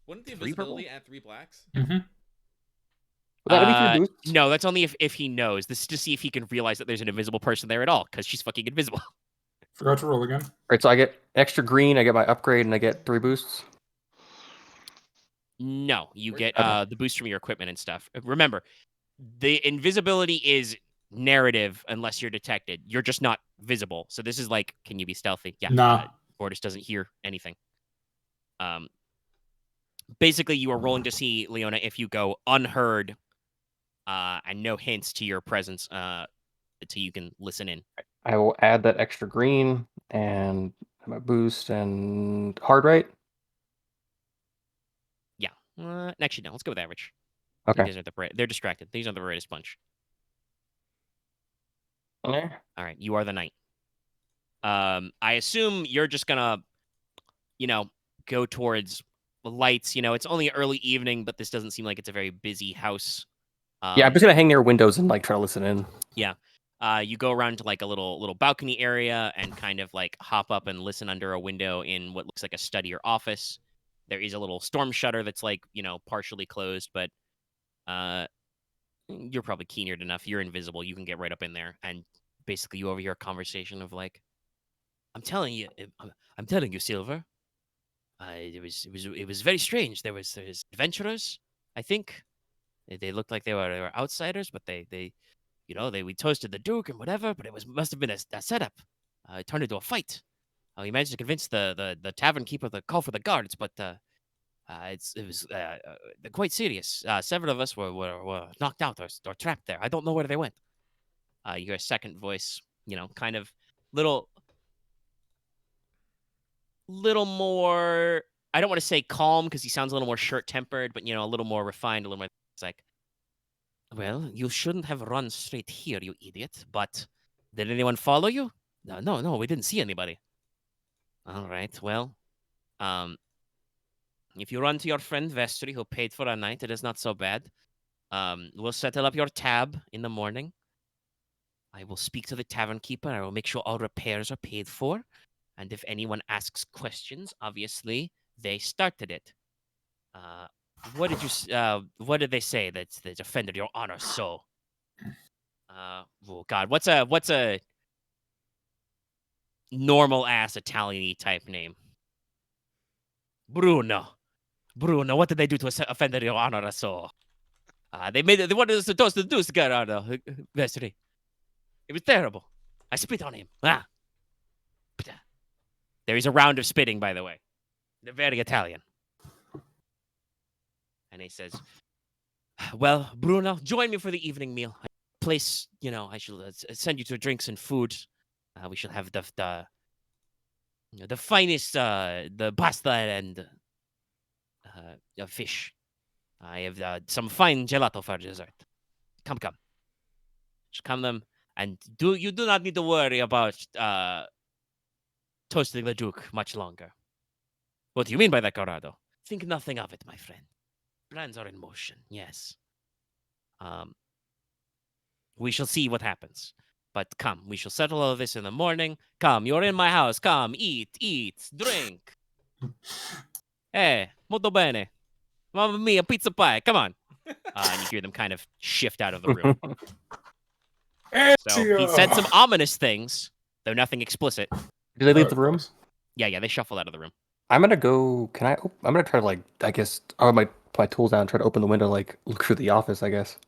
Wouldn't the 3 invisibility add 3 blacks? Mm-hmm. Would that be 3 boosts? No, that's only if he knows. This is to see if he can realize that there's an invisible person there at all, because she's fucking invisible. Forgot to roll again. Right, so I get extra green, I get my upgrade, and I get 3 boosts. No, you get Okay. the boost from your equipment and stuff. Remember, the invisibility is narrative unless you're detected. You're just not visible. So this is like, can you be stealthy? Yeah. Nah. Mortis doesn't hear anything. Basically, you are rolling to see, Leona, if you go unheard and no hints to your presence until you can listen in. I will add that extra green and my boost and hard right. Yeah. Actually, no. Let's go with average. Okay. These aren't they're distracted. These aren't the brightest bunch. Okay. All right. You are the knight. I assume you're just gonna, go towards the lights. It's only early evening, but this doesn't seem like it's a very busy house. Yeah, I'm just gonna hang near windows and like try to listen in. Yeah. You go around to like a little balcony area and kind of like hop up and listen under a window in what looks like a study or office. There is a little storm shutter that's like, partially closed, but you're probably keen-eared enough. You're invisible. You can get right up in there. And basically you overhear a conversation of like, I'm telling you, Silver. It was very strange. There's adventurers, I think. They looked like they were outsiders, but we toasted the Duke and whatever, but it must have been a setup. It turned into a fight. We managed to convince the tavern keeper to call for the guards, but it was quite serious. Several of us were knocked out or trapped there. I don't know where they went. You hear a second voice, kind of little more. I don't want to say calm because he sounds a little more short-tempered, but a little more refined, a little more. It's like, well, you shouldn't have run straight here, you idiot. But did anyone follow you? No, we didn't see anybody. All right, well, if you run to your friend Vestry, who paid for a night, it is not so bad. We'll settle up your tab in the morning. I will speak to the tavern keeper. I will make sure all repairs are paid for. And if anyone asks questions, obviously, they started it. What did they say that offended your honor so? Oh God, what's a normal ass Italian-y type name? Bruno, what did they do to offend your honor so? They wanted us to toast the Deuce guy on Vestry. It was terrible. I spit on him. There is a round of spitting, by the way. They're very Italian. And he says, well, Bruno, join me for the evening meal. Place, I shall send you to drinks and food. We shall have the finest, the pasta and fish. I have some fine gelato for dessert. Come. Just come them. And you do not need to worry about toasting the Duke much longer. What do you mean by that, Corrado? Think nothing of it, my friend. Plans are in motion, yes. We shall see what happens. But come, we shall settle all this in the morning. Come, you're in my house. Come, eat, drink. Hey, molto bene. Mamma mia, pizza pie. Come on. And you hear them kind of shift out of the room. So he said some ominous things, though nothing explicit. Did they leave the room? Yeah, they shuffled out of the room. I'm gonna go. I'm gonna try to I guess. I'll put my tools down and try to open the window, look through the office. I guess.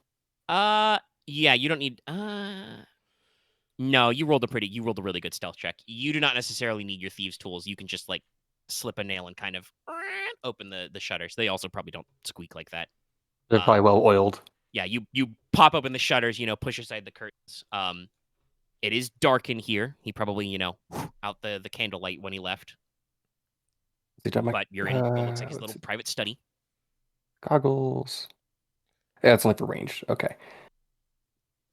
Yeah, you don't need. No, you rolled a really good stealth check. You do not necessarily need your thieves' tools. You can just slip a nail and kind of open the shutters. They also probably don't squeak like that. They're probably well oiled. Yeah, you pop open the shutters, push aside the curtains. It is dark in here. He probably, out the candlelight when he left. But you're in what looks like his little private study. Goggles. Yeah, it's only for range. Okay.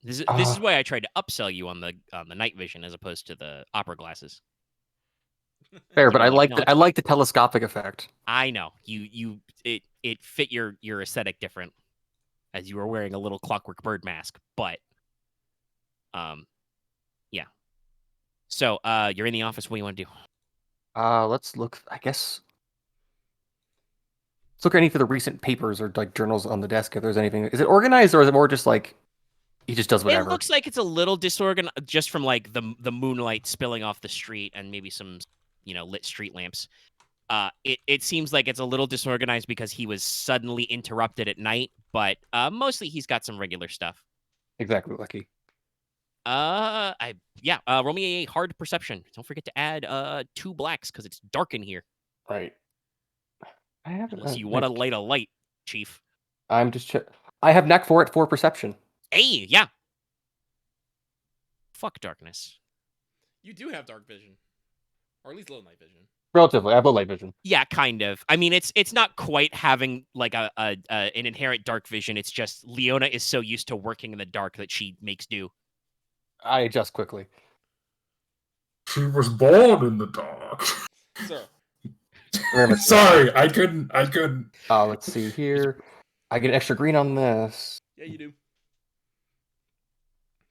This is why I tried to upsell you on the night vision as opposed to the opera glasses. Fair, but I like the telescopic effect. I know it fit your aesthetic different, as you were wearing a little clockwork bird mask. But, yeah. So you're in the office. What do you want to do? Let's look. I guess. Let's look for the recent papers or journals on the desk. If there's anything, is it organized or is it more just he just does whatever? It looks like it's a little disorganized, just from the moonlight spilling off the street and maybe some lit street lamps. It seems like it's a little disorganized because he was suddenly interrupted at night, but mostly he's got some regular stuff. Exactly, Lucky. Roll me a hard perception. Don't forget to add 2 blacks because it's dark in here. Right. Unless you want to light a light, Chief. I'm just. I have knack for it for perception. Hey, yeah. Fuck darkness. You do have dark vision, or at least low night vision. Relatively, I have low light vision. Yeah, kind of. I mean, it's not quite having an inherent dark vision. It's just Leona is so used to working in the dark that she makes do. I adjust quickly. She was born in the dark. Sir. Sorry, I couldn't. Let's see here. I get extra green on this. Yeah, you do.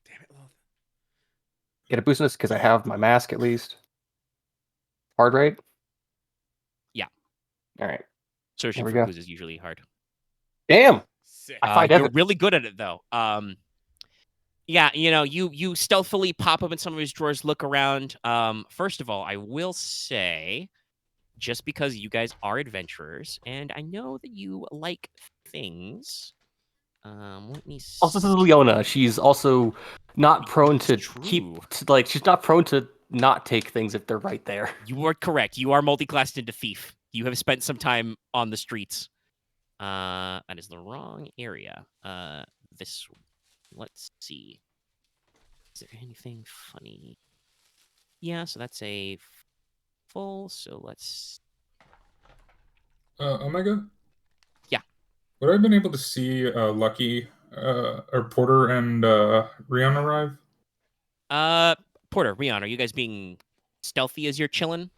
Damn it, Loth. Get a boost on this because I have my mask at least. Hard, right? Yeah. All right. Searching for clues is usually hard. Damn. Sick. You're really good at it though. Yeah, you stealthily pop open some of his drawers, look around. First of all, I will say, just because you guys are adventurers, and I know that you like things. Let me see. Also, this is Leona. She's also not prone to she's not prone to not take things if they're right there. You are correct. You are multi-classed into thief. You have spent some time on the streets. That is the wrong area. Let's see. Is there anything funny? Yeah, so that's a full. So let's. Omega? Yeah. Would I have been able to see Lucky or Porter and Ryahn arrive? Porter, Ryahn, are you guys being stealthy as you're chilling?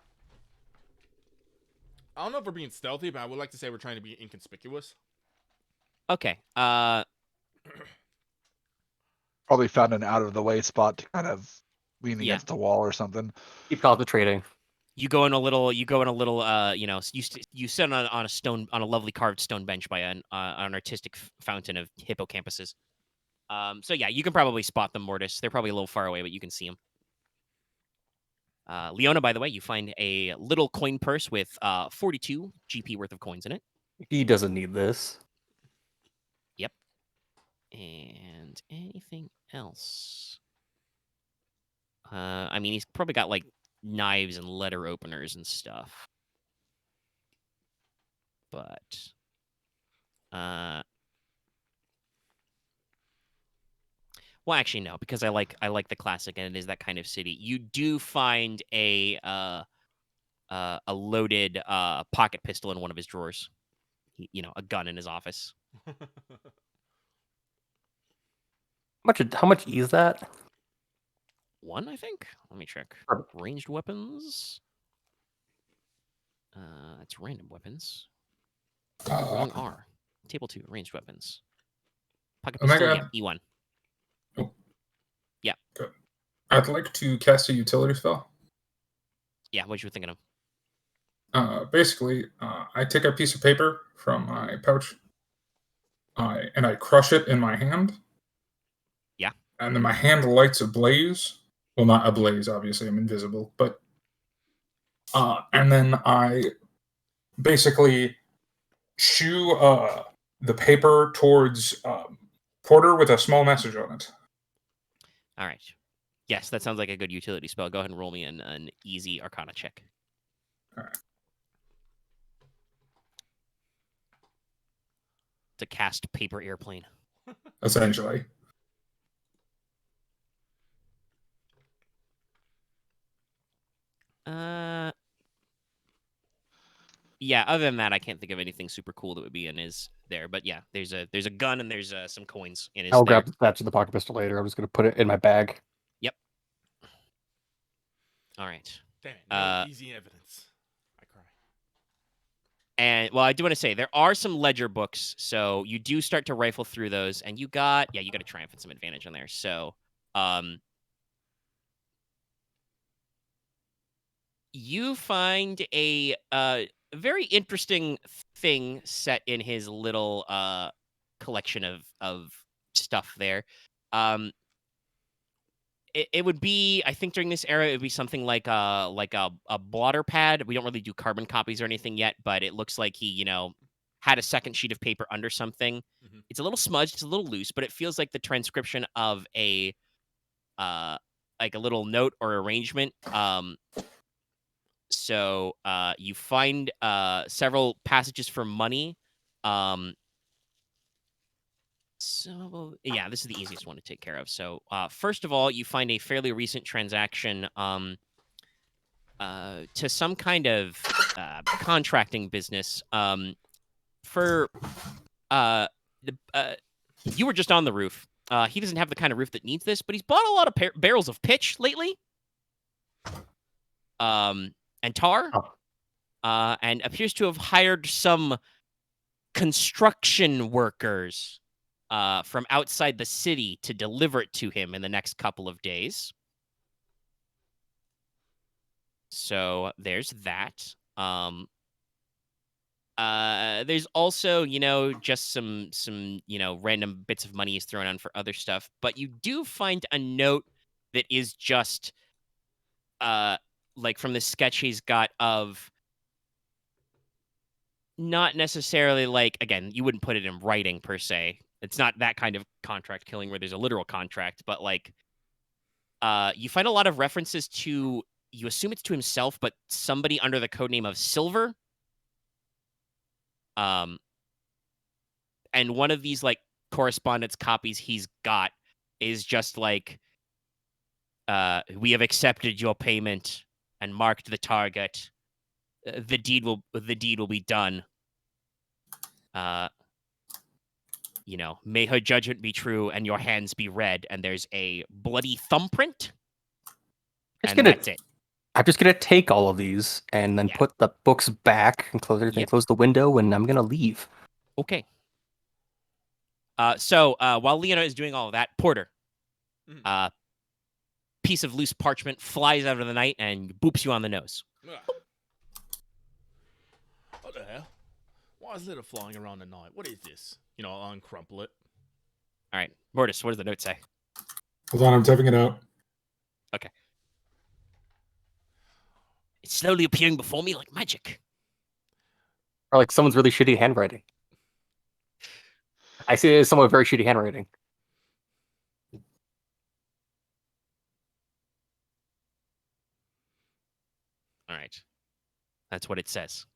I don't know if we're being stealthy, but I would like to say we're trying to be inconspicuous. Okay. Probably found an out of the way spot to kind of lean against the wall or something. Keep concentrating. You go in a little. You sit on a lovely carved stone bench by an artistic fountain of hippocampuses. So yeah, you can probably spot them, Mortis. They're probably a little far away, but you can see them. Leona, by the way, you find a little coin purse with 42 GP worth of coins in it. He doesn't need this. Yep. And anything else? I mean, he's probably got knives and letter openers and stuff. But well, actually, no, because I like the classic, and it is that kind of city. You do find a loaded pocket pistol in one of his drawers. A gun in his office. How much is that? 1, I think. Let me check. Perfect. Ranged weapons. That's random weapons. Wrong R. Table 2, ranged weapons. Pocket pistol, yeah, E1. Oh. Yeah. Good. I'd like to cast a utility spell. Yeah, what you were thinking of? Basically, I take a piece of paper from my pouch, and I crush it in my hand. Yeah. And then my hand lights ablaze. Well, not ablaze, obviously, I'm invisible, but and then I basically shoo the paper towards Porter with a small message on it. All right. Yes, that sounds like a good utility spell. Go ahead and roll me an easy Arcana check. All right. To cast paper airplane. Essentially. Yeah, other than that, I can't think of anything super cool that would be in his there. But yeah, there's a gun and there's some coins in his I'll there. grab the stats of the pocket pistol later. I'm just going to put it in my bag. Yep. All right. Damn it, no easy evidence. I cry. And, well, I do want to say, there are some ledger books, so you do start to rifle through those, and you got a triumph and some advantage on there. So, you find a very interesting thing set in his little collection of stuff there. It would be, I think during this era, it would be something like a blotter pad. We don't really do carbon copies or anything yet, but it looks like he, had a second sheet of paper under something. Mm-hmm. It's a little smudged, it's a little loose, but it feels like the transcription of a little note or arrangement. So you find several passages for money. So, yeah, this is the easiest one to take care of. So, first of all, you find a fairly recent transaction to some kind of contracting business. You were just on the roof. He doesn't have the kind of roof that needs this, but he's bought a lot of barrels of pitch lately. And tar. And appears to have hired some construction workers from outside the city to deliver it to him in the next couple of days. So there's that. There's also, just some random bits of money is thrown on for other stuff. But you do find a note that is just like from the sketch he's got of not necessarily like, again, you wouldn't put it in writing per se. It's not that kind of contract killing where there's a literal contract, but like you find a lot of references to, you assume it's to himself, but somebody under the codename of Silver. And one of these like correspondence copies he's got is just like, we have accepted your payment and marked the target. The deed will be done. May her judgment be true and your hands be red. And there's a bloody thumbprint. That's it. I'm just gonna take all of these and then put the books back and close everything, close the window, and I'm gonna leave. Okay. So while Leona is doing all of that, Porter, piece of loose parchment flies out of the night and boops you on the nose. What the hell? Why is litter flying around at night? What is this? I'll uncrumple it. All right, Mortis, what does the note say? Hold on, I'm typing it out. Okay. It's slowly appearing before me like magic. Or like someone's really shitty handwriting. I see it as someone with very shitty handwriting. All right. That's what it says.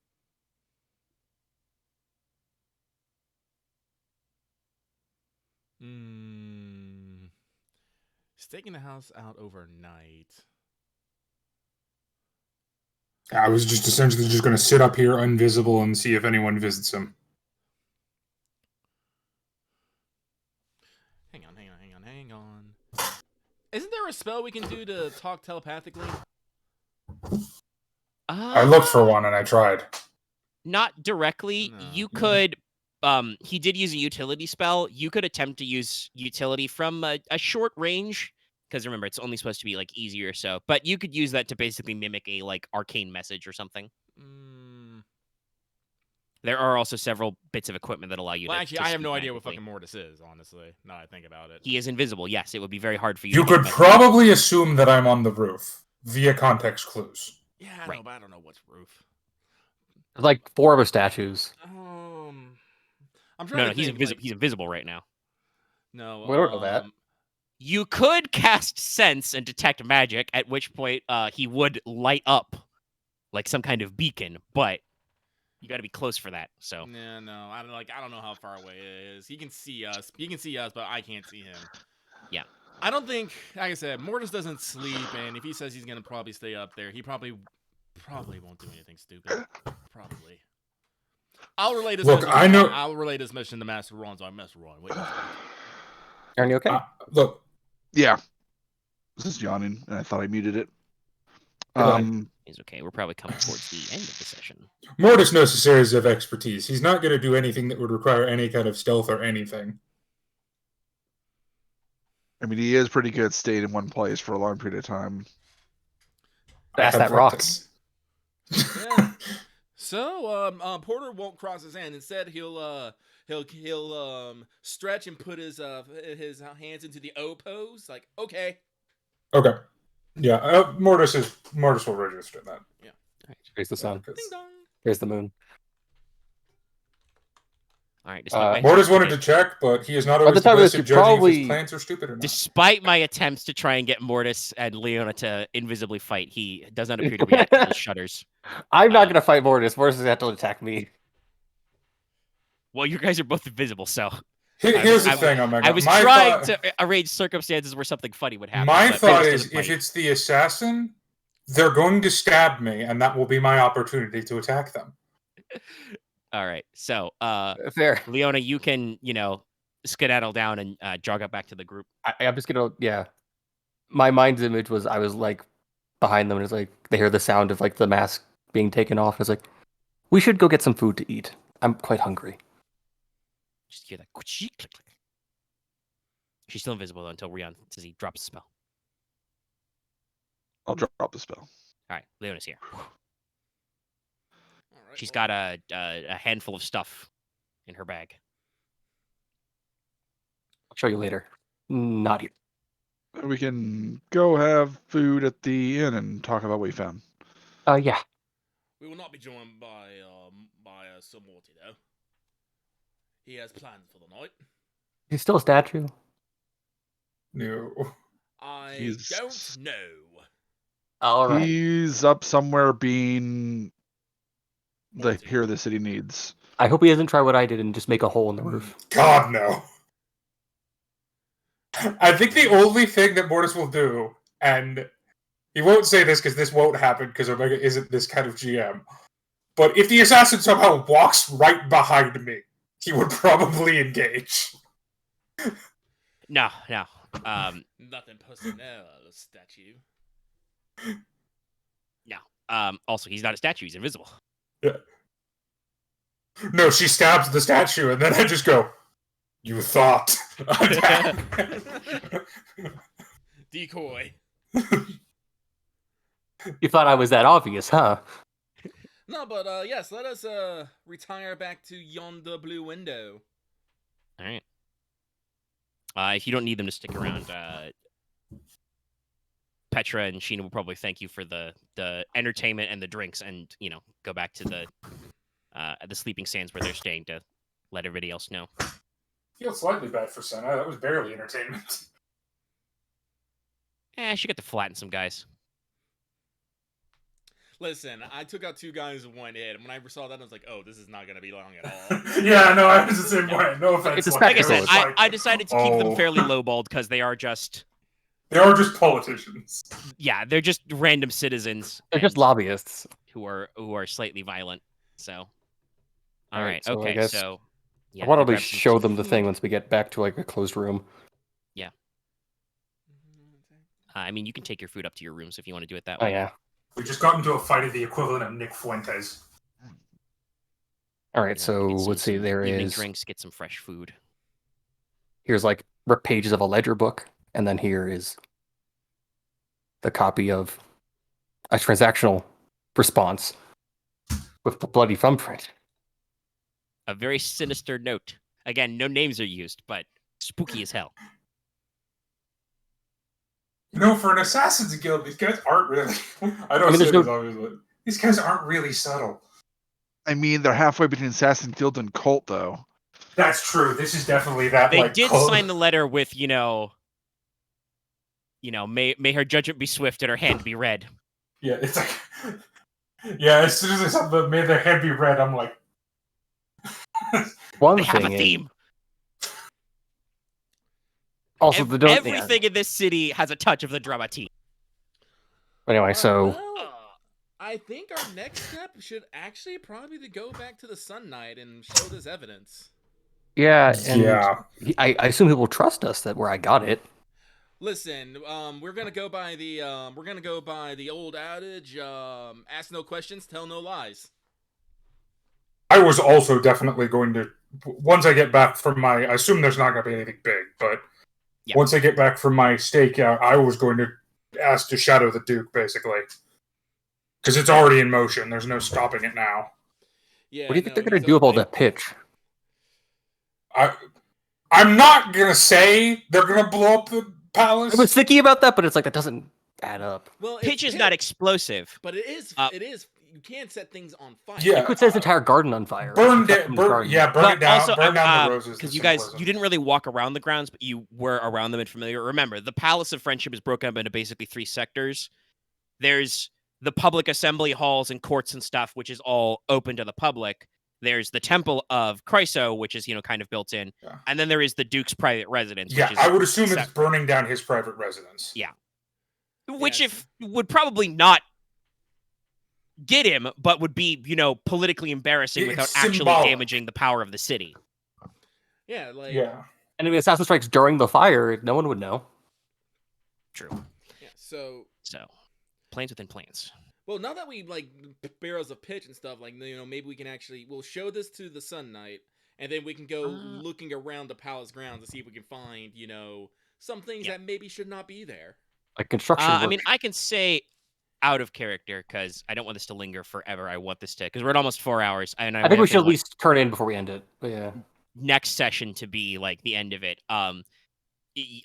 Staking the house out overnight. I was just essentially just going to sit up here invisible and see if anyone visits him. Hang on. Isn't there a spell we can do to talk telepathically? I looked for one and I tried. Not directly. No. You could. He did use a utility spell. You could attempt to use utility from a short range, because remember, it's only supposed to be like easier. So, but you could use that to basically mimic a like arcane message or something. There are also several bits of equipment that allow you Well, to. actually, to I have no speak idea what magically. fucking Mortis is, honestly. Now that I think about it. He is invisible. Yes, it would be very hard for you. You to get could messages. probably assume that I'm on the roof via context clues. Yeah, I know, Right. but I don't know what's roof. There's like 4 of his statues. I'm trying No, to he's think, invisible. like- He's invisible right now. No, We don't know that. You could cast sense and detect magic, at which point he would light up like some kind of beacon, but you got to be close for that. So Yeah, no, I don't know how far away it is. He can see us. He can see us, but I can't see him. Yeah. I don't think, like I said, Mortis doesn't sleep, and if he says he's gonna probably stay up there, he probably won't do anything stupid. Probably. I'll relay this. Look, mission I to- know- I'll relay this mission to Master Ron. So Master Ron. Wait. Aren, you okay? Look, Yeah. This is yawning, and I thought I muted it. it's okay. We're probably coming towards the end of the session. Mortis knows his areas of expertise. He's not going to do anything that would require any kind of stealth or anything. I mean, he is pretty good at staying in one place for a long period of time. Ask I that have rock. practice. Yeah. So, Porter won't cross his hand. Instead, he'll stretch and put his hands into the O pose. Like, okay. Okay. Yeah, Mortis will register that. Here's the sun. Ding dong. Here's the moon. All right. Despite, my Mortis attempts wanted to to check, but he is not By the always the time of best this, at you judging if probably- his plans are stupid or not. despite my attempts to try and get Mortis and Leona to invisibly fight, he does not appear to react to those shudders. I'm not gonna fight Mortis. Mortis is gonna have to attack me. Well, you guys are both invisible, so Here's the thing, Omega. I was My trying thought- to arrange circumstances where something funny would happen. My but thought Mortis is, doesn't if fight. it's the assassin, they're going to stab me, and that will be my opportunity to attack them. All right, so Fair. Leona, you can skedaddle down and jog up back to the group. I'm just gonna, yeah. My mind's image was I was like behind them, and it's like they hear the sound of like the mask being taken off. It's like we should go get some food to eat. I'm quite hungry. Just hear that click, click, click. She's still invisible though, until Ryahn says he drops a spell. I'll drop the spell. All right, Leona's here. All right, She's well, got a handful of stuff in her bag. I'll show you later. Not here. We can go have food at the inn and talk about what we found. Yeah. we will not be joined by Sir Morty though. He has plans for the night. He's still a statue. No. I He's- don't know. All right. He's up somewhere being the Morty. hero the city needs. I hope he doesn't try what I did and just make a hole in the roof. God, no. I think the only thing that Mortis will do, and he won't say this because this won't happen because Omega isn't this kind of GM, but if the assassin somehow walks right behind me, he would probably engage. No. Nothing personnel, statue. Also, he's not a statue. He's invisible. No, she stabs the statue, and then I just go, "You thought." Attack. Decoy. You thought I was that obvious, huh? No, but yes, let us retire back to yonder blue window. All right. If you don't need them to stick around, Petra and Sheena will probably thank you for the entertainment and the drinks, and go back to the sleeping sands where they're staying to let everybody else know. Feel slightly bad for Senna. That was barely entertainment. She got to flatten some guys. Listen, I took out 2 guys in one hit, and when I saw that, I was like, "Oh, this is not gonna be long at all." Yeah, no, I was the same way. No offense. It's a Like I spectacle. said, It's I decided to keep them oh. fairly lowballed because they are just They are just politicians. they're just random citizens. They're just and- lobbyists. who are slightly violent. So, all Alright, right, so I okay, guess so yeah, I want to grab some show them the food. thing once we get back to like a closed room. I mean, you can take your food up to your rooms if you want to do it that Oh way. yeah. We just got into a fight of the equivalent of Nick Fuentes. All right, You so get let's see. some There evening is drinks, get some fresh food. here's like pages of a ledger book, and then here is the copy of a transactional response with the bloody thumbprint. A very sinister note. Again, no names are used, but spooky as hell. You know, for an Assassin's Guild, these guys aren't really... I don't mean, say there's this no- obviously. These guys aren't really subtle. I mean, they're halfway between Assassin's Guild and Cult, though. That's true. This is definitely that, They like, did cult. sign the letter with, may her judgment be swift and her hand be red. Yeah, it's like... Yeah, as soon as I saw the "May their hand be red," I'm like... One They have a thing is theme. also the don't. Everything in this city has a touch of the drama team. Anyway, so Well, I think our next step should actually probably be to go back to the Sun Knight and show this evidence. yeah, and Yeah. I assume he will trust us that where I got it. Listen, we're gonna go by the old adage, ask no questions, tell no lies. I was also definitely going to... Once I get back from my... I assume there's not going to be anything big, but... Yeah. Once I get back from my stakeout, I was going to ask to shadow the Duke, basically. Because it's already in motion. There's no stopping it now. Yeah. What do you think they're going to do about that pitch? I'm not going to say they're going to blow up the palace. I was thinking about that, but it's like that doesn't add up. Well, Pitch is not explosive. but it is. It is. You can't set things on fire. Yeah. It could set his entire garden on fire. Burn Except it his down. garden. Yeah, burn But it down. also, burn down the roses. because the you guys, symbolism. you didn't really walk around the grounds, but you were around them and familiar. Remember, the Palace of Friendship is broken up into basically 3 sectors. There's the public assembly halls and courts and stuff, which is all open to the public. There's the Temple of Chryso, which is, kind of built in. Yeah. And then there is the Duke's private residence. Yeah, which is I would assume it's separate. burning down his private residence. Yeah. Which Yes. if would probably not get him, but would be, politically embarrassing It's without actually symbolic. damaging the power of the city. Yeah. Like. Yeah. And if the assassin strikes during the fire, no one would know. True. Yeah. So. Plans within plans. Well, now that we barrels of pitch and stuff, maybe we can we'll show this to the Sun Knight, and then we can go looking around the palace grounds to see if we can find, some things that maybe should not be there. Like construction work. I mean, I can say out of character because I don't want this to linger forever. I want this to, because we're at almost 4 hours. And I think we should at least turn in before we end it. But yeah. Next session to be like the end of it.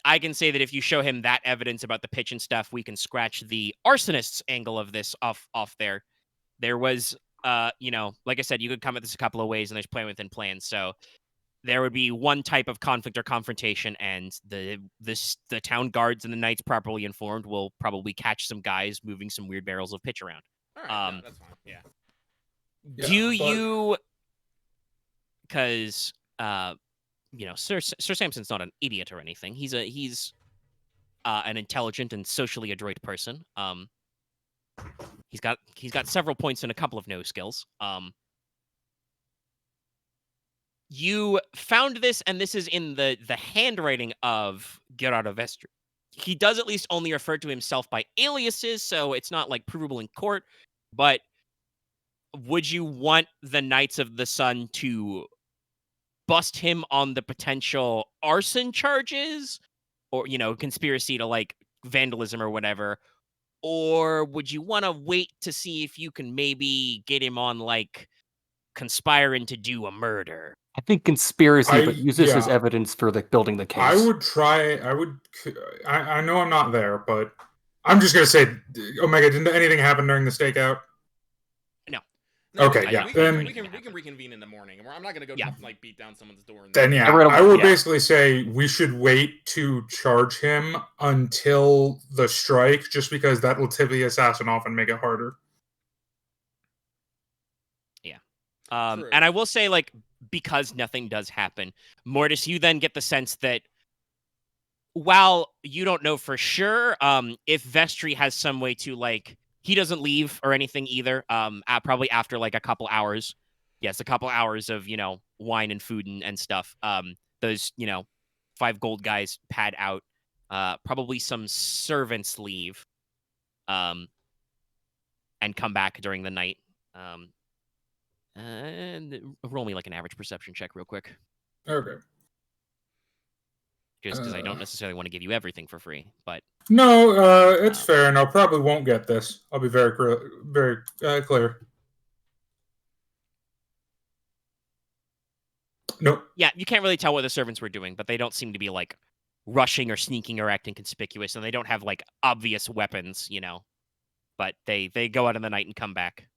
I can say that if you show him that evidence about the pitch and stuff, we can scratch the arsonist's angle of this off there. There was, like I said, you could come at this a couple of ways, and there's plan within plans. So there would be one type of conflict or confrontation, and the town guards and the knights properly informed will probably catch some guys moving some weird barrels of pitch around. All right. No, that's fine. Yeah. You, because Sir Samson's not an idiot or anything. He's an intelligent and socially adroit person. He's got several points and a couple of no skills. You found this, and this is in the handwriting of Gerardo Vestri. He does at least only refer to himself by aliases, so it's not like provable in court. But would you want the Knights of the Sun to bust him on the potential arson charges, or conspiracy to vandalism or whatever? Or would you want to wait to see if you can maybe get him on conspiring to do a murder? I think conspiracy, but use this as evidence for building the case. I know I'm not there, but I'm just going to say, Omega, didn't anything happen during the stakeout? No, Okay, we yeah. we can reconvene in the morning. I'm not gonna go beat down someone's door. Then I would basically say we should wait to charge him until the strike, just because that will tip the assassin off and make it harder. Yeah. And I will say, because nothing does happen, Mortis, you then get the sense that while you don't know for sure, if Vestri has some way to he doesn't leave or anything either. Probably after a couple hours. Yes, a couple hours of, wine and food and stuff. Those, 5 gold guys pad out. probably some servants leave, and come back during the night. And roll me like an average perception check real quick. Okay. Just because I don't necessarily want to give you everything for free, but No, it's fair, and I probably won't get this. I'll be very clear. Nope. Yeah, you can't really tell what the servants were doing, but they don't seem to be like rushing or sneaking or acting conspicuous, and they don't have like obvious weapons, But they go out in the night and come back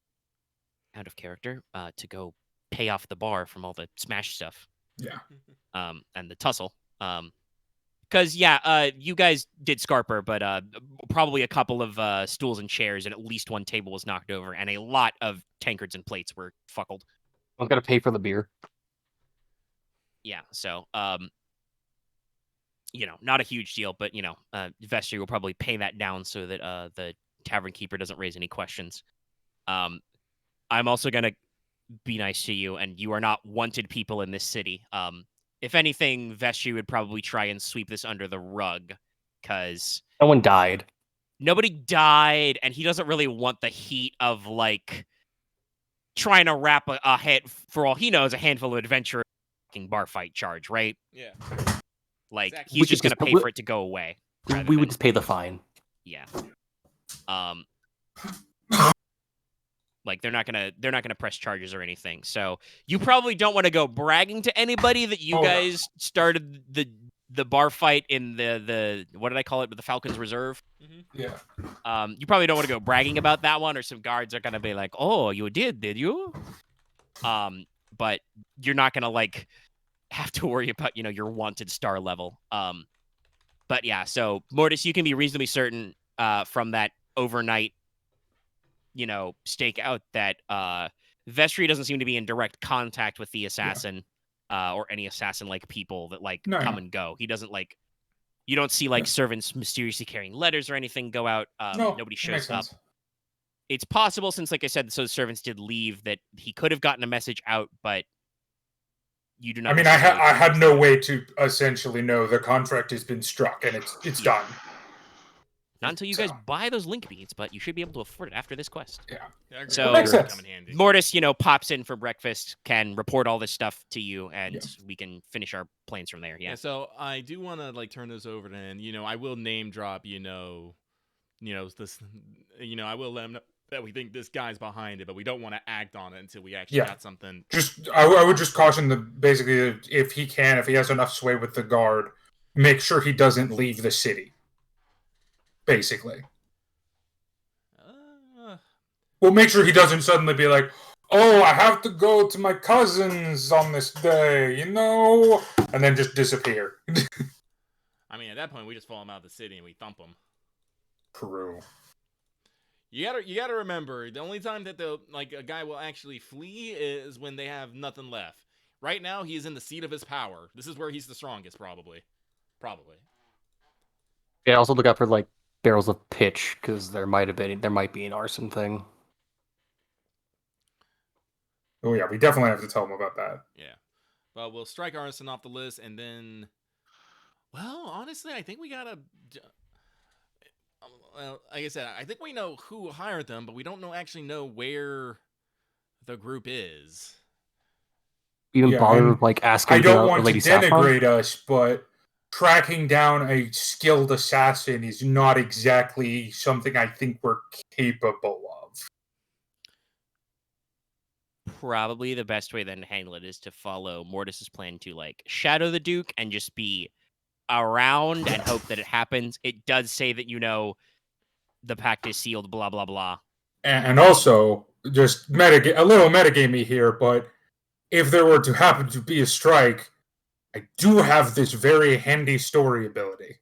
out of character to go pay off the bar from all the smash stuff. Yeah. And the tussle. Because you guys did Scarper, but probably a couple of stools and chairs, and at least one table was knocked over, and a lot of tankards and plates were fuckled. I'm gonna pay for the beer. Yeah, so not a huge deal, but Vestry will probably pay that down so that the tavern keeper doesn't raise any questions. I'm also gonna be nice to you, and you are not wanted people in this city. If anything, Vestry would probably try and sweep this under the rug, because No one died. nobody died, and he doesn't really want the heat of like trying to wrap a head, for all he knows, a handful of adventurers bar fight charge, right? Yeah. Like Exactly. he's just gonna pay for it to go away. We would just pay the fine. Yeah. Like they're not gonna press charges or anything. So you probably don't want to go bragging to anybody that you guys started the bar fight in the what did I call it? The Falcons Reserve. Mm-hmm. Yeah. You probably don't want to go bragging about that one, or some guards are gonna be like, "Oh, you did you?" But you're not gonna like have to worry about your wanted star level. But yeah, so Mortis, you can be reasonably certain from that overnight stakeout that Vestry doesn't seem to be in direct contact with the assassin or any assassin-like people that come and go. He doesn't you don't see servants mysteriously carrying letters or anything go out. Nobody shows up. It's possible, since like I said, so the servants did leave, that he could have gotten a message out, but you do not. I mean, I had no way to essentially know the contract has been struck and it's done. Not until you guys buy those link beads, but you should be able to afford it after this quest. Yeah. So makes sense. Mortis, pops in for breakfast, can report all this stuff to you, and we can finish our plans from there. Yeah. So I do want to turn this over to him. I will name drop. This. I will let him know that we think this guy's behind it, but we don't want to act on it until we actually got something. I would just caution basically, if he has enough sway with the guard, make sure he doesn't leave the city. Basically. Well, make sure he doesn't suddenly be like, "Oh, I have to go to my cousin's on this day," and then just disappear. I mean, at that point, we just follow him out of the city and we thump him. True. You gotta remember, the only time that a guy will actually flee is when they have nothing left. Right now, he is in the seat of his power. This is where he's the strongest, probably. Yeah. Also look out for barrels of pitch, because there might be an arson thing. Oh yeah, we definitely have to tell him about that. Yeah, but we'll strike arson off the list, and then, well, honestly, I think we gotta. Well, like I said, I think we know who hired them, but we don't actually know where the group is. Even bother asking. I don't want to Lady denigrate Saffron? us, but tracking down a skilled assassin is not exactly something I think we're capable of. Probably the best way then to handle it is to follow Mortis's plan to shadow the Duke and just be around and hope that it happens. It does say that the pact is sealed, blah blah blah. And also, just a little metagamey here, but if there were to happen to be a strike, I do have this very handy story ability.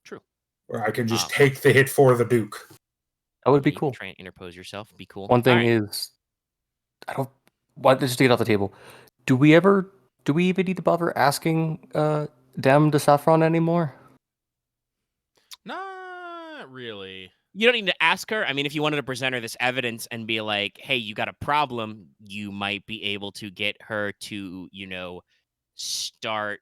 True. Where I can just take the hit for the Duke. That would be cool. Try and interpose yourself. Be cool. One thing is, just to get off the table, do we even need to bother asking Dem to Saffron anymore? Not really. You don't need to ask her. I mean, if you wanted to present her this evidence and be like, "Hey, you got a problem," you might be able to get her to, start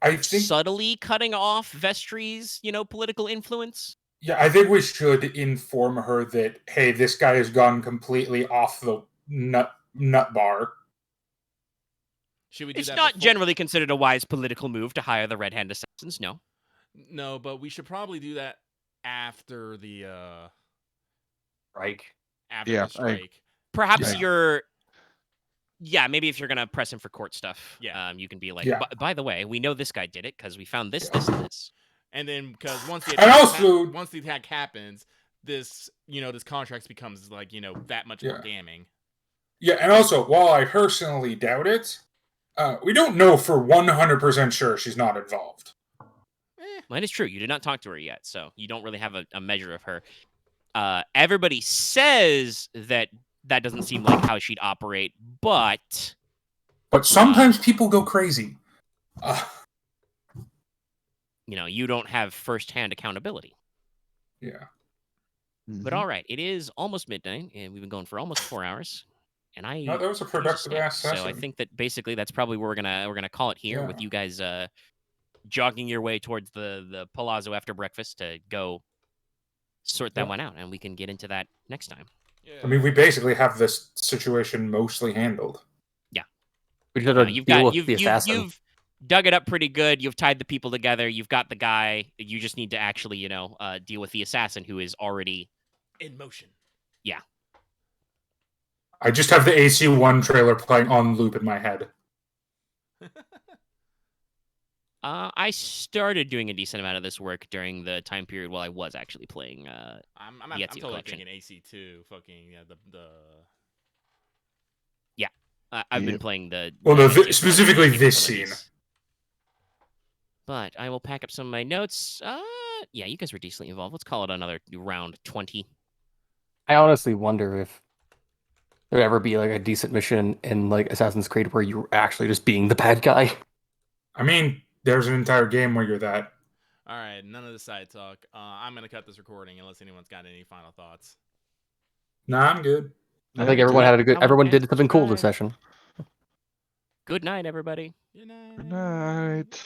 I think subtly cutting off Vestry's, political influence. Yeah, I think we should inform her that, hey, this guy has gone completely off the nut bar. Should we do It's that not before- generally considered a wise political move to hire the Red Hand Assassins, no. No, but we should probably do that after the Strike. Yeah, the strike. Perhaps Yeah. maybe if you're going to press him for court stuff, Yeah. you can be like, Yeah. by the way, we know this guy did it because we found this, Yeah. this, and this. And then because once the And attack, also- once the attack happens, this this contract becomes like that much more damning. Yeah, and also, while I personally doubt it, we don't know for 100% sure she's not involved. Well, it's true. You did not talk to her yet, so you don't really have a measure of her. Everybody says that doesn't seem like how she'd operate, but sometimes people go crazy. you don't have firsthand accountability. Yeah. But all right, it is almost midnight, and we've been going for almost 4 hours. And No, that was a productive ass session. So I think that basically that's probably where we're gonna call it here, with you guys jogging your way towards the palazzo after breakfast to go sort that one out, and we can get into that next time. Yeah. I mean, we basically have this situation mostly handled. Yeah. We just have to You've deal with the assassin. you've dug it up pretty good. You've tied the people together. You've got the guy. You just need to actually, deal with the assassin who is already in motion. Yeah. I just have the AC1 trailer playing on loop in my head. I started doing a decent amount of this work during the time period while I was actually playing. I'm Yeti totally collection. thinking AC2. Fucking the. Yeah, I've been playing the. Well, the no, Yeti specifically collection this capabilities. scene. But I will pack up some of my notes. Yeah, you guys were decently involved. Let's call it another round 20. I honestly wonder if there would ever be like a decent mission in like Assassin's Creed where you're actually just being the bad guy. I mean, there's an entire game where you're that. All right, none of the side talk. I'm gonna cut this recording unless anyone's got any final thoughts. Nah, I'm good. I think everyone had a good. Comment Everyone and did something cool this subscribe. session. Good night, everybody. Good night. Good night.